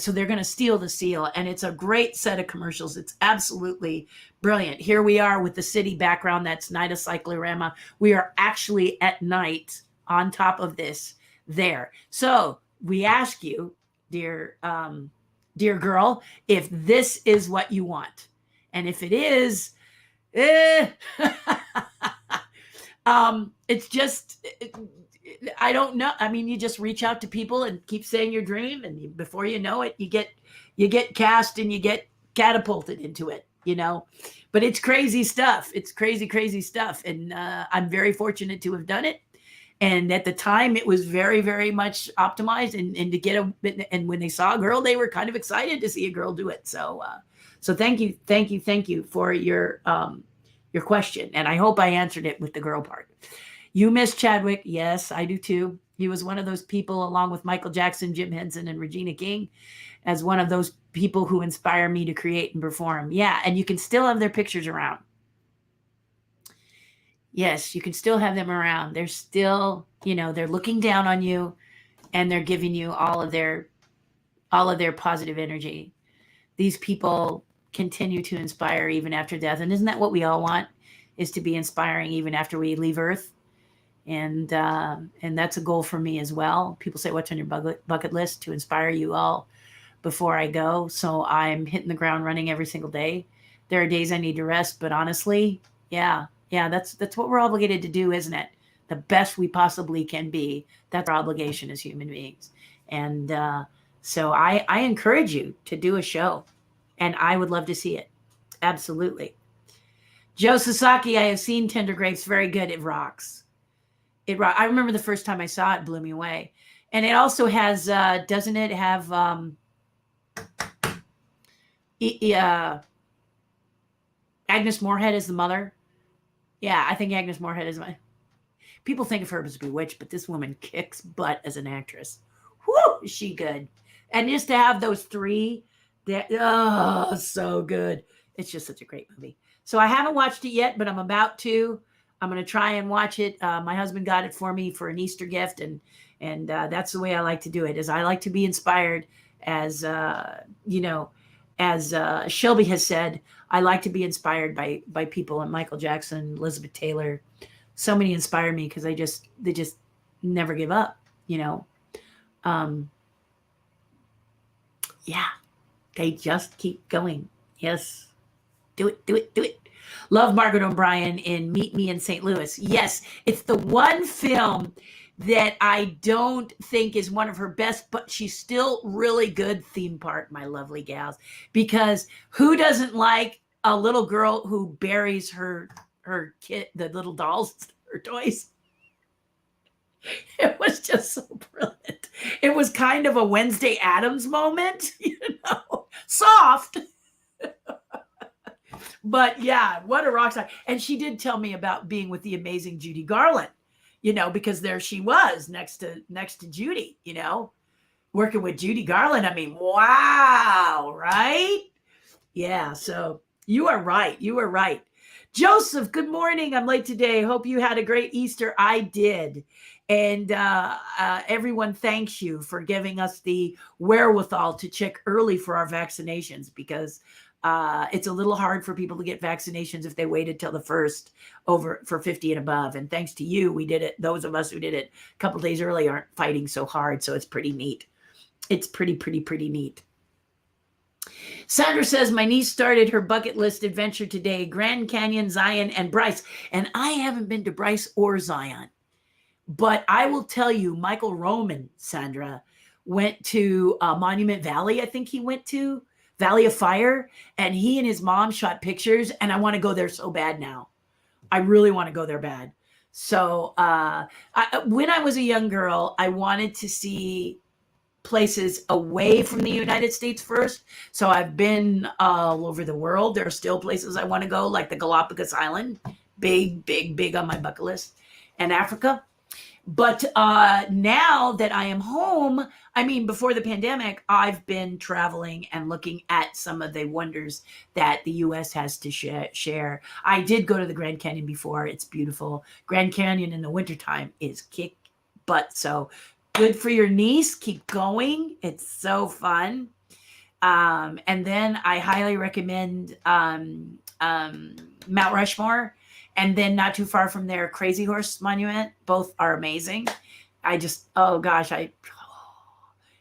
so they're going to steal the seal. And it's a great set of commercials. It's absolutely brilliant. Here we are with the city background. That's Night of Cyclorama. We are actually at night on top of this there. So we ask you, dear girl, if this is what you want. And if it is, it's just, I don't know. I mean, you just reach out to people and keep saying your dream, and before you know it, you get cast and you get catapulted into it, but it's crazy stuff. It's crazy stuff. And I'm very fortunate to have done it. And at the time it was very, very much optimized, and to get and when they saw a girl, they were kind of excited to see a girl do it. So thank you for your question. And I hope I answered it with the girl part. You miss Chadwick. Yes, I do too. He was one of those people, along with Michael Jackson, Jim Henson, and Regina King, as one of those people who inspire me to create and perform. Yeah. And you can still have their pictures around. Yes, you can still have them around. They're still, they're looking down on you, and they're giving you all of their positive energy. These people continue to inspire even after death. And isn't that what we all want, is to be inspiring even after we leave Earth? And that's a goal for me as well. People say, what's on your bucket list? To inspire you all before I go. So I'm hitting the ground running every single day. There are days I need to rest, but honestly, yeah, that's what we're obligated to do, isn't it? The best we possibly can be. That's our obligation as human beings. And so I encourage you to do a show, and I would love to see it. Absolutely. Joe Sasaki, I have seen Tender Grapes. Very good. It rocks. I remember the first time I saw it, blew me away. And it also has, doesn't it have Agnes Moorehead as the mother? Yeah, I think Agnes Moorehead is people think of her as Bewitched, but this woman kicks butt as an actress. Whoo, is she good. And just to have those three, so good. It's just such a great movie. So I haven't watched it yet, but I'm about to. I'm going to try and watch it. My husband got it for me for an Easter gift, and that's the way I like to do it. Is I like to be inspired, as as Shelby has said. I like to be inspired by people, and Michael Jackson, Elizabeth Taylor. So many inspire me because they just never give up. Yeah, they just keep going. Yes, do it. Love Margaret O'Brien in Meet Me in St. Louis. Yes, it's the one film that I don't think is one of her best, but she's still really good theme part, my lovely gals. Because who doesn't like a little girl who buries her kid, the little dolls, her toys? It was just so brilliant. It was kind of a Wednesday Addams moment, soft. But yeah, what a rock star. And she did tell me about being with the amazing Judy Garland, because there she was next to Judy, working with Judy Garland. I mean, wow, right? Yeah, so you are right. Joseph, good morning. I'm late today. Hope you had a great Easter. I did. And everyone thanks you for giving us the wherewithal to check early for our vaccinations, because It's a little hard for people to get vaccinations if they waited till the first over for 50 and above. And thanks to you, we did it. Those of us who did it a couple days early aren't fighting so hard. So it's pretty neat. It's pretty neat. Sandra says, my niece started her bucket list adventure today, Grand Canyon, Zion, and Bryce. And I haven't been to Bryce or Zion. But I will tell you, Michael Roman, Sandra, went to Monument Valley, I think he went to, Valley of Fire, and he and his mom shot pictures, and I want to go there so bad now. I really want to go there bad. So when I was a young girl, I wanted to see places away from the United States first. So I've been all over the world. There are still places I want to go, like the Galapagos Island, big on my bucket list, and Africa. But now that I am home, I mean, before the pandemic, I've been traveling and looking at some of the wonders that the U.S. has to share. I did go to the Grand Canyon before. It's beautiful. Grand Canyon in the wintertime is kick butt. So good for your niece. Keep going. It's so fun. And then I highly recommend Mount Rushmore. And then not too far from there, Crazy Horse Monument. Both are amazing. I just, oh gosh,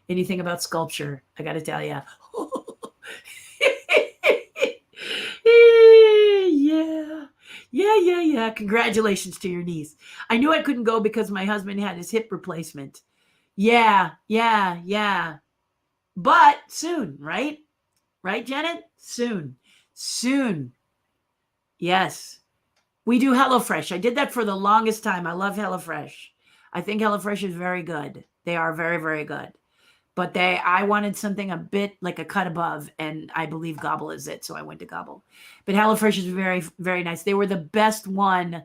anything about sculpture, I got to tell you. Yeah. Congratulations to your niece. I knew I couldn't go because my husband had his hip replacement. Yeah. But soon, right? Right, Janet? Soon. Yes. We do HelloFresh. I did that for the longest time. I love HelloFresh. I think HelloFresh is very good. They are very, very good. But I wanted something a bit like a cut above, and I believe Gobble is it, so I went to Gobble. But HelloFresh is very, very nice. They were the best one.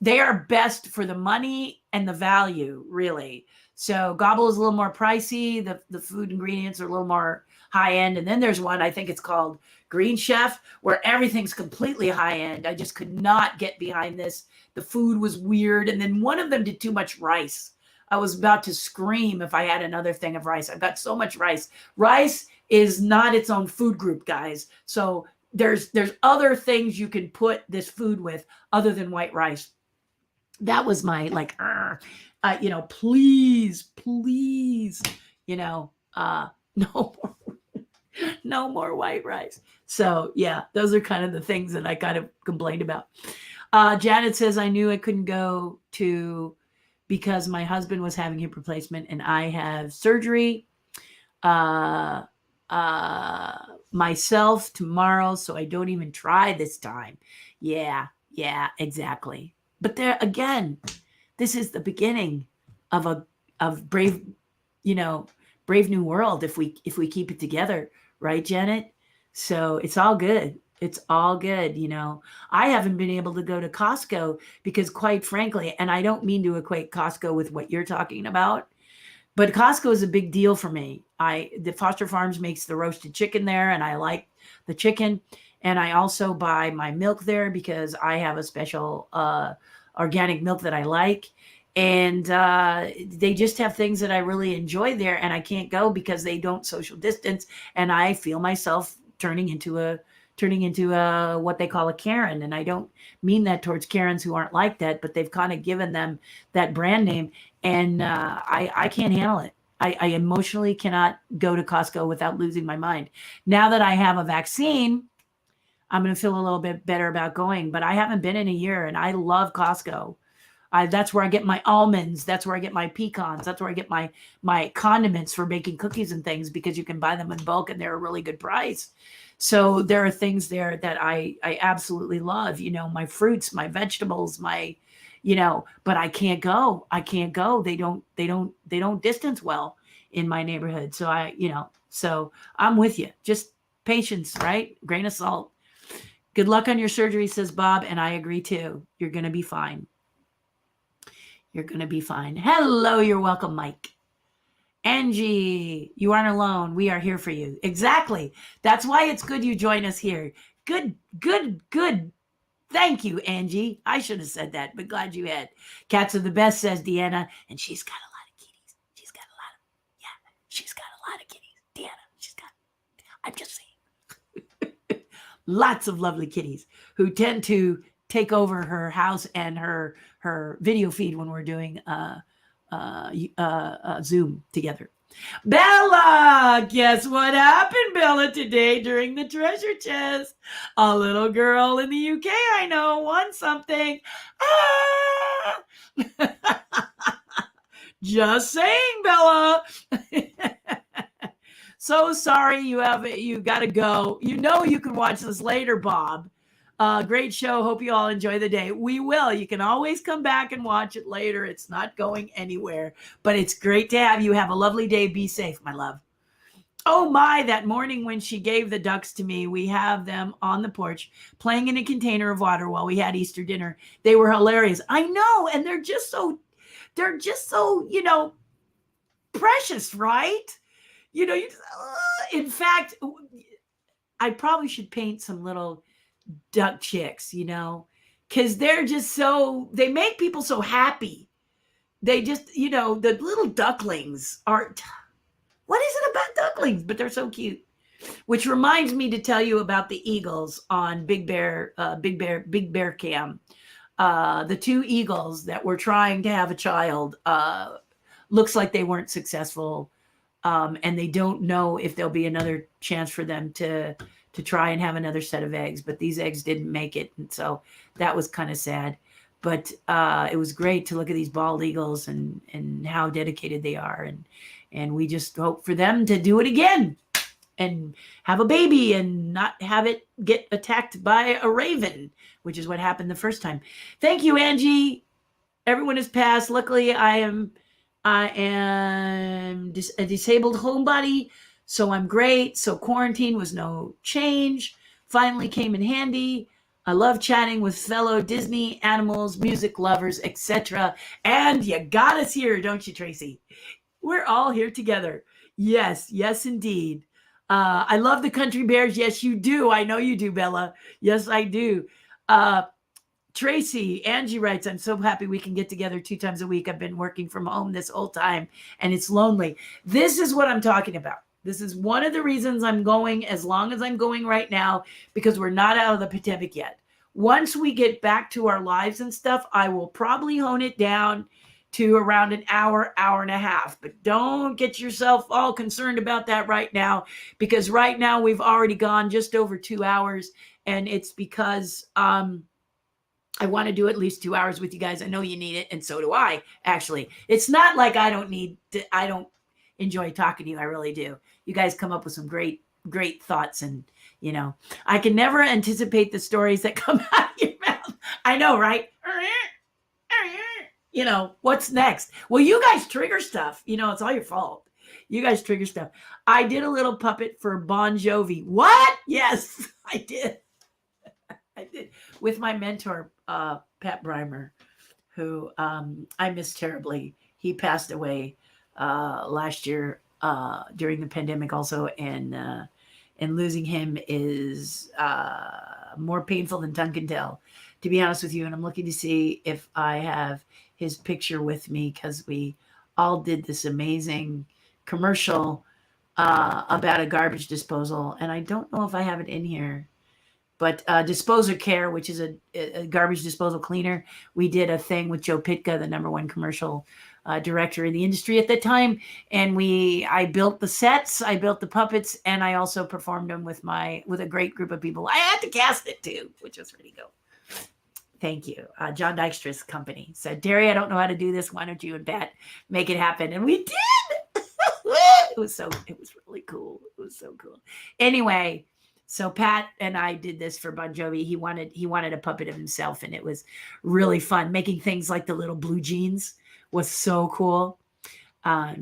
They are best for the money and the value, really. So Gobble is a little more pricey. The food ingredients are a little more high end. And then there's one, I think it's called Green Chef, where everything's completely high end. I just could not get behind this. The food was weird. And then one of them did too much rice. I was about to scream if I had another thing of rice. I've got so much rice. Rice is not its own food group, guys. So there's other things you can put this food with other than white rice. That was my please, no more white rice. So yeah, those are kind of the things that I kind of complained about. Janet says, I knew I couldn't go to because my husband was having hip replacement and I have surgery myself tomorrow, so I don't even try this time. Yeah, exactly. But there again, this is the beginning of brave new world if we keep it together, right, Janet? So it's all good. I haven't been able to go to Costco because, quite frankly, and I don't mean to equate Costco with what you're talking about, but Costco is a big deal for me. The Foster Farms makes the roasted chicken there, and I like the chicken. And I also buy my milk there because I have a special organic milk that I like. And they just have things that I really enjoy there, and I can't go because they don't social distance, and I feel myself turning into what they call a Karen. And I don't mean that towards Karens who aren't like that, but they've kind of given them that brand name, and I can't handle it. I emotionally cannot go to Costco without losing my mind. Now that I have a vaccine, I'm going to feel a little bit better about going, but I haven't been in a year, and I love Costco. That's where I get my almonds. That's where I get my pecans. That's where I get my condiments for making cookies and things, because you can buy them in bulk and they're a really good price. So there are things there that I absolutely love, my fruits, my vegetables, but I can't go. They don't distance well in my neighborhood. So so I'm with you. Just patience, right? Grain of salt. Good luck on your surgery, says Bob. And I agree too. You're going to be fine. Hello, you're welcome, Mike. Angie, you aren't alone. We are here for you. Exactly. That's why it's good you join us here. Good. Thank you, Angie. I should have said that, but glad you had. Cats are the best, says Deanna, and she's got a lot of kitties. She's got a lot of kitties. Deanna, I'm just saying. lots of lovely kitties who tend to take over her house and her video feed when we're doing Zoom together. Bella, guess what happened, Bella, today during the treasure chest? A little girl in the UK I know won something. Just saying, Bella. So sorry you got to go. You know you can watch this later, Bob. Great show. Hope you all enjoy the day. We will. You can always come back and watch it later. It's not going anywhere. But it's great to have you. Have a lovely day. Be safe, my love. Oh my, that morning when she gave the ducks to me, we have them on the porch playing in a container of water while we had Easter dinner. They were hilarious. I know. And they're just so, precious, right? In fact, I probably should paint some little duck chicks, because they're just they make people so happy. They just, the little ducklings what is it about ducklings? But they're so cute. Which reminds me to tell you about the eagles on Big Bear Cam. The two eagles that were trying to have a child, looks like they weren't successful. And they don't know if there'll be another chance for them to try and have another set of eggs, but these eggs didn't make it. And so that was kind of sad, but it was great to look at these bald eagles and how dedicated they are. And we just hope for them to do it again and have a baby and not have it get attacked by a raven, which is what happened the first time. Thank you, Angie. Everyone has passed. Luckily, I am a disabled homebody, so I'm great. So quarantine was no change. Finally came in handy. I love chatting with fellow Disney, animals, music lovers, etc. And you got us here, don't you, Tracy? We're all here together. Yes, indeed. I love the country bears. Yes, you do. I know you do, Bella. Yes, I do. Tracy, Angie writes, I'm so happy we can get together 2 times a week. I've been working from home this whole time and it's lonely. This is what I'm talking about. This is one of the reasons I'm going as long as I'm going right now, because we're not out of the pandemic yet. Once we get back to our lives and stuff, I will probably hone it down to around an hour and a half. But don't get yourself all concerned about that right now, because right now we've already gone just over 2 hours. And it's because I want to do at least 2 hours with you guys. I know you need it, and so do I, actually. It's not like I don't enjoy talking to you. I really do. You guys come up with some great thoughts, and, I can never anticipate the stories that come out of your mouth. I know, right? What's next? Well, you guys trigger stuff. It's all your fault. You guys trigger stuff. I did a little puppet for Bon Jovi. What? Yes, I did. I did, with my mentor, Pat Breimer, who I miss terribly. He passed away last year during the pandemic also, and losing him is more painful than tongue can tell, to be honest with you. And I'm looking to see if I have his picture with me, because we all did this amazing commercial about a garbage disposal, and I don't know if I have it in here. But Disposer Care, which is a garbage disposal cleaner, we did a thing with Joe Pitka, the #1 commercial director in the industry at that time. And I built the sets, I built the puppets, and I also performed them with a great group of people. I had to cast it too, which was really cool. Thank you. John Dykstra's company said, Derry, I don't know how to do this. Why don't you and Pat make it happen? And we did. It was really cool. It was so cool. Anyway. So Pat and I did this for Bon Jovi. He wanted a puppet of himself, and it was really fun. Making things like the little blue jeans was so cool.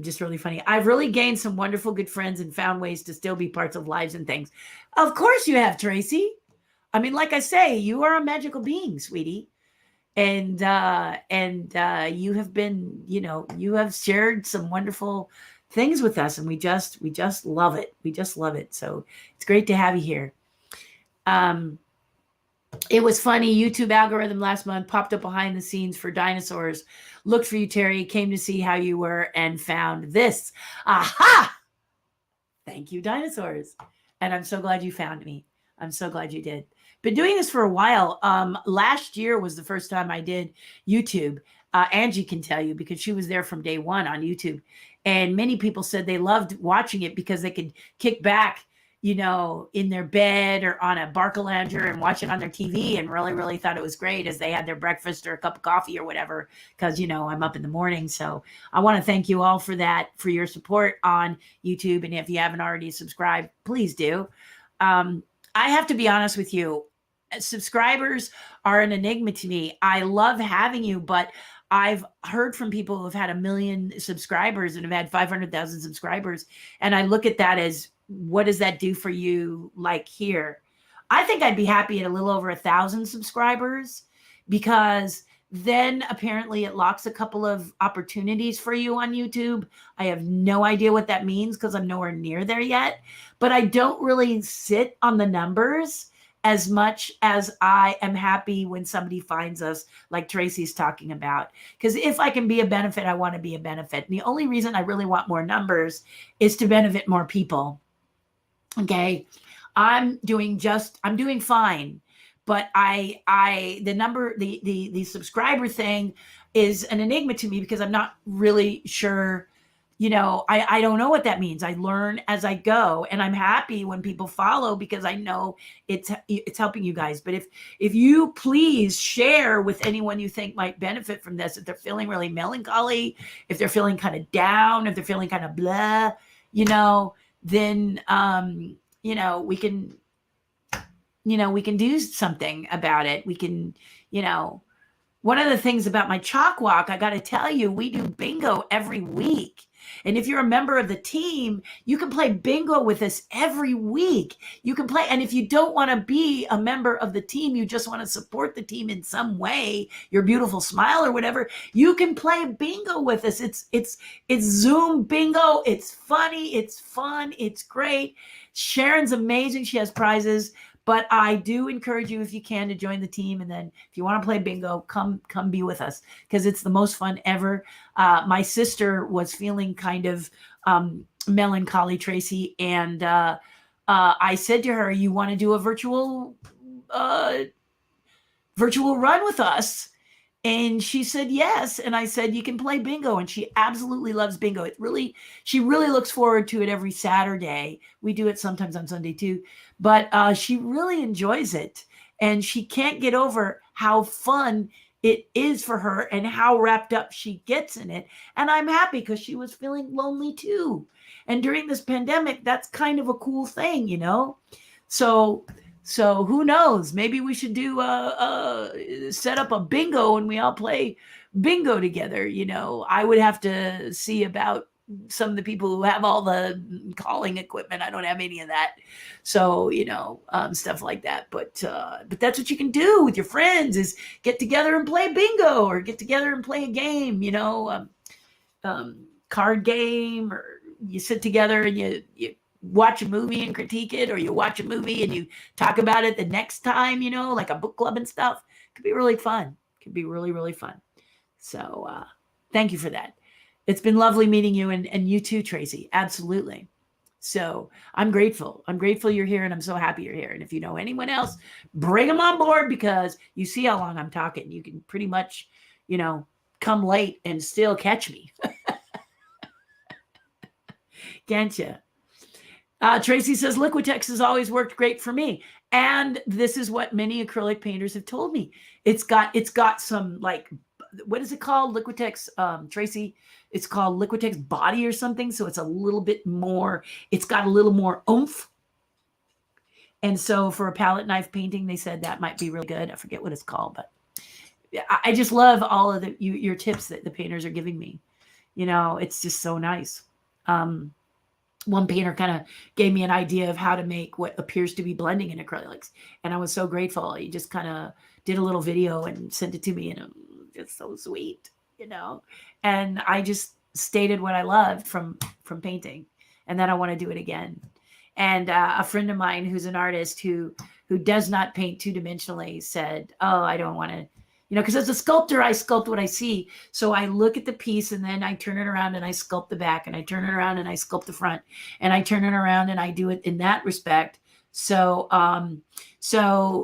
Just really funny. I've really gained some wonderful good friends and found ways to still be parts of lives and things. Of course you have, Tracy. I mean, like I say, you are a magical being, sweetie. And you have been, you have shared some wonderful things with us, and we just love it. We just love it. So it's great to have you here. It was funny. YouTube algorithm last month popped up behind the scenes for dinosaurs. Looked for you, Terry. Came to see how you were and found this. Aha! Thank you, dinosaurs. And I'm so glad you found me. I'm so glad you did. Been doing this for a while. Last year was the first time I did YouTube. Angie can tell you because she was there from day one on YouTube. And many people said they loved watching it because they could kick back, in their bed or on a Barcalanger and watch it on their TV and really, really thought it was great as they had their breakfast or a cup of coffee or whatever, because, I'm up in the morning. So I want to thank you all for that, for your support on YouTube. And if you haven't already subscribed, please do. I have to be honest with you. Subscribers are an enigma to me. I love having you, but I've heard from people who have had 1 million subscribers and have had 500,000 subscribers. And I look at that as, what does that do for you? Like here, I think I'd be happy at a little over 1,000 subscribers, because then apparently it locks a couple of opportunities for you on YouTube. I have no idea what that means because I'm nowhere near there yet, but I don't really sit on the numbers as much as I am happy when somebody finds us, like Tracy's talking about. Because if I can be a benefit, I want to be a benefit. And the only reason I really want more numbers is to benefit more people. Okay. I'm doing fine. But the subscriber thing is an enigma to me because I'm not really sure, I don't know what that means. I learn as I go, and I'm happy when people follow because I know it's helping you guys. But if you please share with anyone you think might benefit from this, if they're feeling really melancholy, if they're feeling kind of down, if they're feeling kind of blah, then, we can, we can do something about it. We can, one of the things about my chalk walk, I got to tell you, we do bingo every week. And if you're a member of the team, you can play bingo with us every week. You can play. And if you don't want to be a member of the team, you just want to support the team in some way, your beautiful smile or whatever, you can play bingo with us. It's Zoom bingo. It's funny. It's fun. It's great. Sharon's amazing. She has prizes. But I do encourage you, if you can, to join the team. And then if you want to play bingo, come be with us, because it's the most fun ever. My sister was feeling kind of melancholy, Tracy. And I said to her, you want to do a virtual run with us? And she said yes. And I said, you can play bingo. And she absolutely loves bingo. She really looks forward to it every Saturday. We do it sometimes on Sunday too, but she really enjoys it. And she can't get over how fun it is for her and how wrapped up she gets in it. And I'm happy because she was feeling lonely too. And during this pandemic, that's kind of a cool thing, So who knows? Maybe we should do set up a bingo and we all play bingo together. I would have to see about some of the people who have all the calling equipment. I don't have any of that. So, stuff like that. But that's what you can do with your friends, is get together and play bingo, or get together and play a game, card game, or you sit together and you watch a movie and critique it, or you watch a movie and you talk about it the next time, like a book club and stuff. Could be really fun. Could be really, really fun. So thank you for that. It's been lovely meeting you, and you too, Tracy. Absolutely. So I'm grateful. I'm grateful you're here, and I'm so happy you're here. And if you know anyone else, bring them on board, because you see how long I'm talking. You can pretty much, come late and still catch me. Can't you? Tracy says, Liquitex has always worked great for me. And this is what many acrylic painters have told me. It's got some, like, what is it called? Liquitex, Tracy, it's called Liquitex Body or something. So it's a little bit more, it's got a little more oomph. And so for a palette knife painting, they said that might be really good. I forget what it's called, but I just love all of your tips that the painters are giving me. It's just so nice. One painter kind of gave me an idea of how to make what appears to be blending in acrylics. And I was so grateful. He just kind of did a little video and sent it to me, and it was just so sweet, and I just stated what I loved from painting, and then I want to do it again. And a friend of mine who's an artist who does not paint two-dimensionally said, oh, I don't want to, because as a sculptor, I sculpt what I see. So I look at the piece and then I turn it around and I sculpt the back, and I turn it around and I sculpt the front, and I turn it around and I do it in that respect. So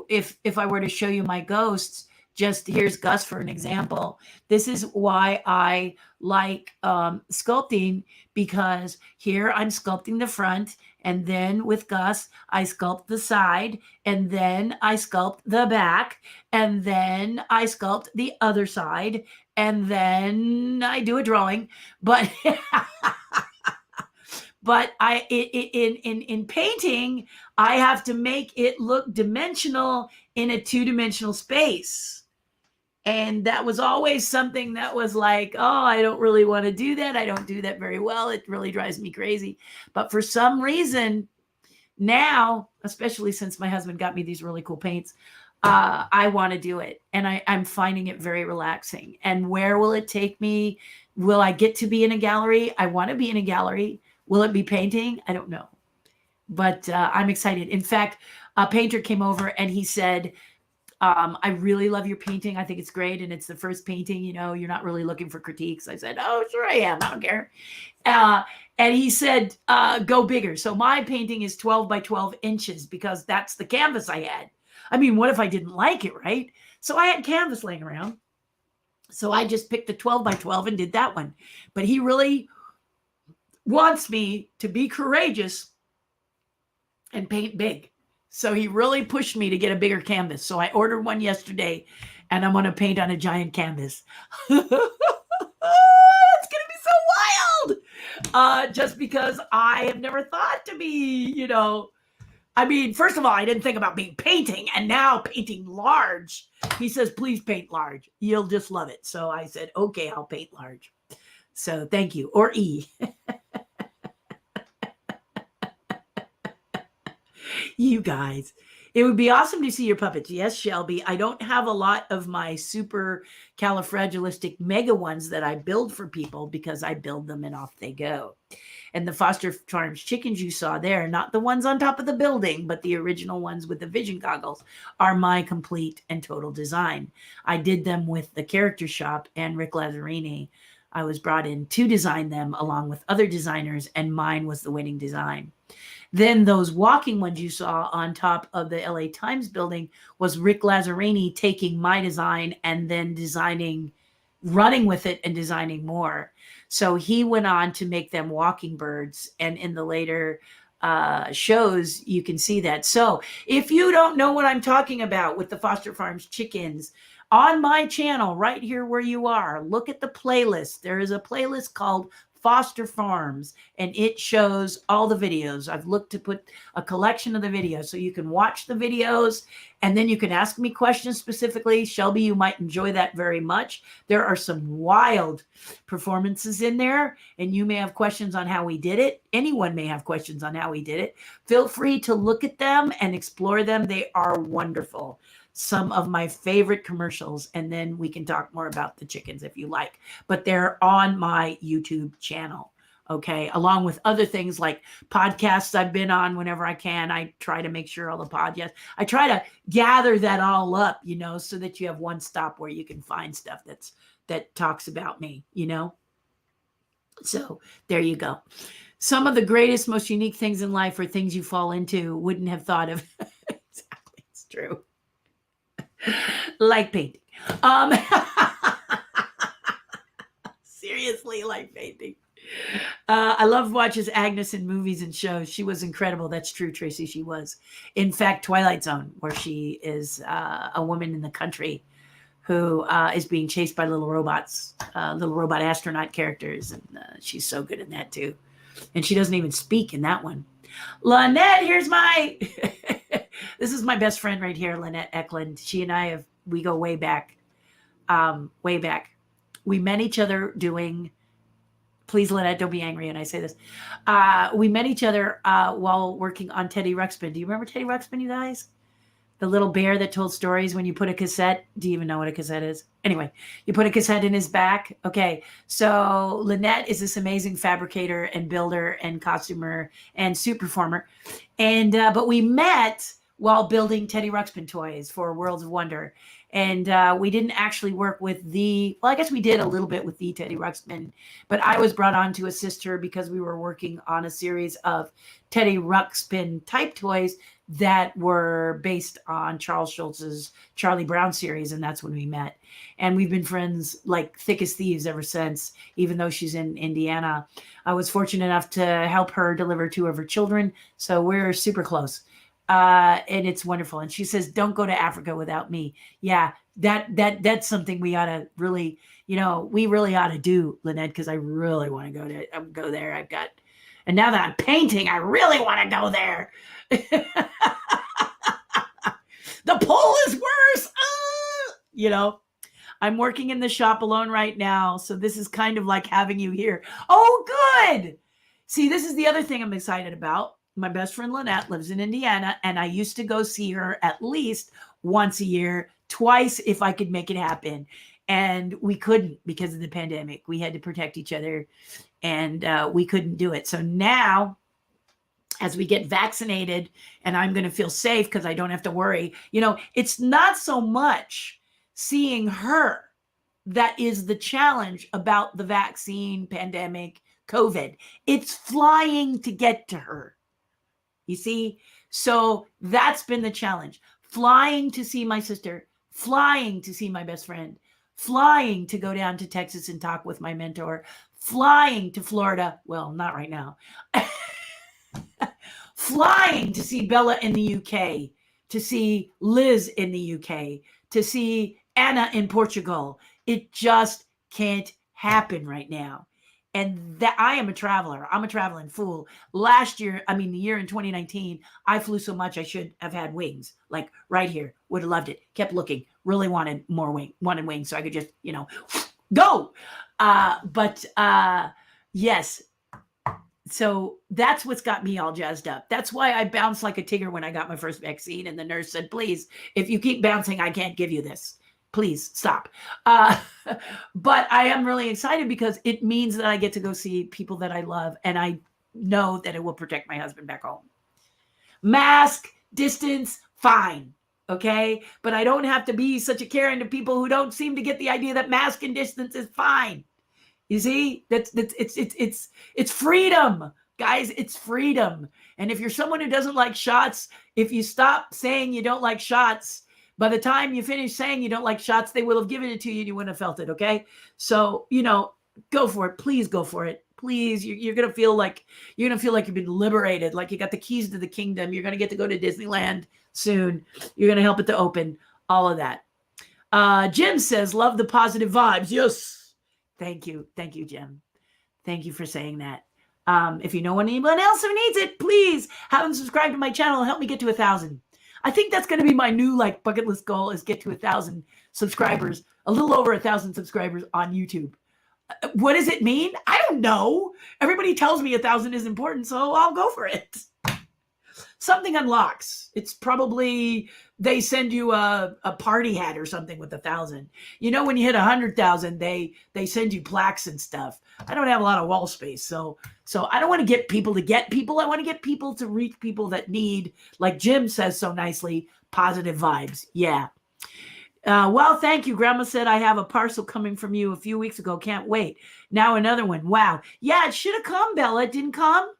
if I were to show you my ghosts, just here's Gus for an example. This is why I like sculpting, because here I'm sculpting the front, and then with Gus, I sculpt the side, and then I sculpt the back, and then I sculpt the other side, and then I do a drawing. But but in painting, I have to make it look dimensional in a two-dimensional space. And that was always something that was like, oh, I don't really want to do that. I don't do that very well. It really drives me crazy. But for some reason now, especially since my husband got me these really cool paints, I want to do it. And I'm finding it very relaxing. And where will it take me? Will I get to be in a gallery? I want to be in a gallery. Will it be painting? I don't know. But I'm excited. In fact, a painter came over and he said, I really love your painting. I think it's great. And it's the first painting, you're not really looking for critiques. I said, oh, sure I am. I don't care. And he said, go bigger. So my painting is 12 by 12 inches because that's the canvas I had. I mean, what if I didn't like it, right? So I had canvas laying around. So I just picked the 12 by 12 and did that one. But he really wants me to be courageous and paint big. So he really pushed me to get a bigger canvas. So I ordered one yesterday, and I'm going to paint on a giant canvas. It's going to be so wild. Just because I have never thought to be, I mean, first of all, I didn't think about being painting, and now painting large. He says, please paint large. You'll just love it. So I said, okay, I'll paint large. So thank you. Or E. You guys, it would be awesome to see your puppets. Yes, Shelby. I don't have a lot of my super califragilistic mega ones that I build for people because I build them and off they go. And the Foster Farms chickens you saw there, not the ones on top of the building, but the original ones with the vision goggles, are my complete and total design. I did them with the Character Shop and Rick Lazzarini. I was brought in to design them along with other designers, and mine was the winning design. Then those walking ones you saw on top of the LA Times building was Rick Lazzarini taking my design and then running with it and designing more. So he went on to make them walking birds. And in the later shows, you can see that. So if you don't know what I'm talking about with the Foster Farms chickens, on my channel, right here where you are, look at the playlist. There is a playlist called Foster Farms, and it shows all the videos. I've looked to put a collection of the videos so you can watch the videos, and then you can ask me questions specifically. Shelby, you might enjoy that very much. There are some wild performances in there, and you may have questions on how we did it. Anyone may have questions on how we did it. Feel free to look at them and explore them. They are wonderful. Some of my favorite commercials, and then we can talk more about the chickens if you like. But they're on my YouTube channel, okay? Along with other things like podcasts I've been on whenever I can. I try to make sure all the podcasts, I try to gather that all up, so that you have one stop where you can find stuff that talks about me, So there you go. Some of the greatest, most unique things in life are things you fall into, wouldn't have thought of. Exactly, it's true. Like painting. Seriously, like painting. I love watching Agnes in movies and shows. She was incredible. That's true, Tracy. She was. In fact, Twilight Zone, where she is a woman in the country who is being chased by little robots, little robot astronaut characters. And she's so good in that too. And she doesn't even speak in that one. Lynette, here's my... This is my best friend right here, Lynette Eklund. She and I we go way back. Way back. We met each other doing... Please, Lynette, don't be angry when I say this. We met each other while working on Teddy Ruxpin. Do you remember Teddy Ruxpin, you guys? The little bear that told stories when you put a cassette. Do you even know what a cassette is? Anyway, you put a cassette in his back. Okay, so Lynette is this amazing fabricator and builder and costumer and suit performer. And but we met while building Teddy Ruxpin toys for Worlds of Wonder. And we didn't actually work with I guess we did a little bit with the Teddy Ruxpin, but I was brought on to assist her because we were working on a series of Teddy Ruxpin type toys that were based on Charles Schultz's Charlie Brown series, and that's when we met. And we've been friends like thick as thieves ever since, even though she's in Indiana. I was fortunate enough to help her deliver 2 of her children, so we're super close. And it's wonderful. And she says, "Don't go to Africa without me." Yeah, that's something we ought to really, we really ought to do, Lynette, because I really want to go there. And now that I'm painting, I really want to go there. The pole is worse. I'm working in the shop alone right now, so this is kind of like having you here. Oh, good. See, this is the other thing I'm excited about. My best friend Lynette lives in Indiana, and I used to go see her at least once a year, twice if I could make it happen. And we couldn't because of the pandemic. We had to protect each other, and we couldn't do it. So now, as we get vaccinated and I'm going to feel safe because I don't have to worry, it's not so much seeing her that is the challenge about the vaccine, pandemic, COVID. It's flying to get to her. You see? So that's been the challenge. Flying to see my sister, flying to see my best friend, flying to go down to Texas and talk with my mentor, flying to Florida. Well, not right now. Flying to see Bella in the UK, to see Liz in the UK, to see Anna in Portugal. It just can't happen right now. And that I am a traveler. I'm a traveling fool. The year in 2019, I flew so much I should have had wings. Like right here. Would have loved it. Kept looking. Really wanted wings so I could just, go. But yes. So that's what's got me all jazzed up. That's why I bounced like a tiger when I got my first vaccine. And the nurse said, "Please, if you keep bouncing, I can't give you this. Please stop." But I am really excited because it means that I get to go see people that I love. And I know that it will protect my husband back home. Mask, distance, fine. Okay. But I don't have to be such a Karen to people who don't seem to get the idea that mask and distance is fine. You see, it's freedom, guys. It's freedom. And if you're someone who doesn't like shots, if you stop saying you don't like shots, by the time you finish saying you don't like shots, they will have given it to you and you wouldn't have felt it. Okay. So, go for it. Please go for it. Please. You're going to feel like you've been liberated. Like you got the keys to the kingdom. You're going to get to go to Disneyland soon. You're going to help it to open all of that. Jim says, "Love the positive vibes." Yes. Thank you. Thank you, Jim. Thank you for saying that. If you know anyone else who needs it, please have them subscribe to my channel and help me get to 1,000. I think that's going to be my new bucket list goal is get to 1,000 subscribers, a little over 1,000 subscribers on YouTube. What does it mean? I don't know. Everybody tells me 1,000 is important, so I'll go for it. Something unlocks. It's probably they send you a party hat or something with 1,000. When you hit 100,000, they send you plaques and stuff. I don't have a lot of wall space, so I don't want to get people to get people. I want to get people to reach people that need, like Jim says so nicely, positive vibes. Yeah. Well, thank you. Grandma said I have a parcel coming from you a few weeks ago. Can't wait. Now another one. Wow. Yeah, it should have come, Bella. It didn't come.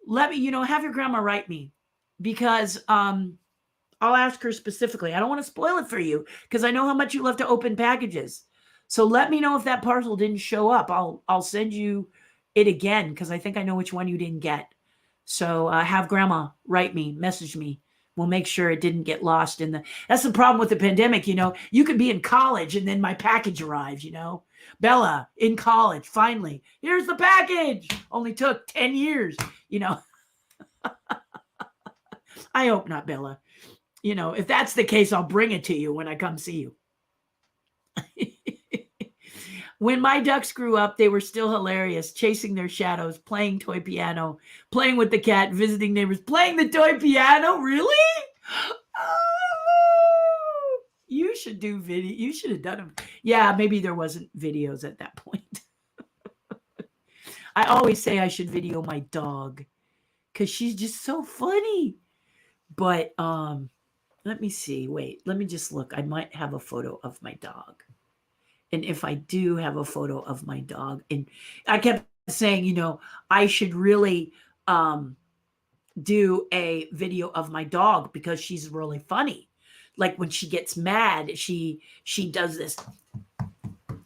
Let me, have your grandma write me because I'll ask her specifically. I don't want to spoil it for you because I know how much you love to open packages. So let me know if that parcel didn't show up. I'll send you it again because I think I know which one you didn't get. So have grandma write me, message me. We'll make sure it didn't get lost that's the problem with the pandemic. You could be in college and then my package arrives, Bella in college. Finally, here's the package. Only took 10 years, I hope not, Bella. If that's the case, I'll bring it to you when I come see you. When my ducks grew up, they were still hilarious, chasing their shadows, playing toy piano, playing with the cat, visiting neighbors, playing the toy piano. Really? Oh, you should do video. You should have done them. Yeah, maybe there wasn't videos at that point. I always say I should video my dog because she's just so funny. But let me see. Wait, let me just look. I might have a photo of my dog. And if I do have a photo of my dog, and I kept saying, I should really do a video of my dog because she's really funny. Like when she gets mad, she does this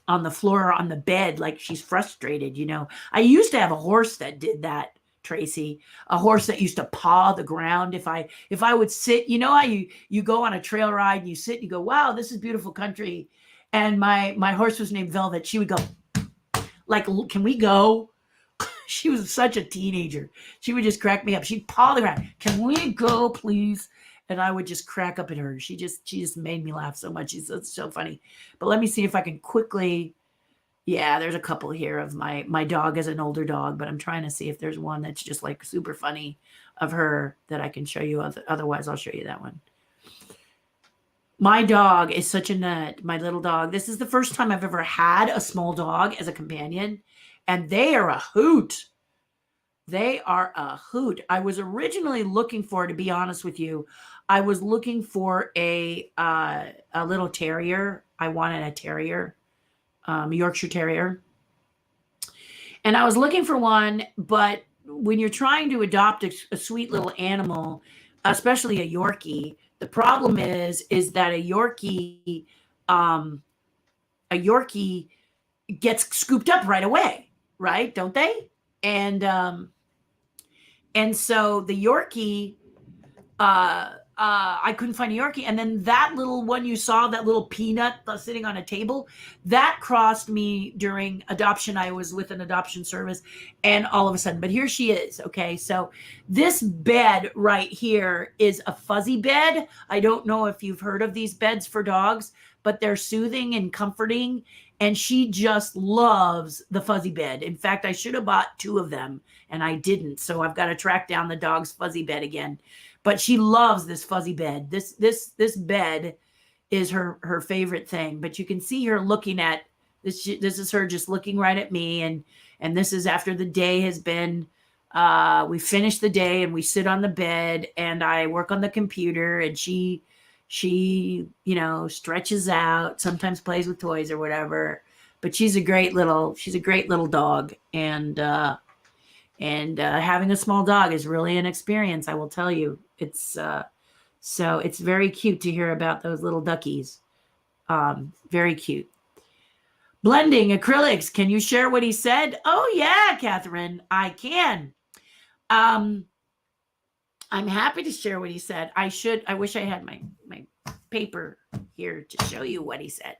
on the floor or on the bed like she's frustrated, you know. I used to have a horse that did that, Tracy. A horse that used to paw the ground. If I would sit, you know how you go on a trail ride and you sit and you go, wow, this is beautiful country. And my horse was named Velvet. She would go like, can we go? She was such a teenager. She would just crack me up. She'd paw the ground. Can we go, please? And I would just crack up at her. She just made me laugh so much. She's so funny. But let me see if I can quickly. Yeah, there's a couple here of my dog as an older dog, but I'm trying to see if there's one that's just like super funny of her that I can show you. Otherwise, I'll show you that one. My dog is such a nut, my little dog. This is the first time I've ever had a small dog as a companion, and they are a hoot. They are a hoot. I was originally looking for, to be honest with you, I was looking for a little terrier. I wanted a terrier, Yorkshire Terrier. And I was looking for one, but when you're trying to adopt a sweet little animal, especially a Yorkie, the problem is that a Yorkie gets scooped up right away, right? Don't they? And so the Yorkie, I couldn't find a Yorkie. And then that little one you saw, that little peanut sitting on a table, that crossed me during adoption. I was with an adoption service, and all of a sudden, but here she is. Okay. So this bed right here is a fuzzy bed. I don't know if you've heard of these beds for dogs, but they're soothing and comforting. And she just loves the fuzzy bed. In fact, I should have bought 2 of them and I didn't. So I've got to track down the dog's fuzzy bed again. But she loves this fuzzy bed. This bed is her favorite thing. But you can see her looking at this. This is her just looking right at me. And this is after the day has been, we finish the day and we sit on the bed and I work on the computer, and she, you know, stretches out, sometimes plays with toys or whatever. But she's a great little dog. And having a small dog is really an experience, I will tell you. It's so it's very cute to hear about those little duckies. Very cute. Blending acrylics. Can you share what he said? Oh yeah, Catherine, I can. I'm happy to share what he said. I wish I had my paper here to show you what he said.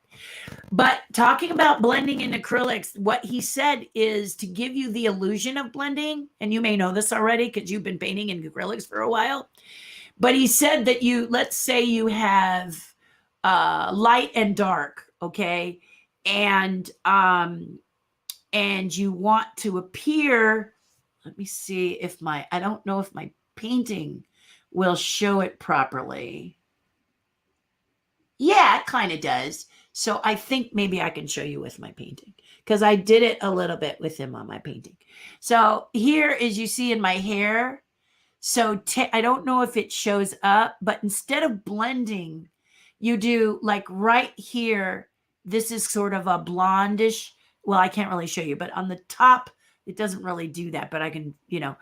But talking about blending in acrylics, what he said is to give you the illusion of blending. And you may know this already because you've been painting in acrylics for a while. But he said that let's say you have light and dark, okay? And you want to appear, let me see if I don't know if my painting will show it properly. Yeah, it kind of does. So I think maybe I can show you with my painting because I did it a little bit with him on my painting. So here is, you see in my hair. So I don't know if it shows up, but instead of blending, you do like right here. This is sort of a blondish. Well, I can't really show you, but on the top, it doesn't really do that, but I can, you know,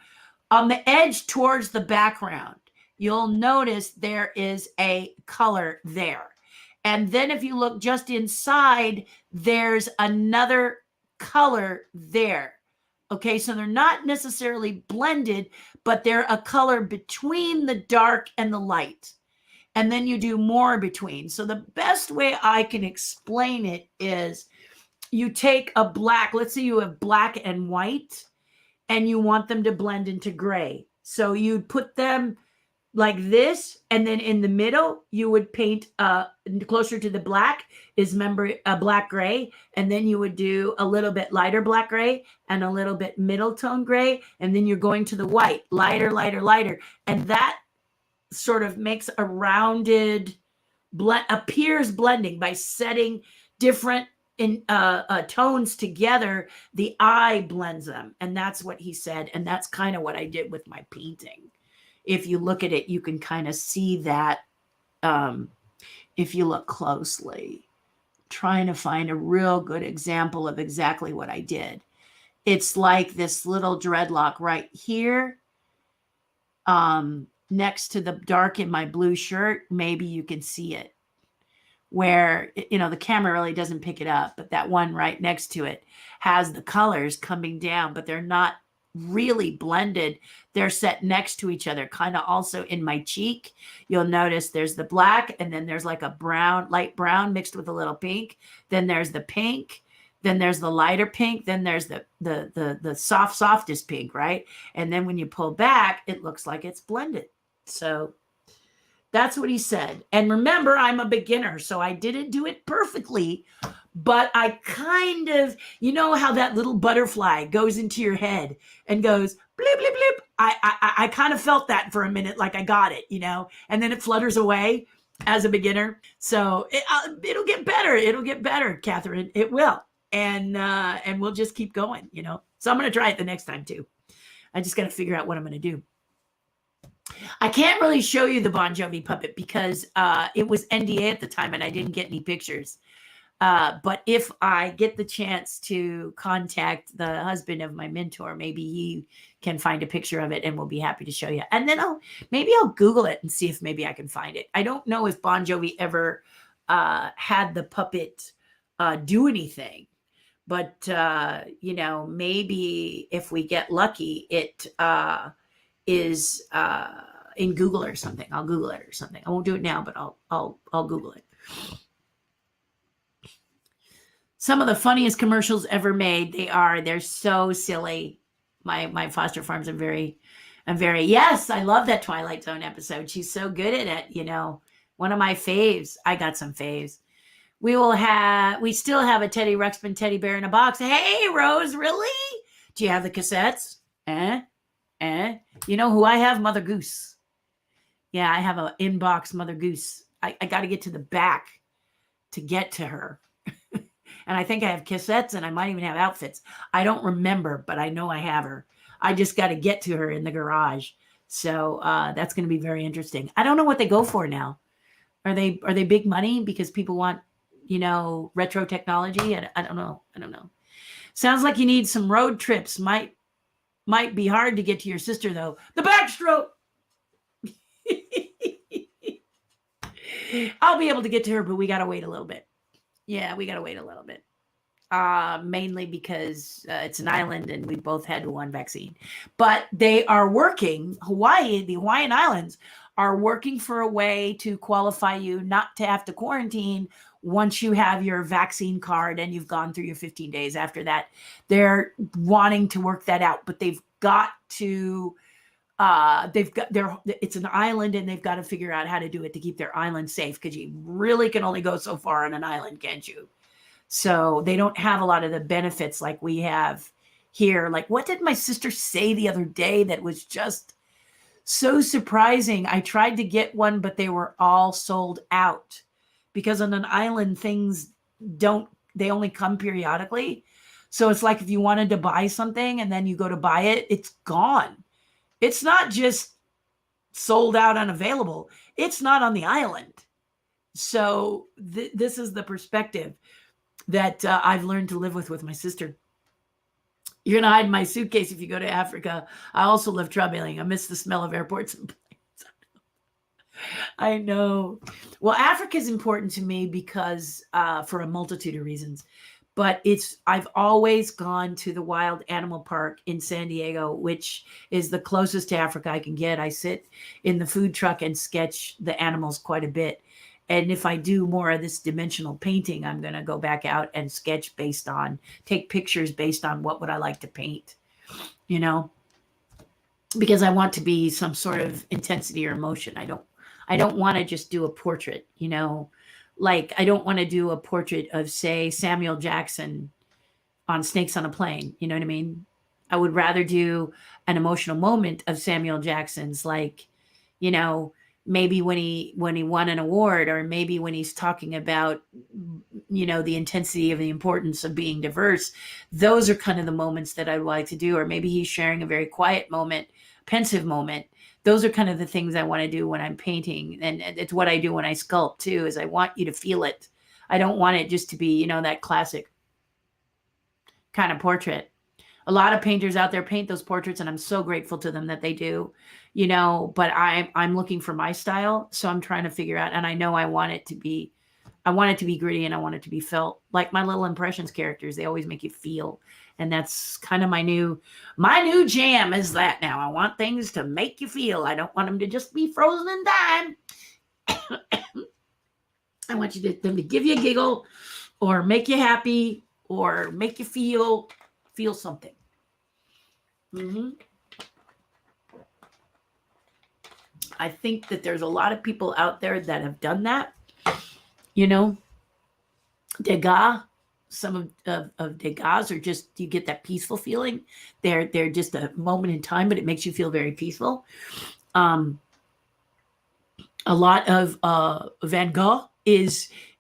on the edge towards the background, you'll notice there is a color there. And then if you look just inside, there's another color there. Okay, so they're not necessarily blended, but they're a color between the dark and the light. And then you do more between. So the best way I can explain it is you take a black, let's say you have black and white, and you want them to blend into gray. So you'd put them like this, and then in the middle you would paint closer to the black is, remember, a black gray, and then you would do a little bit lighter black gray and a little bit middle tone gray, and then you're going to the white, lighter, and that sort of makes a rounded appears blending by setting different tones together. The eye blends them, and that's what he said, and that's kind of what I did with my painting. If you look at it, you can kind of see that if you look closely. Trying to find a real good example of exactly what I did. It's like this little dreadlock right here. next to the dark in my blue shirt, maybe you can see it. Where, the camera really doesn't pick it up, but that one right next to it has the colors coming down, but they're not really blended. They're set next to each other, kind of also in my cheek. You'll notice there's the black, and then there's like a brown, light brown mixed with a little pink. Then there's the pink. Then there's the lighter pink. Then there's the softest pink, right? And then when you pull back, it looks like it's blended. So that's what he said. And remember, I'm a beginner, so I didn't do it perfectly, but I kind of, how that little butterfly goes into your head and goes blip, blip, blip. I kind of felt that for a minute, like I got it, and then it flutters away as a beginner. So it'll get better. It'll get better, Catherine. It will. And we'll just keep going, So I'm going to try it the next time too. I just got to figure out what I'm going to do. I can't really show you the Bon Jovi puppet because it was NDA at the time and I didn't get any pictures. But if I get the chance to contact the husband of my mentor, maybe he can find a picture of it and we'll be happy to show you. And then I'll Google it and see if maybe I can find it. I don't know if Bon Jovi ever had the puppet do anything. But, maybe if we get lucky, it is in Google or something. I'll Google it or something. I won't do it now, but I'll Google it. Some of the funniest commercials ever made. They're so silly. My foster farms are yes, I love that Twilight Zone episode. She's so good at it, one of my faves. I got some faves. We still have a Teddy Ruxpin teddy bear in a box. Hey, Rose, really? Do you have the cassettes? You know who I have? Mother Goose. Yeah, I have an inbox Mother Goose. I got to get to the back to get to her. And I think I have cassettes and I might even have outfits. I don't remember, but I know I have her. I just got to get to her in the garage. So that's going to be very interesting. I don't know what they go for now. Are they big money because people want, retro technology? I don't know. Sounds like you need some road trips. Might be hard to get to your sister, though. The backstroke. I'll be able to get to her, but we got to wait a little bit. Yeah, we got to wait a little bit. Mainly because it's an island and we both had one vaccine. But they are working, the Hawaiian Islands are working for a way to qualify you not to have to quarantine once you have your vaccine card and you've gone through your 15 days after that. They're wanting to work that out, but they've got to, it's an island and they've got to figure out how to do it to keep their island safe because you really can only go so far on an island, can't you? So they don't have a lot of the benefits like we have here. Like, what did my sister say the other day that was just so surprising? I tried to get one, but they were all sold out because on an island, they only come periodically. So it's like if you wanted to buy something and then you go to buy it, it's gone. It's not just sold out, unavailable. It's not on the island. So this is the perspective that I've learned to live with my sister. You're going to hide my suitcase if you go to Africa. I also love traveling. I miss the smell of airports and planes. I know. Well, Africa is important to me because for a multitude of reasons. But I've always gone to the Wild Animal Park in San Diego, which is the closest to Africa I can get. I sit in the food truck and sketch the animals quite a bit. And if I do more of this dimensional painting, I'm going to go back out and sketch take pictures based on what would I like to paint, because I want to be some sort of intensity or emotion. I don't want to just do a portrait, like I don't want to do a portrait of, say, Samuel Jackson on Snakes on a Plane. You know what I mean? I would rather do an emotional moment of Samuel Jackson's, like, maybe when he won an award, or maybe when he's talking about, the intensity of the importance of being diverse. Those are kind of the moments that I'd like to do. Or maybe he's sharing a very quiet moment, pensive moment. Those are kind of the things I want to do when I'm painting. And it's what I do when I sculpt too, is I want you to feel it. I don't want it just to be, that classic kind of portrait. A lot of painters out there paint those portraits, and I'm so grateful to them that they do, but I'm looking for my style. So I'm trying to figure out, and I know I want it to be gritty, and I want it to be felt like my little impressions characters. They always make you feel. And that's kind of my new jam is that now. I want things to make you feel. I don't want them to just be frozen in time. I want them to give you a giggle or make you happy or make you feel something. Mm-hmm. I think that there's a lot of people out there that have done that. Degas, some of Degas are just, you get that peaceful feeling. They're just a moment in time, but it makes you feel very peaceful. A lot of Van Gogh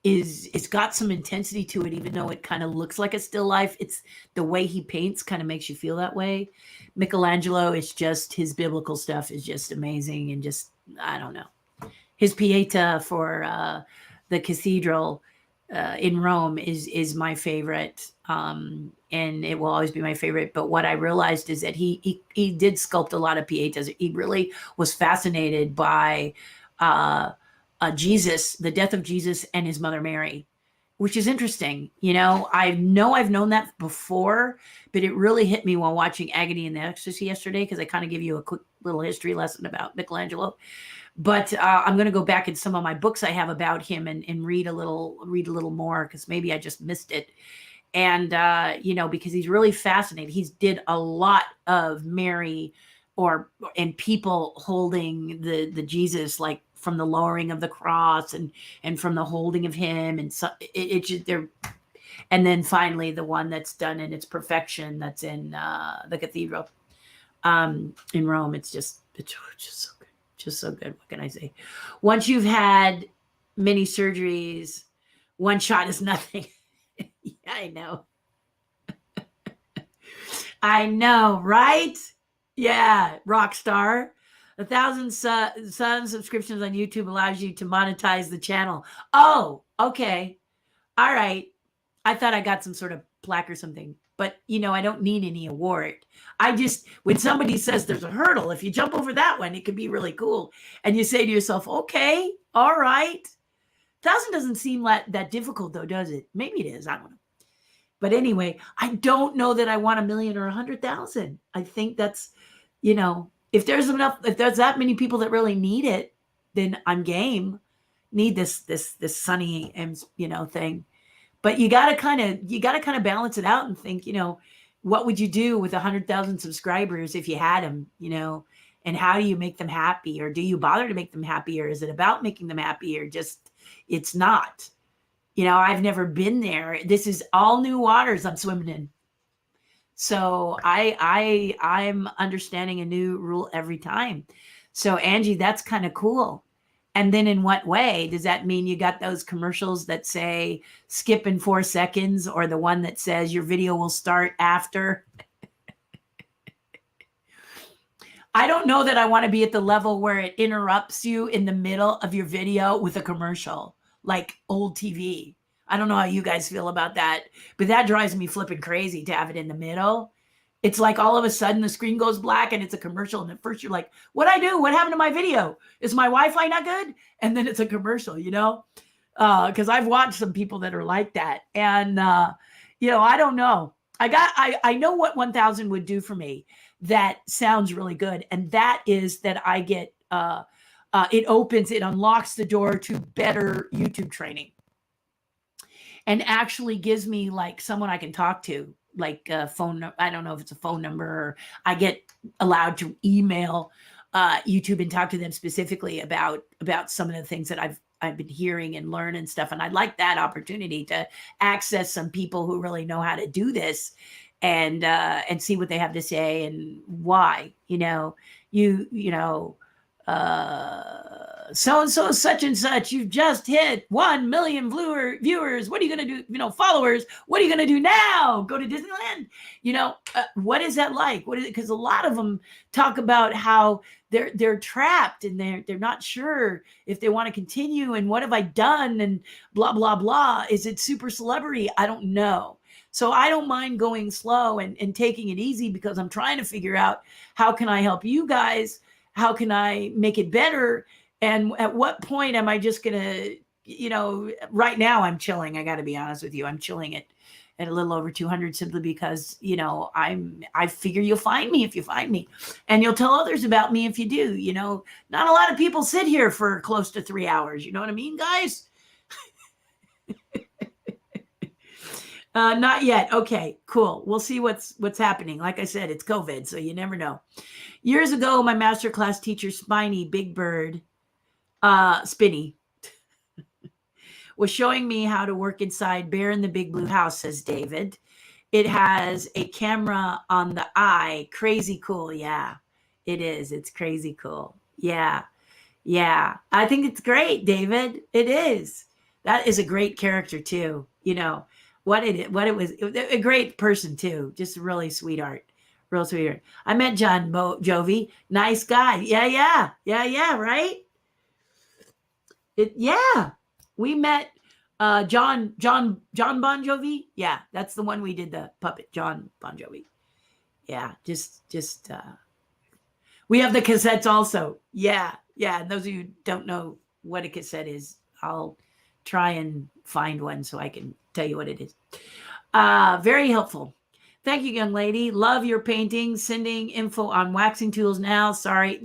it's got some intensity to it, even though it kind of looks like a still life. It's the way he paints kind of makes you feel that way. Michelangelo, it's just his biblical stuff is just amazing, and just, I don't know. His Pieta for the cathedral in Rome is my favorite, and it will always be my favorite. But what I realized is that he did sculpt a lot of Pietas. He really was fascinated by Jesus, the death of Jesus, and his mother Mary, which is interesting. I've known that before, but it really hit me while watching Agony and the Ecstasy yesterday, because I kind of give you a quick little history lesson about Michelangelo. But I'm going to go back in some of my books I have about him and read a little more, because maybe I just missed it. And, because he's really fascinating. He did a lot of Mary and people holding the Jesus, like from the lowering of the cross and from the holding of him. And so and then finally the one that's done in its perfection, that's in the cathedral in Rome. It's just so good. Just so good. What can I say? Once you've had many surgeries, one shot is nothing. Yeah, I know. I know, right? Yeah, rock star. 1,000 subscriptions on YouTube allows you to monetize the channel. Oh, okay. All right. I thought I got some sort of plaque or something, but I don't need any award. When somebody says there's a hurdle, if you jump over that one, it could be really cool. And you say to yourself, okay, all right. 1,000 doesn't seem that difficult though, does it? Maybe it is. I don't know. But anyway, I don't know that I want 1 million or 100,000. I think that's, if there's that many people that really need it, then I'm game. Need this sunny thing. But you gotta kind of balance it out and think, what would you do with 100,000 subscribers if you had them, and how do you make them happy, or do you bother to make them happy, or is it about making them happy, or just it's not? I've never been there. This is all new waters I'm swimming in. So I'm understanding a new rule every time. So Angie, that's kind of cool. And then in what way? Does that mean you got those commercials that say skip in 4 seconds, or the one that says your video will start after? I don't know that I want to be at the level where it interrupts you in the middle of your video with a commercial, like old TV. I don't know how you guys feel about that, but that drives me flipping crazy to have it in the middle. It's like all of a sudden the screen goes black and it's a commercial. And at first you're like, what'd I do? What happened to my video? Is my Wi-Fi not good? And then it's a commercial, because I've watched some people that are like that. And, I don't know. I know what 1,000 would do for me. That sounds really good. And that is that I get, it unlocks the door to better YouTube training. And actually gives me like someone I can talk to, like a phone. I don't know if it's a phone number, or I get allowed to email YouTube and talk to them specifically about some of the things that I've been hearing and learn and stuff. And I'd like that opportunity to access some people who really know how to do this and see what they have to say and why, so-and-so such and such, you've just hit 1 million viewers. What are you going to do? Followers. What are you going to do now? Go to Disneyland? What is that like? What is it? Because a lot of them talk about how they're trapped and they're not sure if they want to continue. And what have I done? And blah, blah, blah. Is it super celebrity? I don't know. So I don't mind going slow and taking it easy, because I'm trying to figure out, how can I help you guys? How can I make it better? And at what point am I just going to, right now I'm chilling. I got to be honest with you. I'm chilling at a little over 200, simply because, I figure you'll find me if you find me, and you'll tell others about me if you do. Not a lot of people sit here for close to 3 hours. You know what I mean, guys? Not yet. Okay, cool. We'll see what's happening. Like I said, it's COVID, so you never know. Years ago, my masterclass teacher, Spiny Big Bird, Spinny, was showing me how to work inside Bear in the Big Blue House, says David. It has a camera on the eye. Crazy cool. Yeah, it is. It's crazy cool. Yeah. Yeah. I think it's great, David. It is. That is a great character too. What it was a great person too. Just really sweetheart. Real sweetheart. I met John Jovi. Nice guy. Yeah. Right? We met John Bon Jovi. Yeah, that's the one we did the puppet, John Bon Jovi. Yeah, just we have the cassettes also. Yeah. And those of you who don't know what a cassette is, I'll try and find one so I can tell you what it is. Very helpful. Thank you, young lady. Love your painting. Sending info on waxing tools now. Sorry.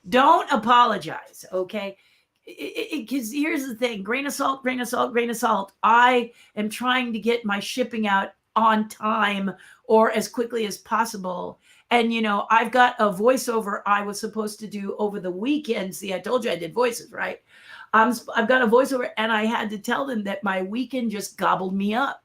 Don't apologize, okay? Because here's the thing. Grain of salt, grain of salt, grain of salt. I am trying to get my shipping out on time, or as quickly as possible. And, I've got a voiceover I was supposed to do over the weekend. See, I told you I did voices, right? I've got a voiceover, and I had to tell them that my weekend just gobbled me up.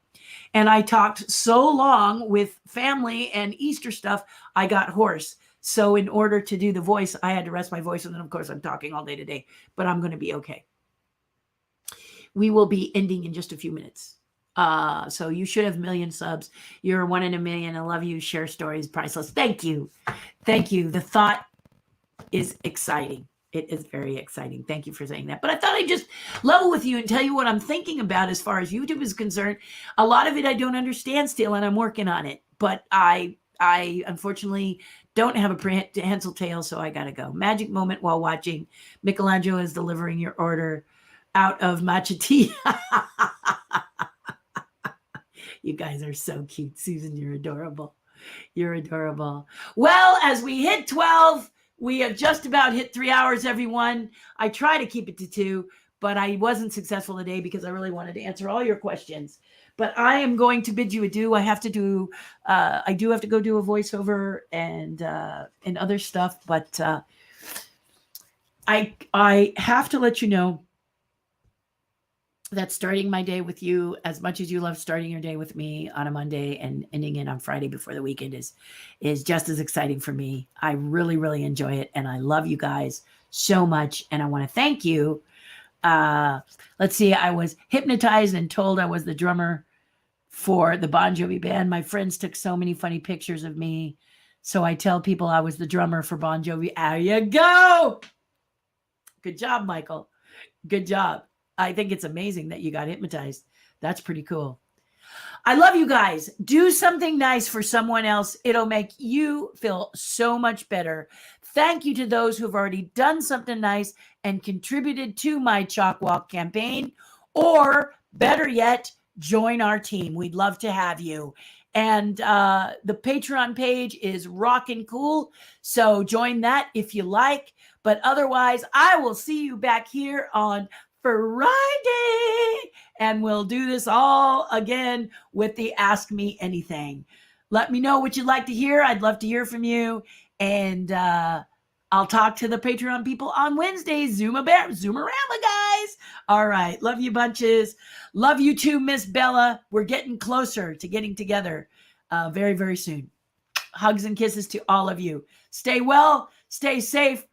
And I talked so long with family and Easter stuff, I got hoarse. So in order to do the voice, I had to rest my voice. And then, of course, I'm talking all day today, but I'm going to be okay. We will be ending in just a few minutes. So you should have 1 million subs. You're 1 in a million. I love you. Share stories, priceless. Thank you. Thank you. The thought is exciting. It is very exciting. Thank you for saying that. But I thought I'd just level with you and tell you what I'm thinking about as far as YouTube is concerned. A lot of it I don't understand still, and I'm working on it. But I unfortunately don't have a prehensile tail, so I got to go. Magic moment while watching. Michelangelo is delivering your order out of matcha tea. You guys are so cute. Susan, you're adorable. You're adorable. Well, as we hit 12, we have just about hit 3 hours, everyone. I try to keep it to 2, but I wasn't successful today because I really wanted to answer all your questions. But I am going to bid you adieu. I do have to go do a voiceover and other stuff. But I have to let you know that starting my day with you, as much as you love starting your day with me on a Monday and ending it on Friday before the weekend, is just as exciting for me. I really, really enjoy it. And I love you guys so much. And I want to thank you. Let's see. I was hypnotized and told I was the drummer for the Bon Jovi band. My friends took so many funny pictures of me. So I tell people I was the drummer for Bon Jovi. There you go. Good job, Michael. Good job. I think it's amazing that you got hypnotized. That's pretty cool. I love you guys. Do something nice for someone else. It'll make you feel so much better. Thank you to those who've already done something nice and contributed to my Chalk Walk campaign, or better yet, join our team. We'd love to have you. And the Patreon page is rockin' cool. So join that if you like. But otherwise, I will see you back here on Friday, and we'll do this all again with the Ask Me Anything. Let me know what you'd like to hear. I'd love to hear from you. And I'll talk to the Patreon people on Wednesday. Zoomerama, guys. All right. Love you bunches. Love you too, Miss Bella. We're getting closer to getting together very, very soon. Hugs and kisses to all of you. Stay well, stay safe.